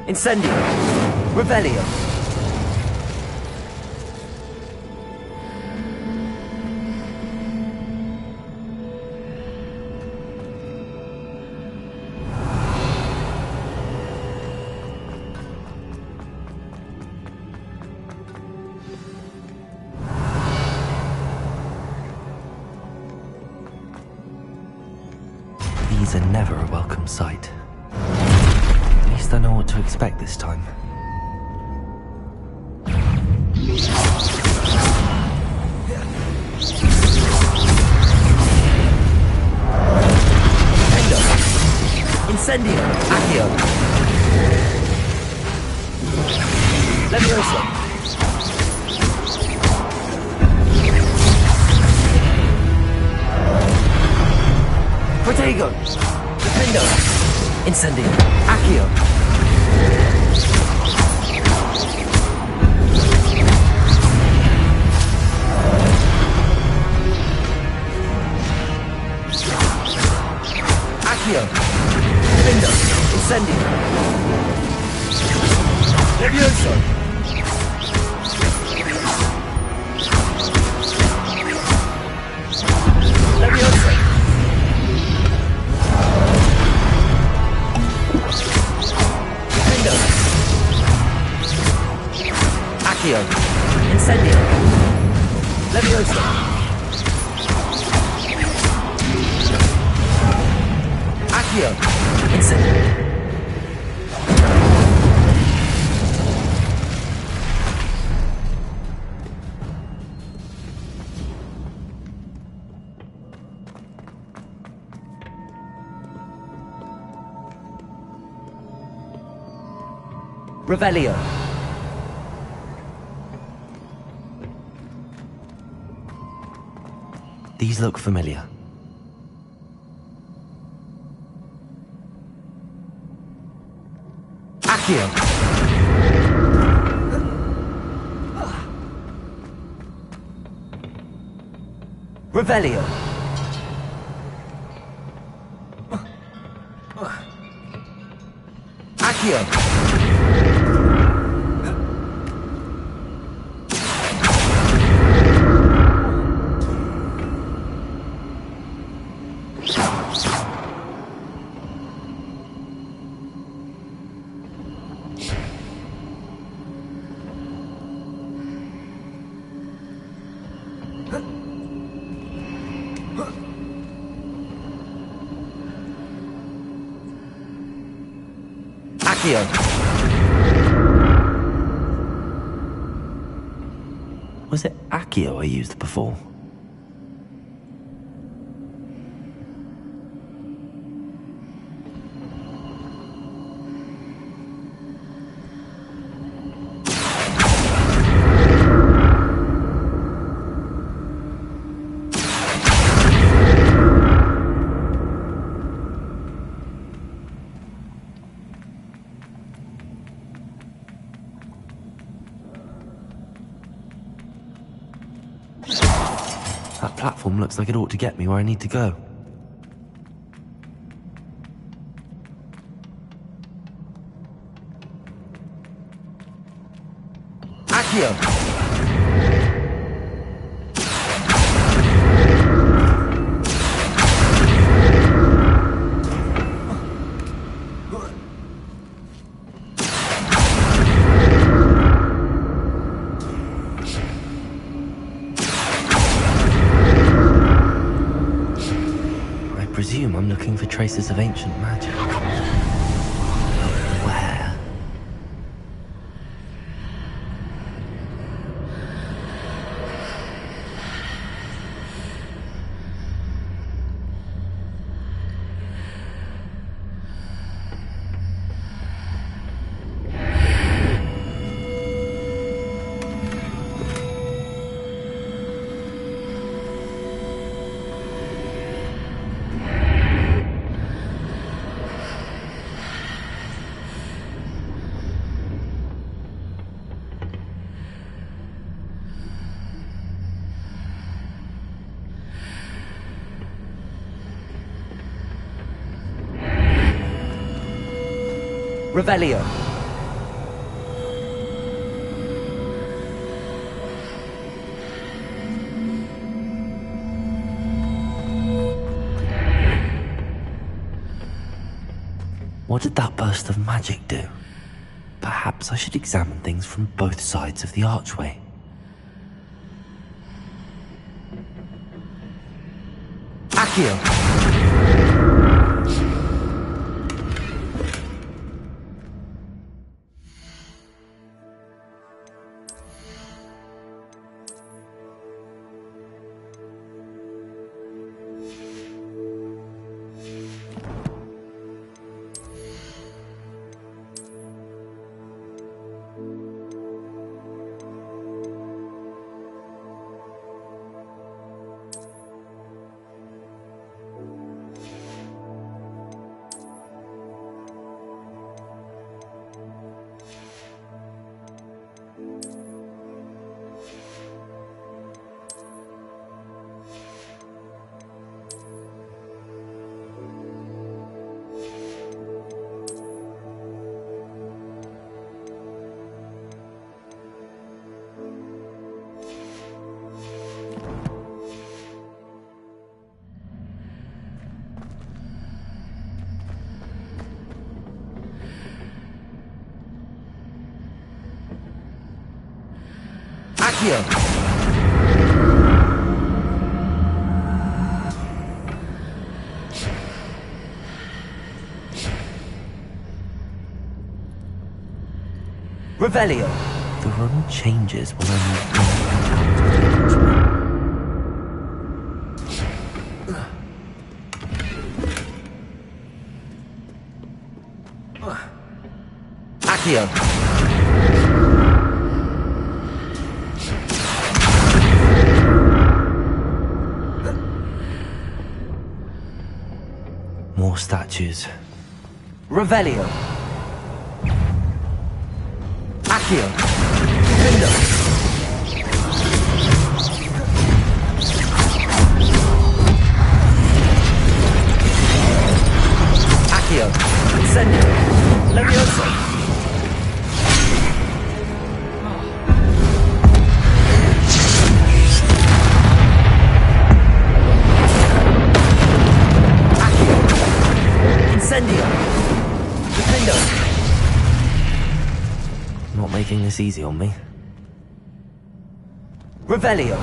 S2: Incendio! Revelio! These are never a welcome sight. At least I know what to expect this time. Endo! Incendio! Accio! Levioso! Protego! Defendo! Incendio! Accio! Accio! Defendo! Incendio! Levioso! Levioso! Accio! Incendio! Levioso! Accio! Incendio! Revelio! These look familiar. Accio! Revelio! Accio! Accio! Was it Accio I used before? That platform looks like it ought to get me where I need to go. Accio! I presume I'm looking for traces of ancient magic. Where? Revelio! What did that burst of magic do? Perhaps I should examine things from both sides of the archway. Accio! Accio! Revelio! The room changes when I move in and out of the archway. Accio! More statues. Revelio! Accio! Lindo! Accio! Incendio! Levioso! Incendio! Defendo! Not making this easy on me. Revelio!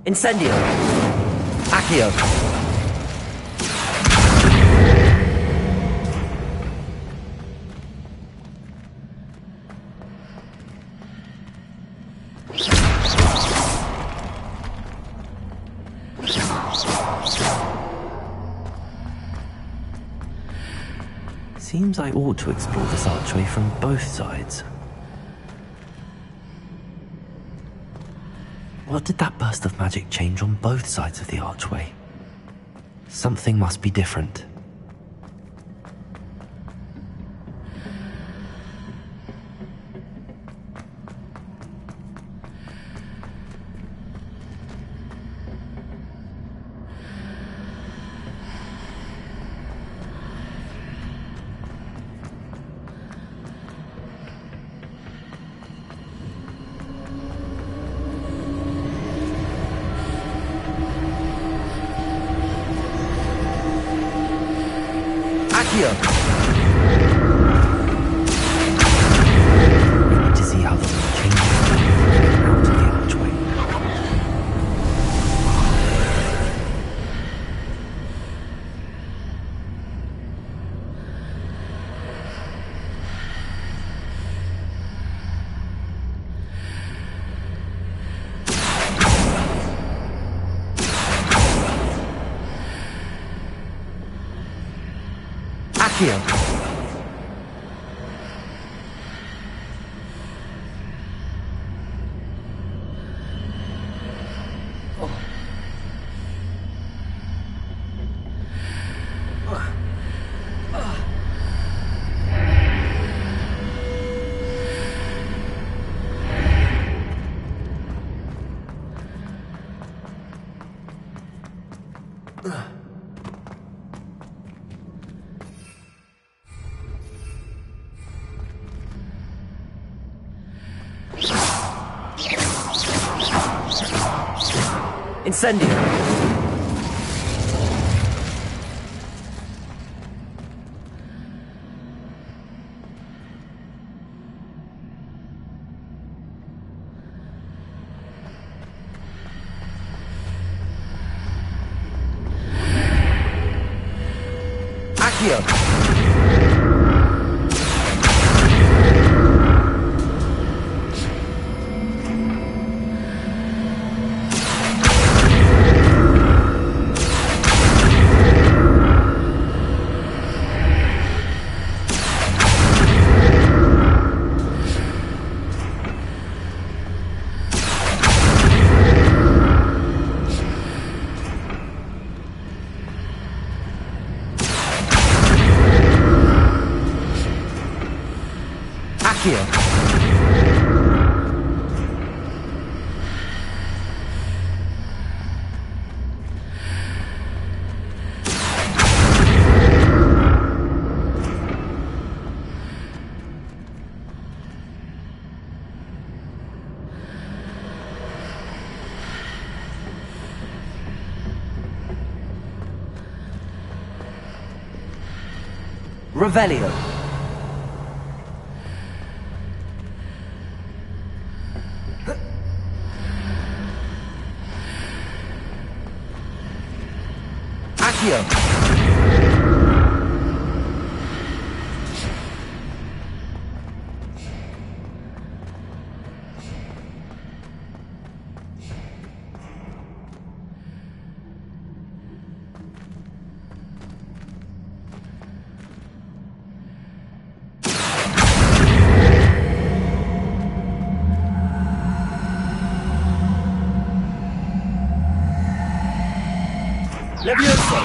S2: Incendio! Accio! Seems I ought to explore this archway from both sides. What did that burst of magic change on both sides of the archway? Something must be different. Accio! I need to see how the room changes out of the archway. Accio! Incendio! Accio! Accio! Revelio! Accio! Levioso!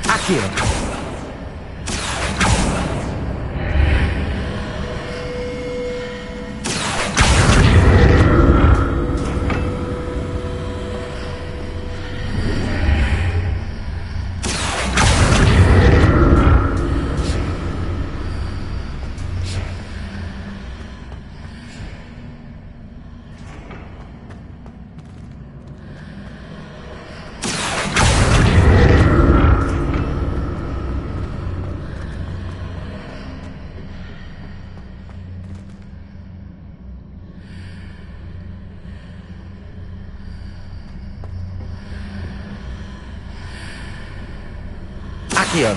S2: Accio! Accio!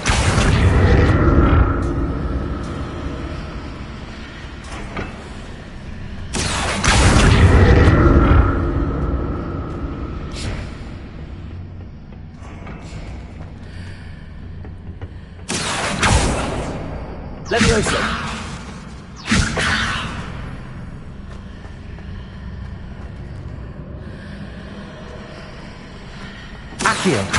S2: Levioso! Accio!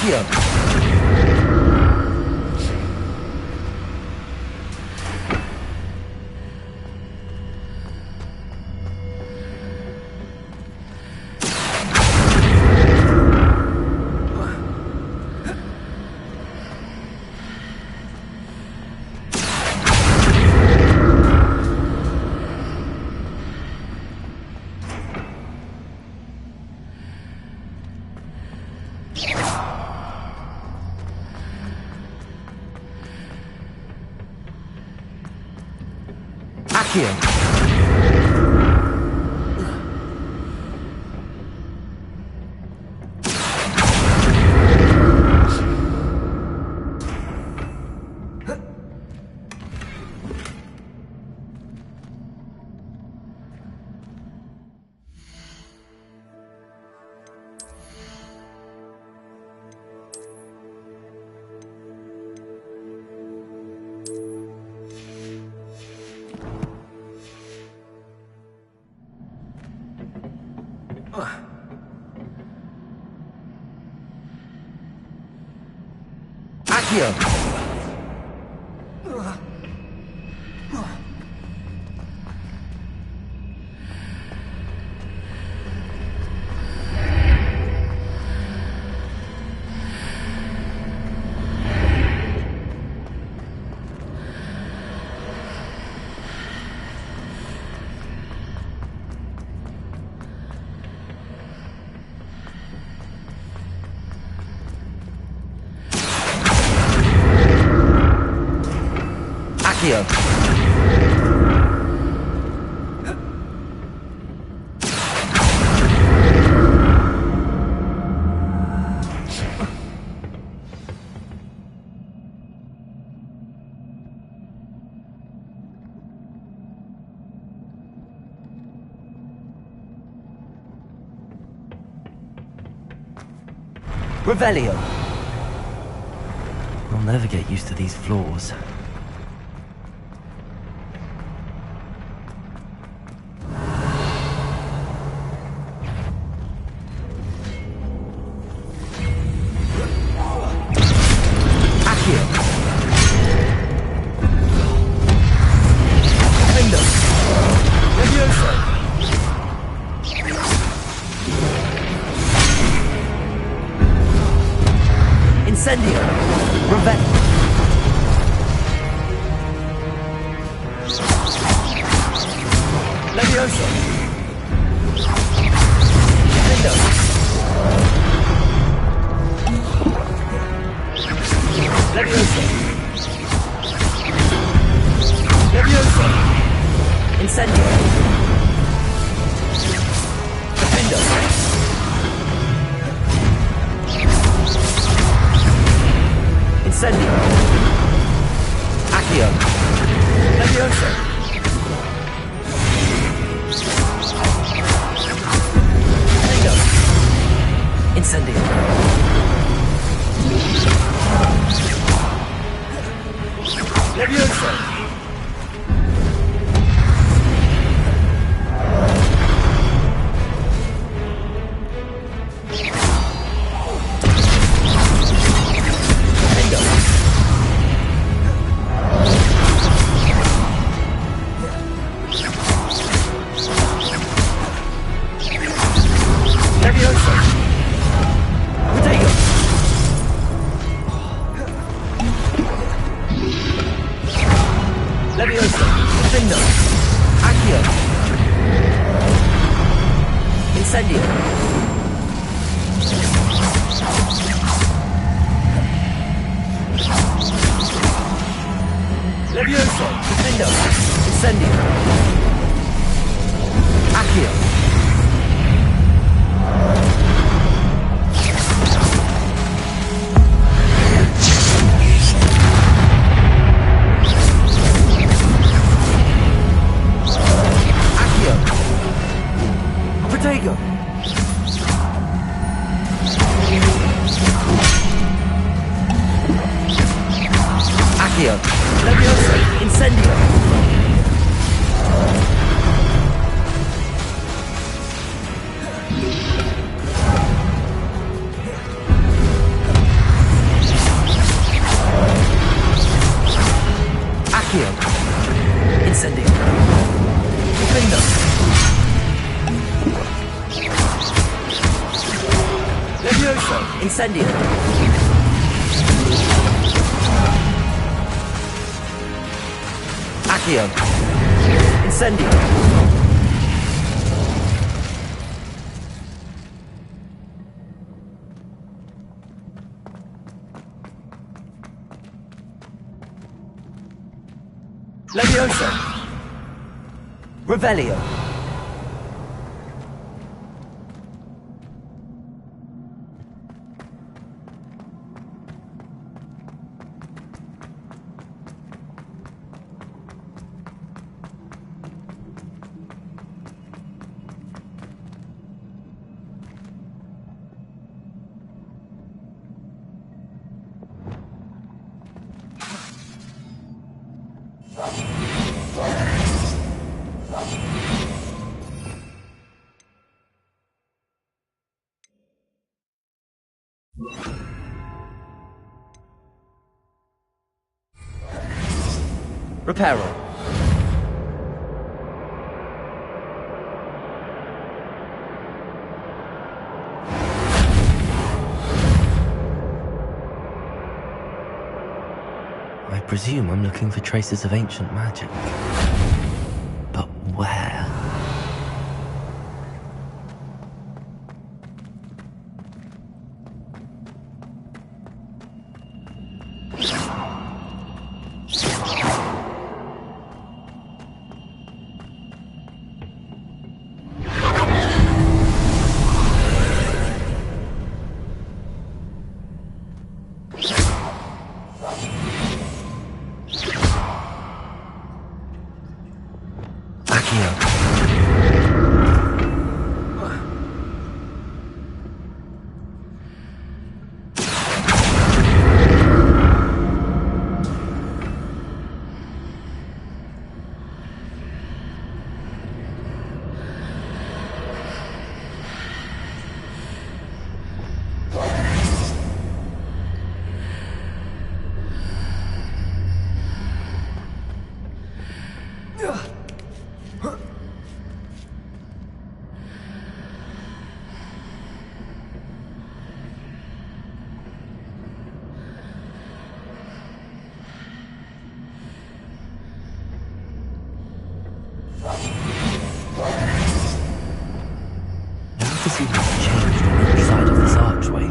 S2: Accio! Accio! Accio! Accio! Revelio! I'll never get used to these floors. Incendio! Revenge! Levioso! Lindo! Levioso! Levioso! Incendio! Defendo! Incendio! Accio! Levioso! Lindo! Incendio! Levioso! Levioso! Defendo! Accio! Incendio! Levioso! Defendo! Incendio! Accio! Protego! Accio! Levioso! Incendio! Levioso! Incendio! Accio! Incendio! Levioso! Revelio! Reparo. I presume I'm looking for traces of ancient magic. But where? Does he have changed on the inside of this archway?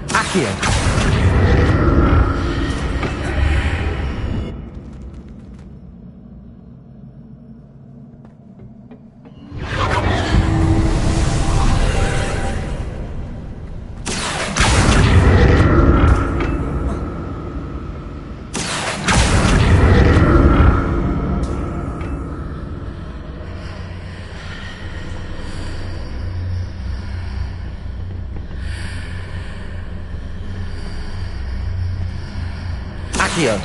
S2: Accio! Accio!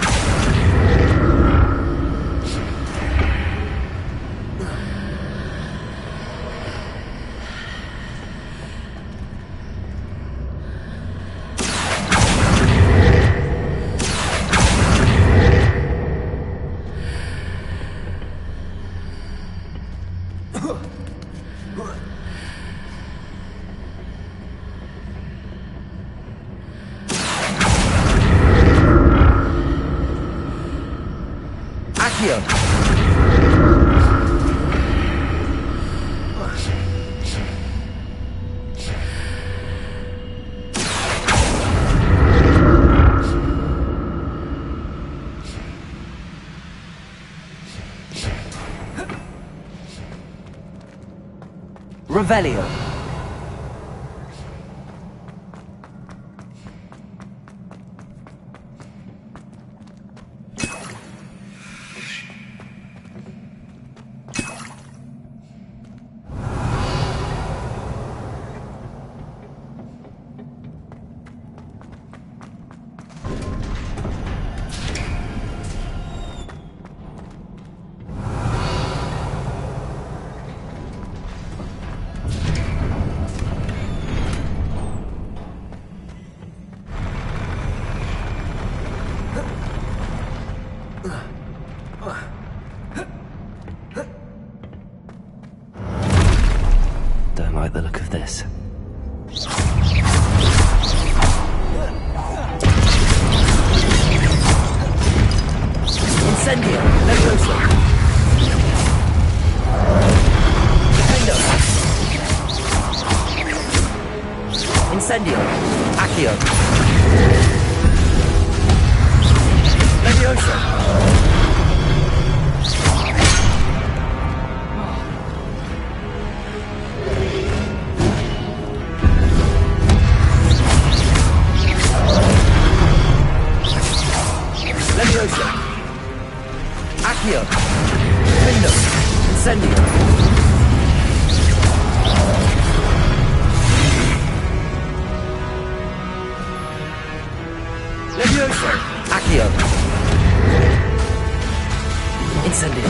S2: Accio! Revelio! like the look of this.
S13: Incendio, Leviosa. Defendo. Incendio, Accio. Leviosa. Leviosa. Accio. Defendo. Incendio. Leviosa. Accio. Incendio.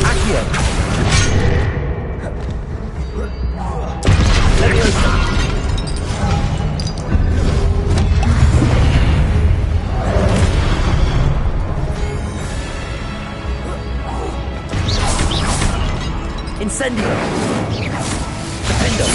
S13: Accio. Leviosa. Incendio. Defendo.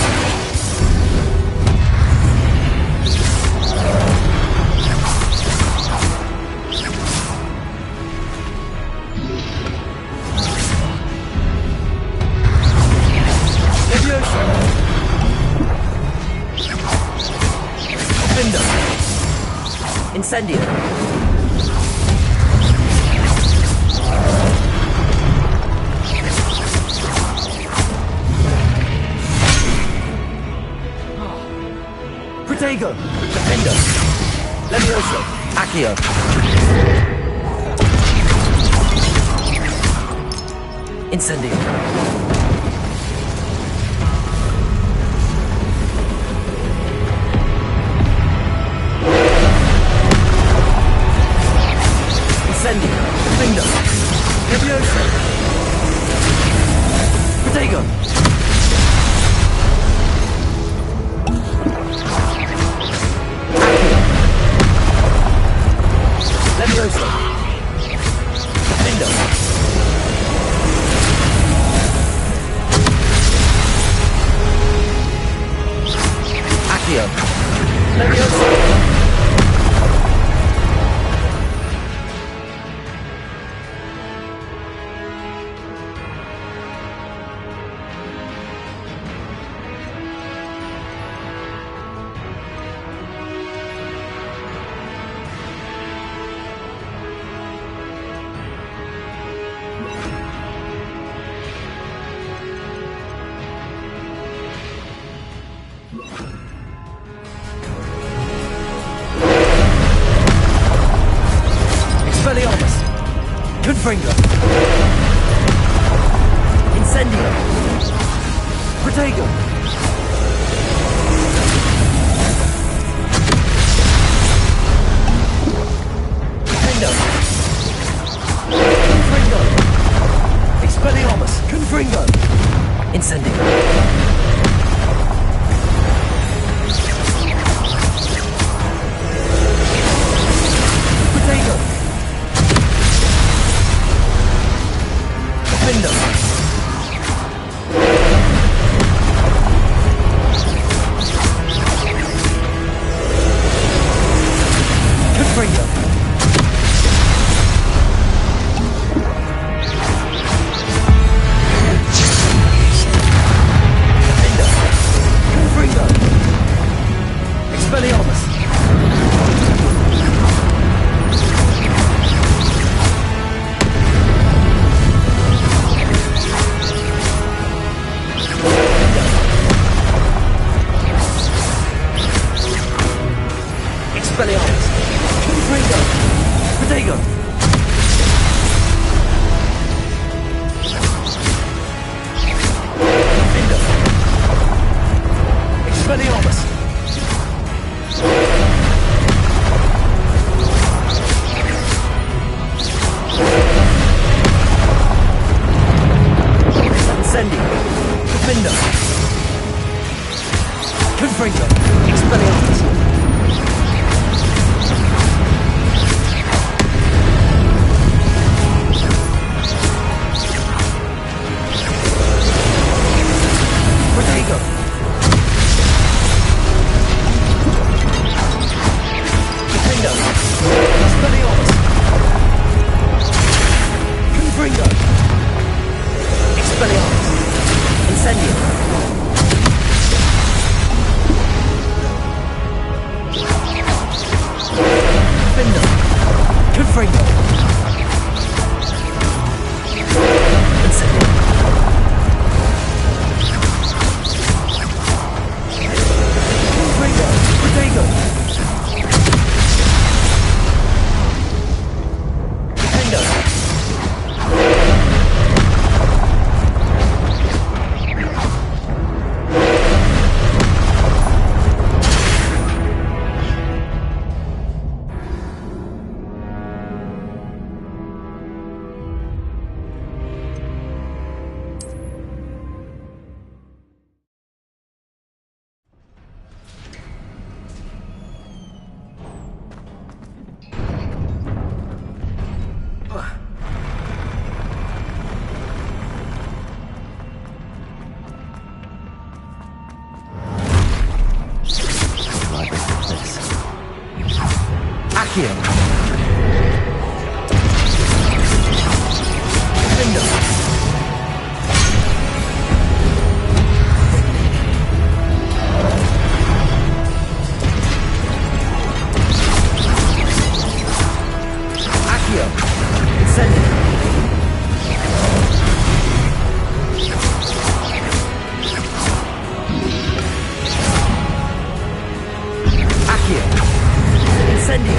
S13: Leviosa. Defendo. Incendio. Protego. Defendo. Leviosa. Accio. Incendio. Incendio. Defendo. Leviosa. Protego. Leviosa. Defendo. Accio. Leviosa. Expelliarmus. Confringo. Incendio. Protego. Defendo. Confringo. Expelliarmus. Confringo. Incendio. Protego. Defendo. Confringo. Defendo. Confringo. Expelliarmus. Expelliarmus. Confringo. Protego. Defendo. Expelliarmus. Incendio. Defendo. Confringo. Expelliarmus. Accio. Window. Accio. Incendio. Accio. Incendio.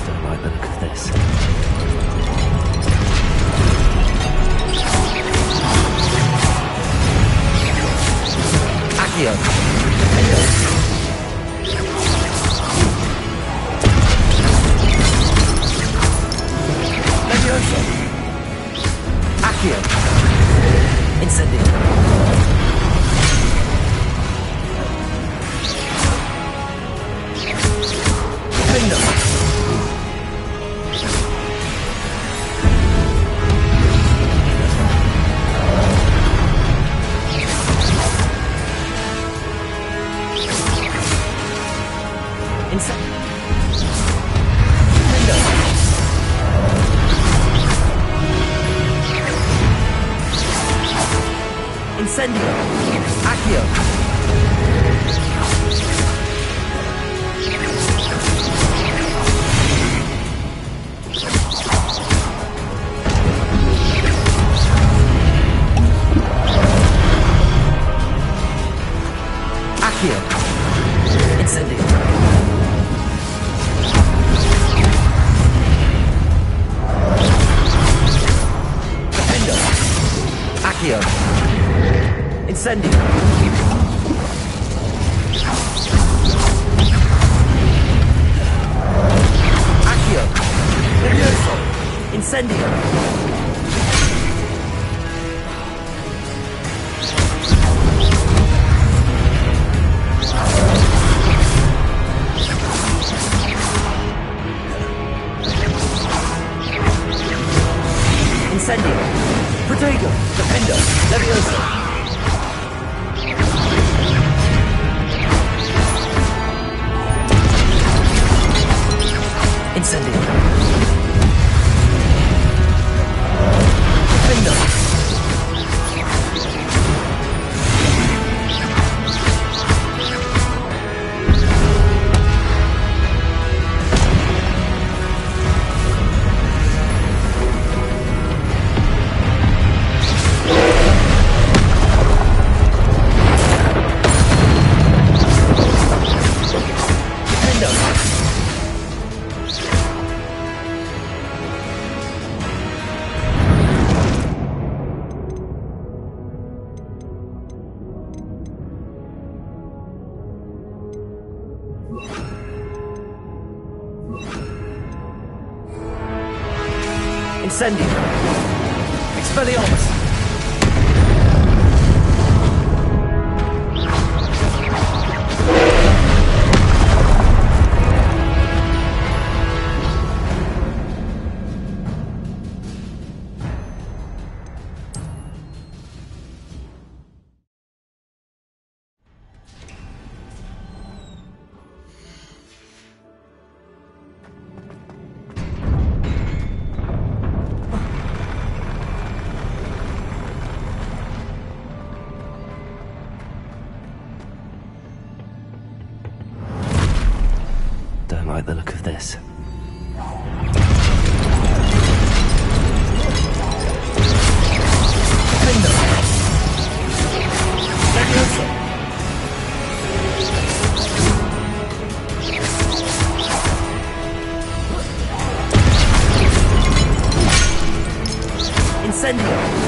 S2: Don't like the look of this.
S13: Accio. Levioso. Accio. Incendio. Window. Incendio. Accio. Accio. Incendio. Defendo. Accio. Incendio. Accio. Levioso. Incendio. Incendio. Protego. Defendo. Levioso. Incendio. Defendo. Incendio. Expelliarmus.
S2: Don't like the look of this.
S13: Incendio.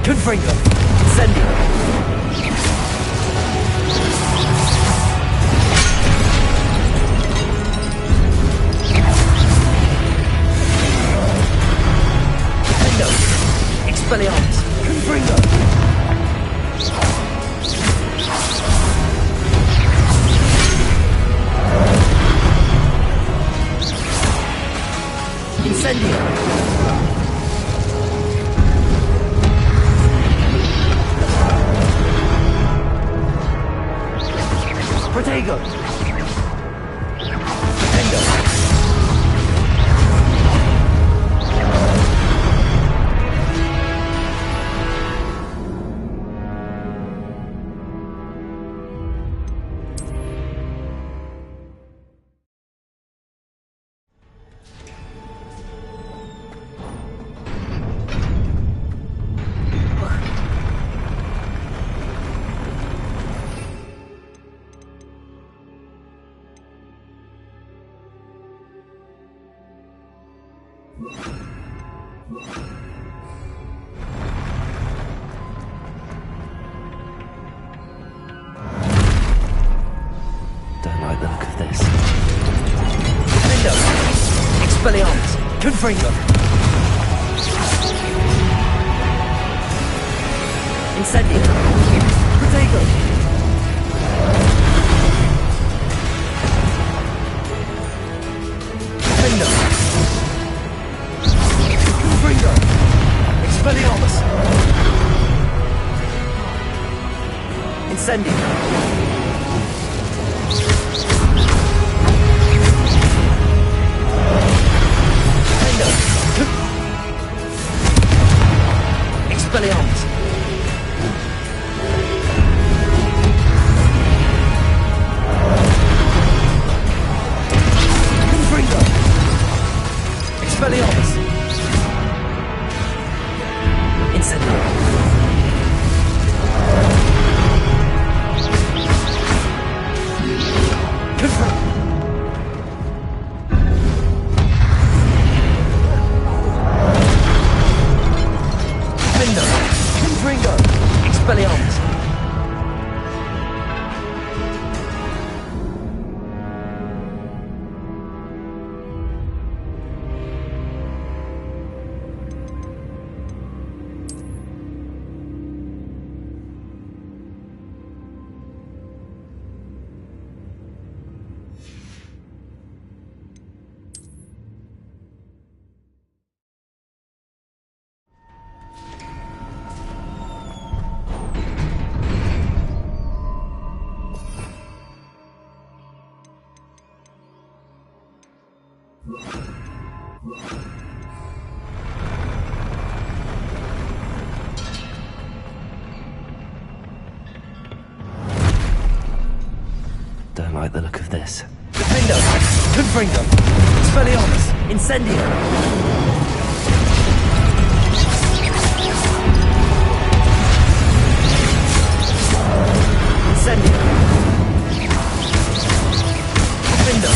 S13: Confringo! Incendio! Defendo! Expelliarmus! Confringo! Incendio! Protego! Defendo!
S2: Don't like the look of this.
S13: Defendo! Expelliarmus! Confringo! Incendio! Protego! Defendo! Confringo! Expelliarmus! Incendio! Expelliarmus! Confringo! Expelliarmus! Incendio! Confringo! Confringo! Expelliarmus!
S2: Don't like the look of this.
S13: Defendo! Confringo! Expelliarmus! Incendio! Incendio! Defendo!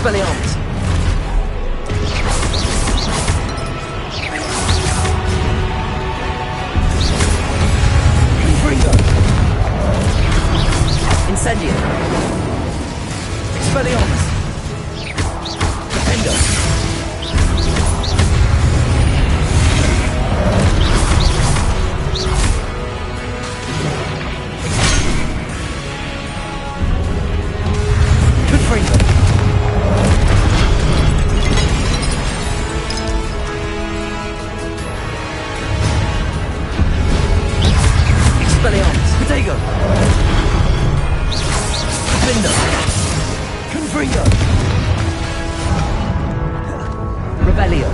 S13: Expelliarmus. Confringo. Incendio. Expelliarmus. Defendo. Confringo. Expelliarmus. Protego. Defendo. Confringo. Rebellio.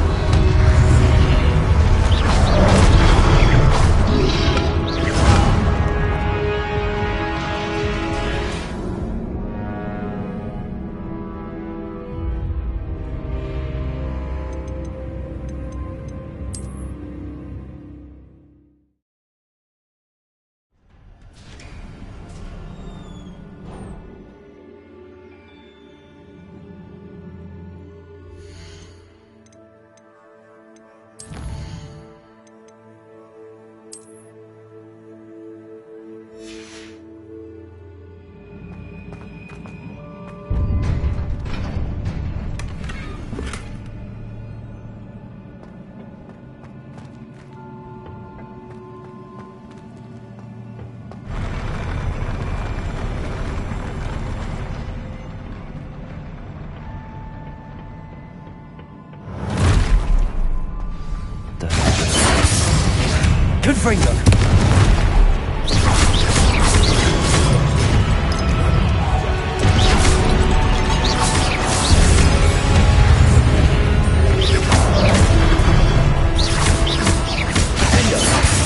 S13: Confringo. Defendo.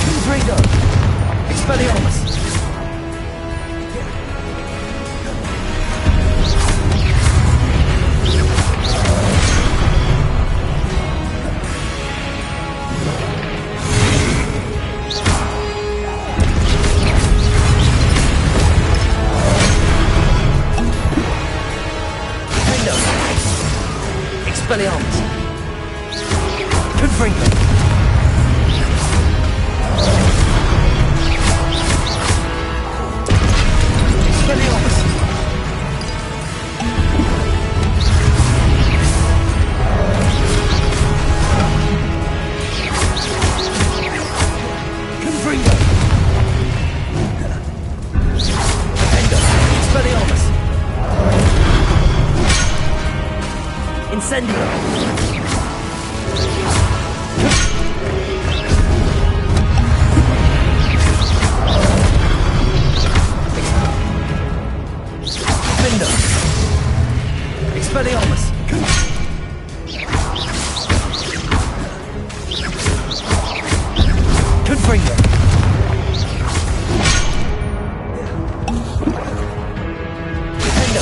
S13: Confringo. Expelliarmus. Expelliarmus. Confringo. Expelliarmus. Confringo. Defendo. Expelliarmus. Incendio. Defendo. Expelliarmus. Confringo. Defendo.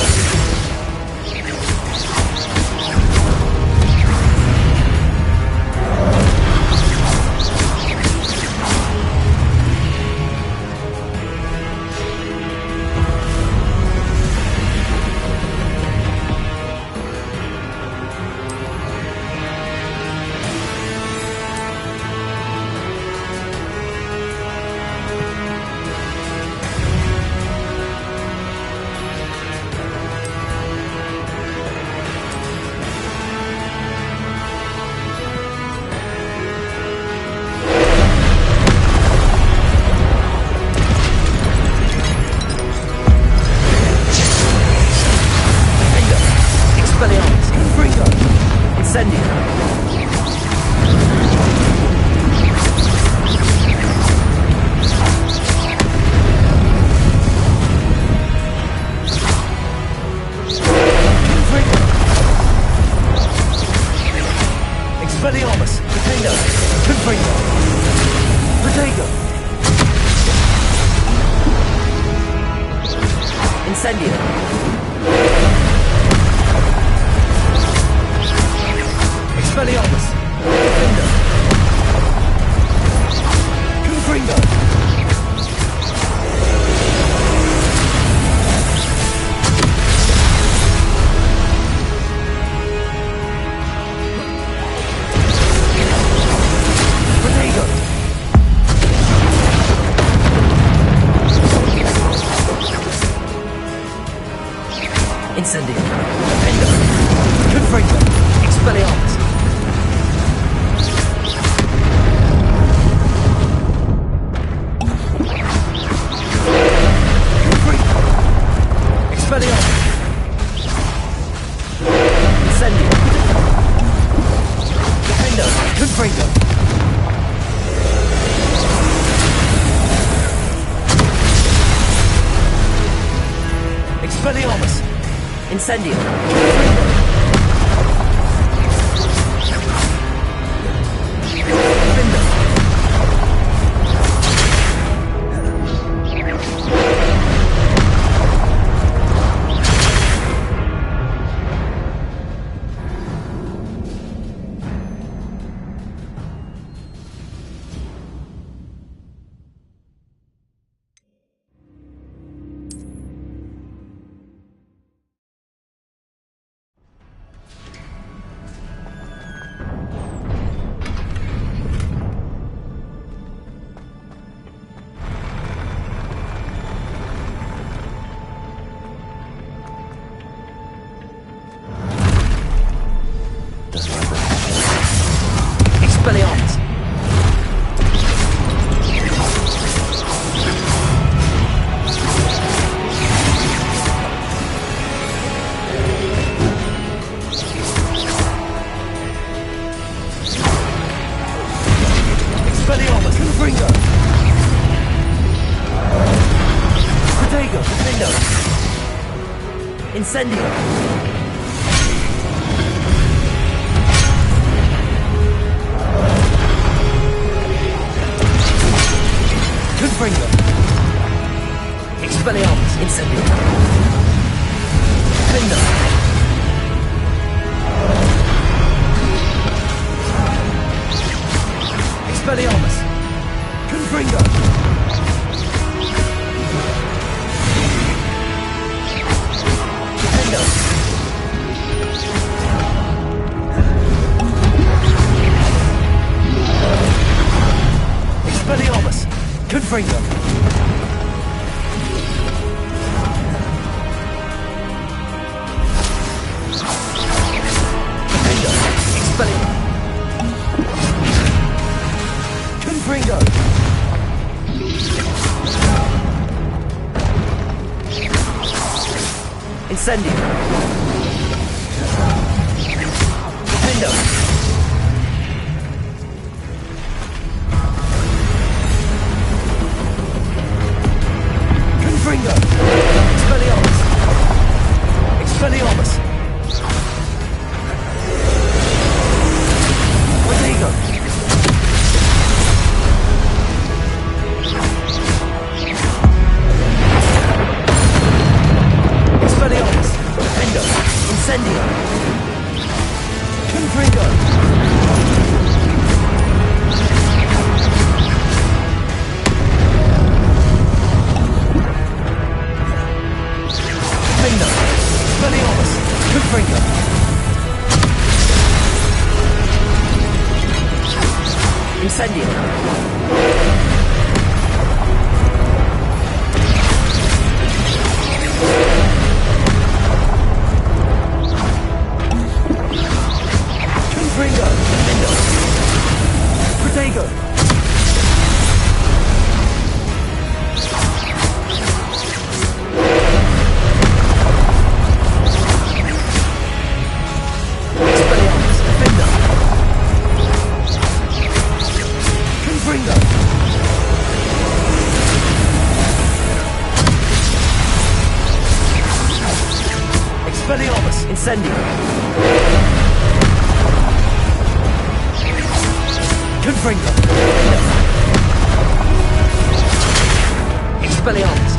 S13: Expelliarmus. Confringo. Incendio. Confringo. Expelliarmus. Defendo. Confringo. Protego. Incendio. Expelliarmus. Defendo. Confringo. Incendio. Defender. Confringo. Expelliarmus. Confringo. Expelliarmus. Incendio. Defender. Confringo. Expelliarmus. Incendio. Defender. Expelliarmus. Expelliarmus. Confringo. Protego. Defendo. Incendio. Confringo. Expelliarmus. Incendio. Defender. Expelliarmus. Confringo. Defender. Expelliarmus. Confringo. Defender. Expelliarmus. Confringo. Incendio. Defender. Confringo. Expelliarmus. Expelliarmus. Protego. Expelliarmus. Defender. Incendio. Confringo. Defender. Expelliarmus. Confringo. Incendio. Confringo. Defender. Protego. Expelliarmus. Defender. Confringo. Expelliarmus. Incendio. Confringo. Expelliarmus.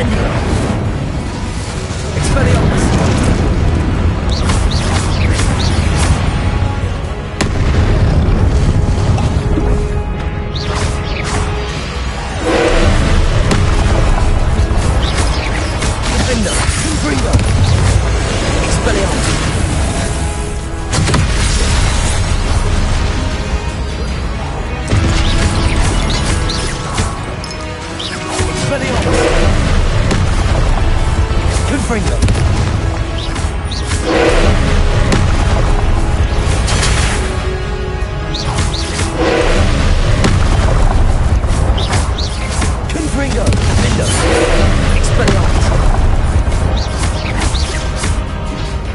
S13: Incendio! Expelliarmus! Defender! Confringo! Expelliarmus! Confringo! Confringo! Defender! Expelliarmus!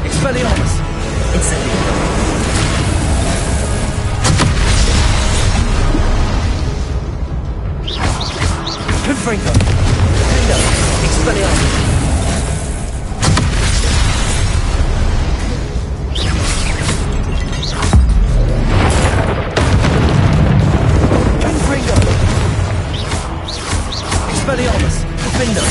S13: Expelliarmus! Incendio! Confringo! Defender! Expelliarmus! Expelliarmus! Defender!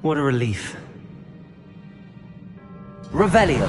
S2: What a relief. Revelio.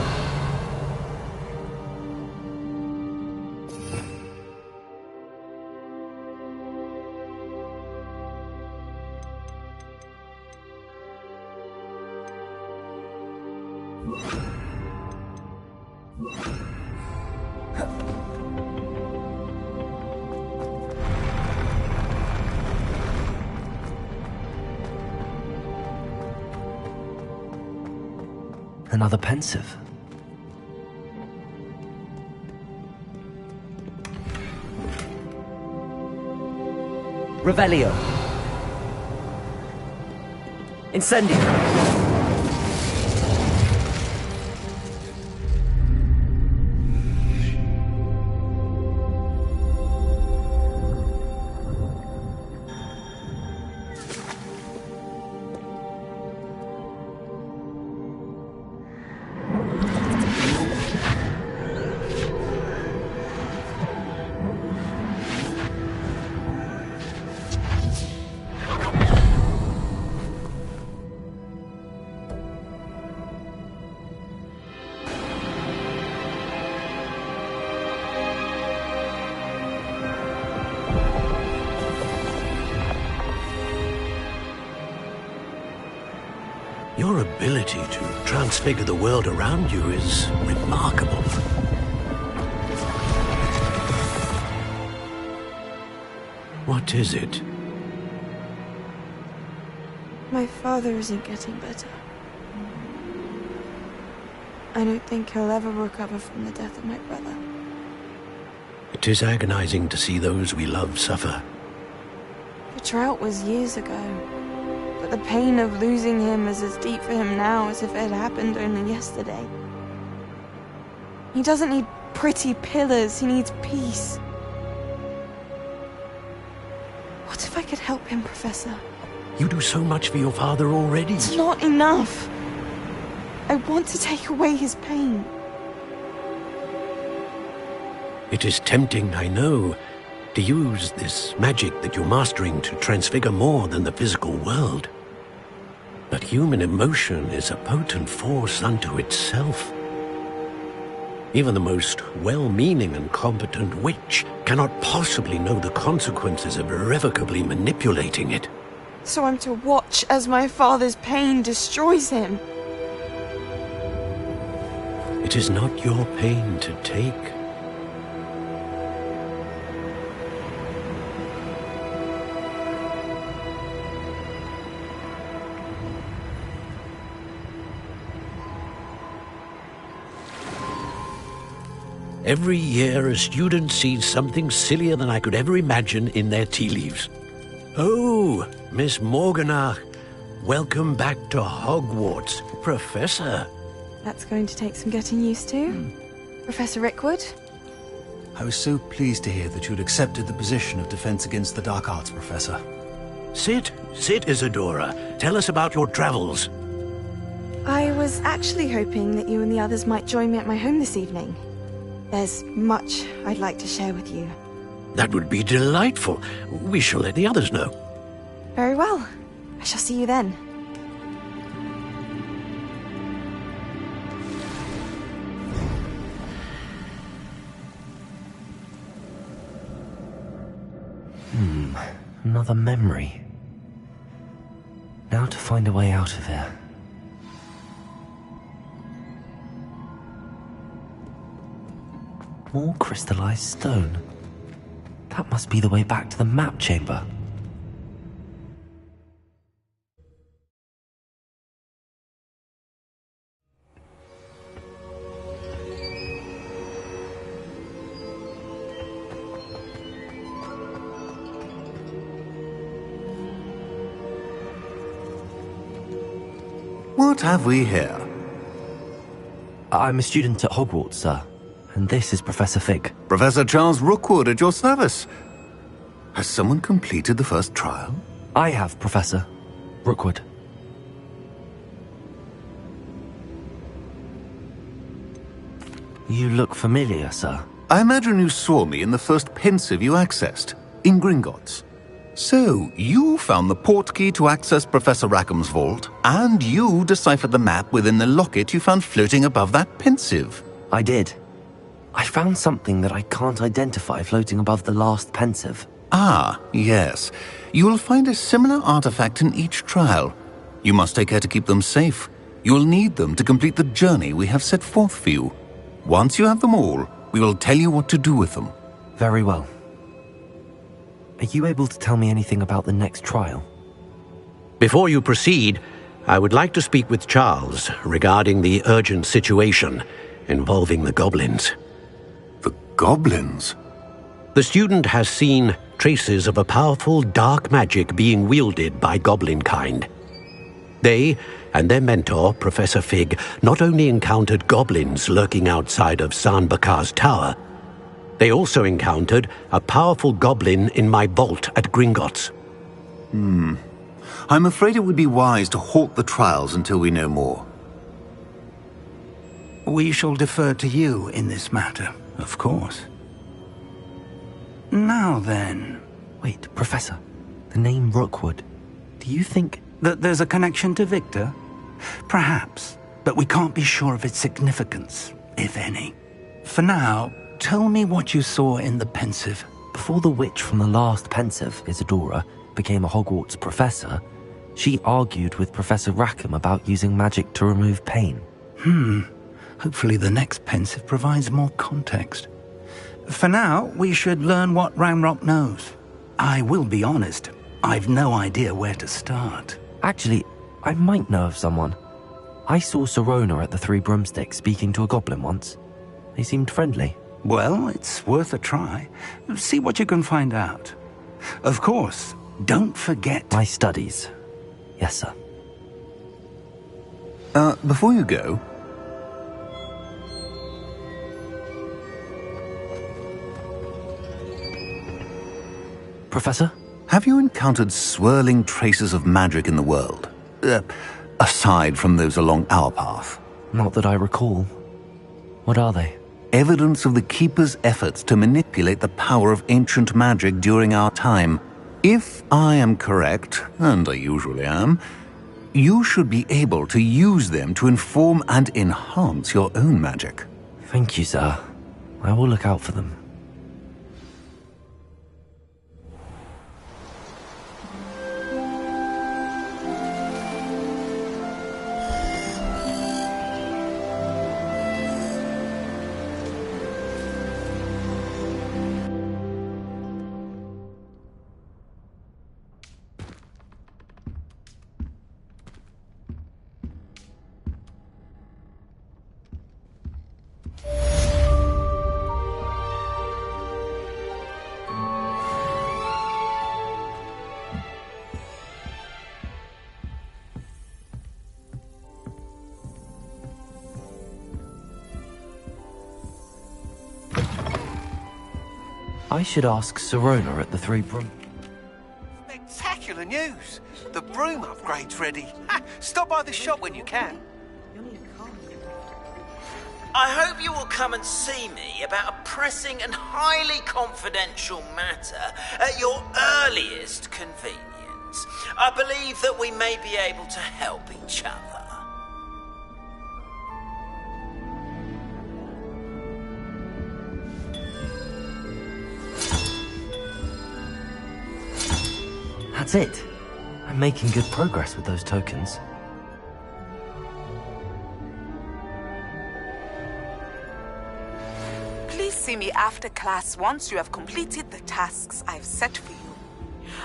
S2: Another pensive. Revelio. Incendio.
S20: Your ability to transfigure the world around you is remarkable. What is it?
S14: My father isn't getting better. I don't think he'll ever recover from the death of my brother.
S20: It is agonizing to see those we love suffer.
S14: The drought was years ago. But the pain of losing him is as deep for him now as if it had happened only yesterday. He doesn't need pretty pillars, he needs peace. What if I could help him, Professor?
S20: You do so much for your father already.
S14: It's not enough. I want to take away his pain.
S20: It is tempting, I know, to use this magic that you're mastering to transfigure more than the physical world. But human emotion is a potent force unto itself. Even the most well-meaning and competent witch cannot possibly know the consequences of irrevocably manipulating it.
S14: So I'm to watch as my father's pain destroys him.
S20: It is not your pain to take. Every year, a student sees something sillier than I could ever imagine in their tea leaves. Oh, Miss Morganach, welcome back to Hogwarts, Professor.
S14: That's going to take some getting used to. Professor Rickwood?
S16: I was so pleased to hear that you'd accepted the position of Defense Against the Dark Arts, Professor.
S20: Sit, Isadora. Tell us about your travels.
S14: I was actually hoping that you and the others might join me at my home this evening. There's much I'd like to share with you.
S20: That would be delightful. We shall let the others know.
S14: Very well. I shall see you then.
S2: Another memory. Now to find a way out of here. More crystallized stone. That must be the way back to the map chamber.
S10: What have we here?
S2: I'm a student at Hogwarts, sir. And this is Professor Fig.
S10: Professor Charles Rookwood at your service. Has someone completed the first trial?
S2: I have, Professor Rookwood. You look familiar, sir.
S10: I imagine you saw me in the first pensive you accessed, in Gringotts. So, you found the portkey to access Professor Rackham's vault, and you deciphered the map within the locket you found floating above that pensive.
S2: I did. I found something that I can't identify floating above the last pensive.
S10: Ah, yes. You will find a similar artifact in each trial. You must take care to keep them safe. You will need them to complete the journey we have set forth for you. Once you have them all, we will tell you what to do with them.
S2: Very well. Are you able to tell me anything about the next trial?
S20: Before you proceed, I would like to speak with Charles regarding the urgent situation involving the goblins.
S10: The goblins?
S20: The student has seen traces of a powerful dark magic being wielded by goblin kind. They and their mentor, Professor Fig, not only encountered goblins lurking outside of San Bakar's tower, they also encountered a powerful goblin in my vault at Gringotts.
S10: I'm afraid it would be wise to halt the trials until we know more.
S11: We shall defer to you in this matter, of course. Now then...
S2: Wait, Professor. The name Rookwood. Do you think...
S11: that there's a connection to Victor? Perhaps, but we can't be sure of its significance, if any. For now, tell me what you saw in the pensive.
S2: Before the witch from the last pensive, Isadora, became a Hogwarts professor, she argued with Professor Rackham about using magic to remove pain.
S11: Hopefully the next pensive provides more context. For now, we should learn what Ranrock knows. I will be honest, I've no idea where to start.
S2: Actually, I might know of someone. I saw Sirona at the Three Broomsticks speaking to a goblin once. They seemed friendly.
S11: Well, it's worth a try. See what you can find out. Of course, don't forget...
S2: my studies. Yes, sir.
S10: Before you go...
S2: Professor?
S10: Have you encountered swirling traces of magic in the world? Aside from those along our path?
S2: Not that I recall. What are they?
S10: Evidence of the Keeper's efforts to manipulate the power of ancient magic during our time. If I am correct, and I usually am, you should be able to use them to inform and enhance your own magic.
S2: Thank you, sir. I will look out for them. I should ask Sirona at the Three Broom...
S12: Spectacular news! The broom upgrade's ready. Stop by the shop when you can. I hope you will come and see me about a pressing and highly confidential matter at your earliest convenience. I believe that we may be able to help each other.
S2: That's it. I'm making good progress with those tokens.
S18: Please see me after class once you have completed the tasks I've set for you.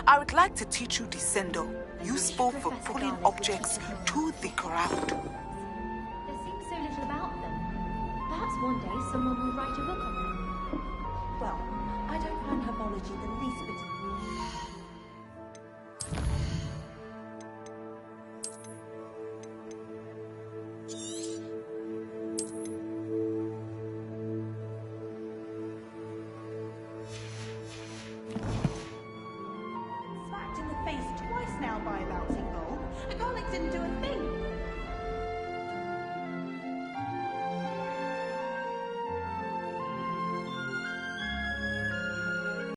S18: I would like to teach you Descendo, useful for pulling objects to the ground.
S19: There seems so little about them. Perhaps one day someone will write a book on them. Well, I don't find herbology the least bit.
S23: Smacked in the face twice now by a bouncing ball. A garlic didn't do a thing.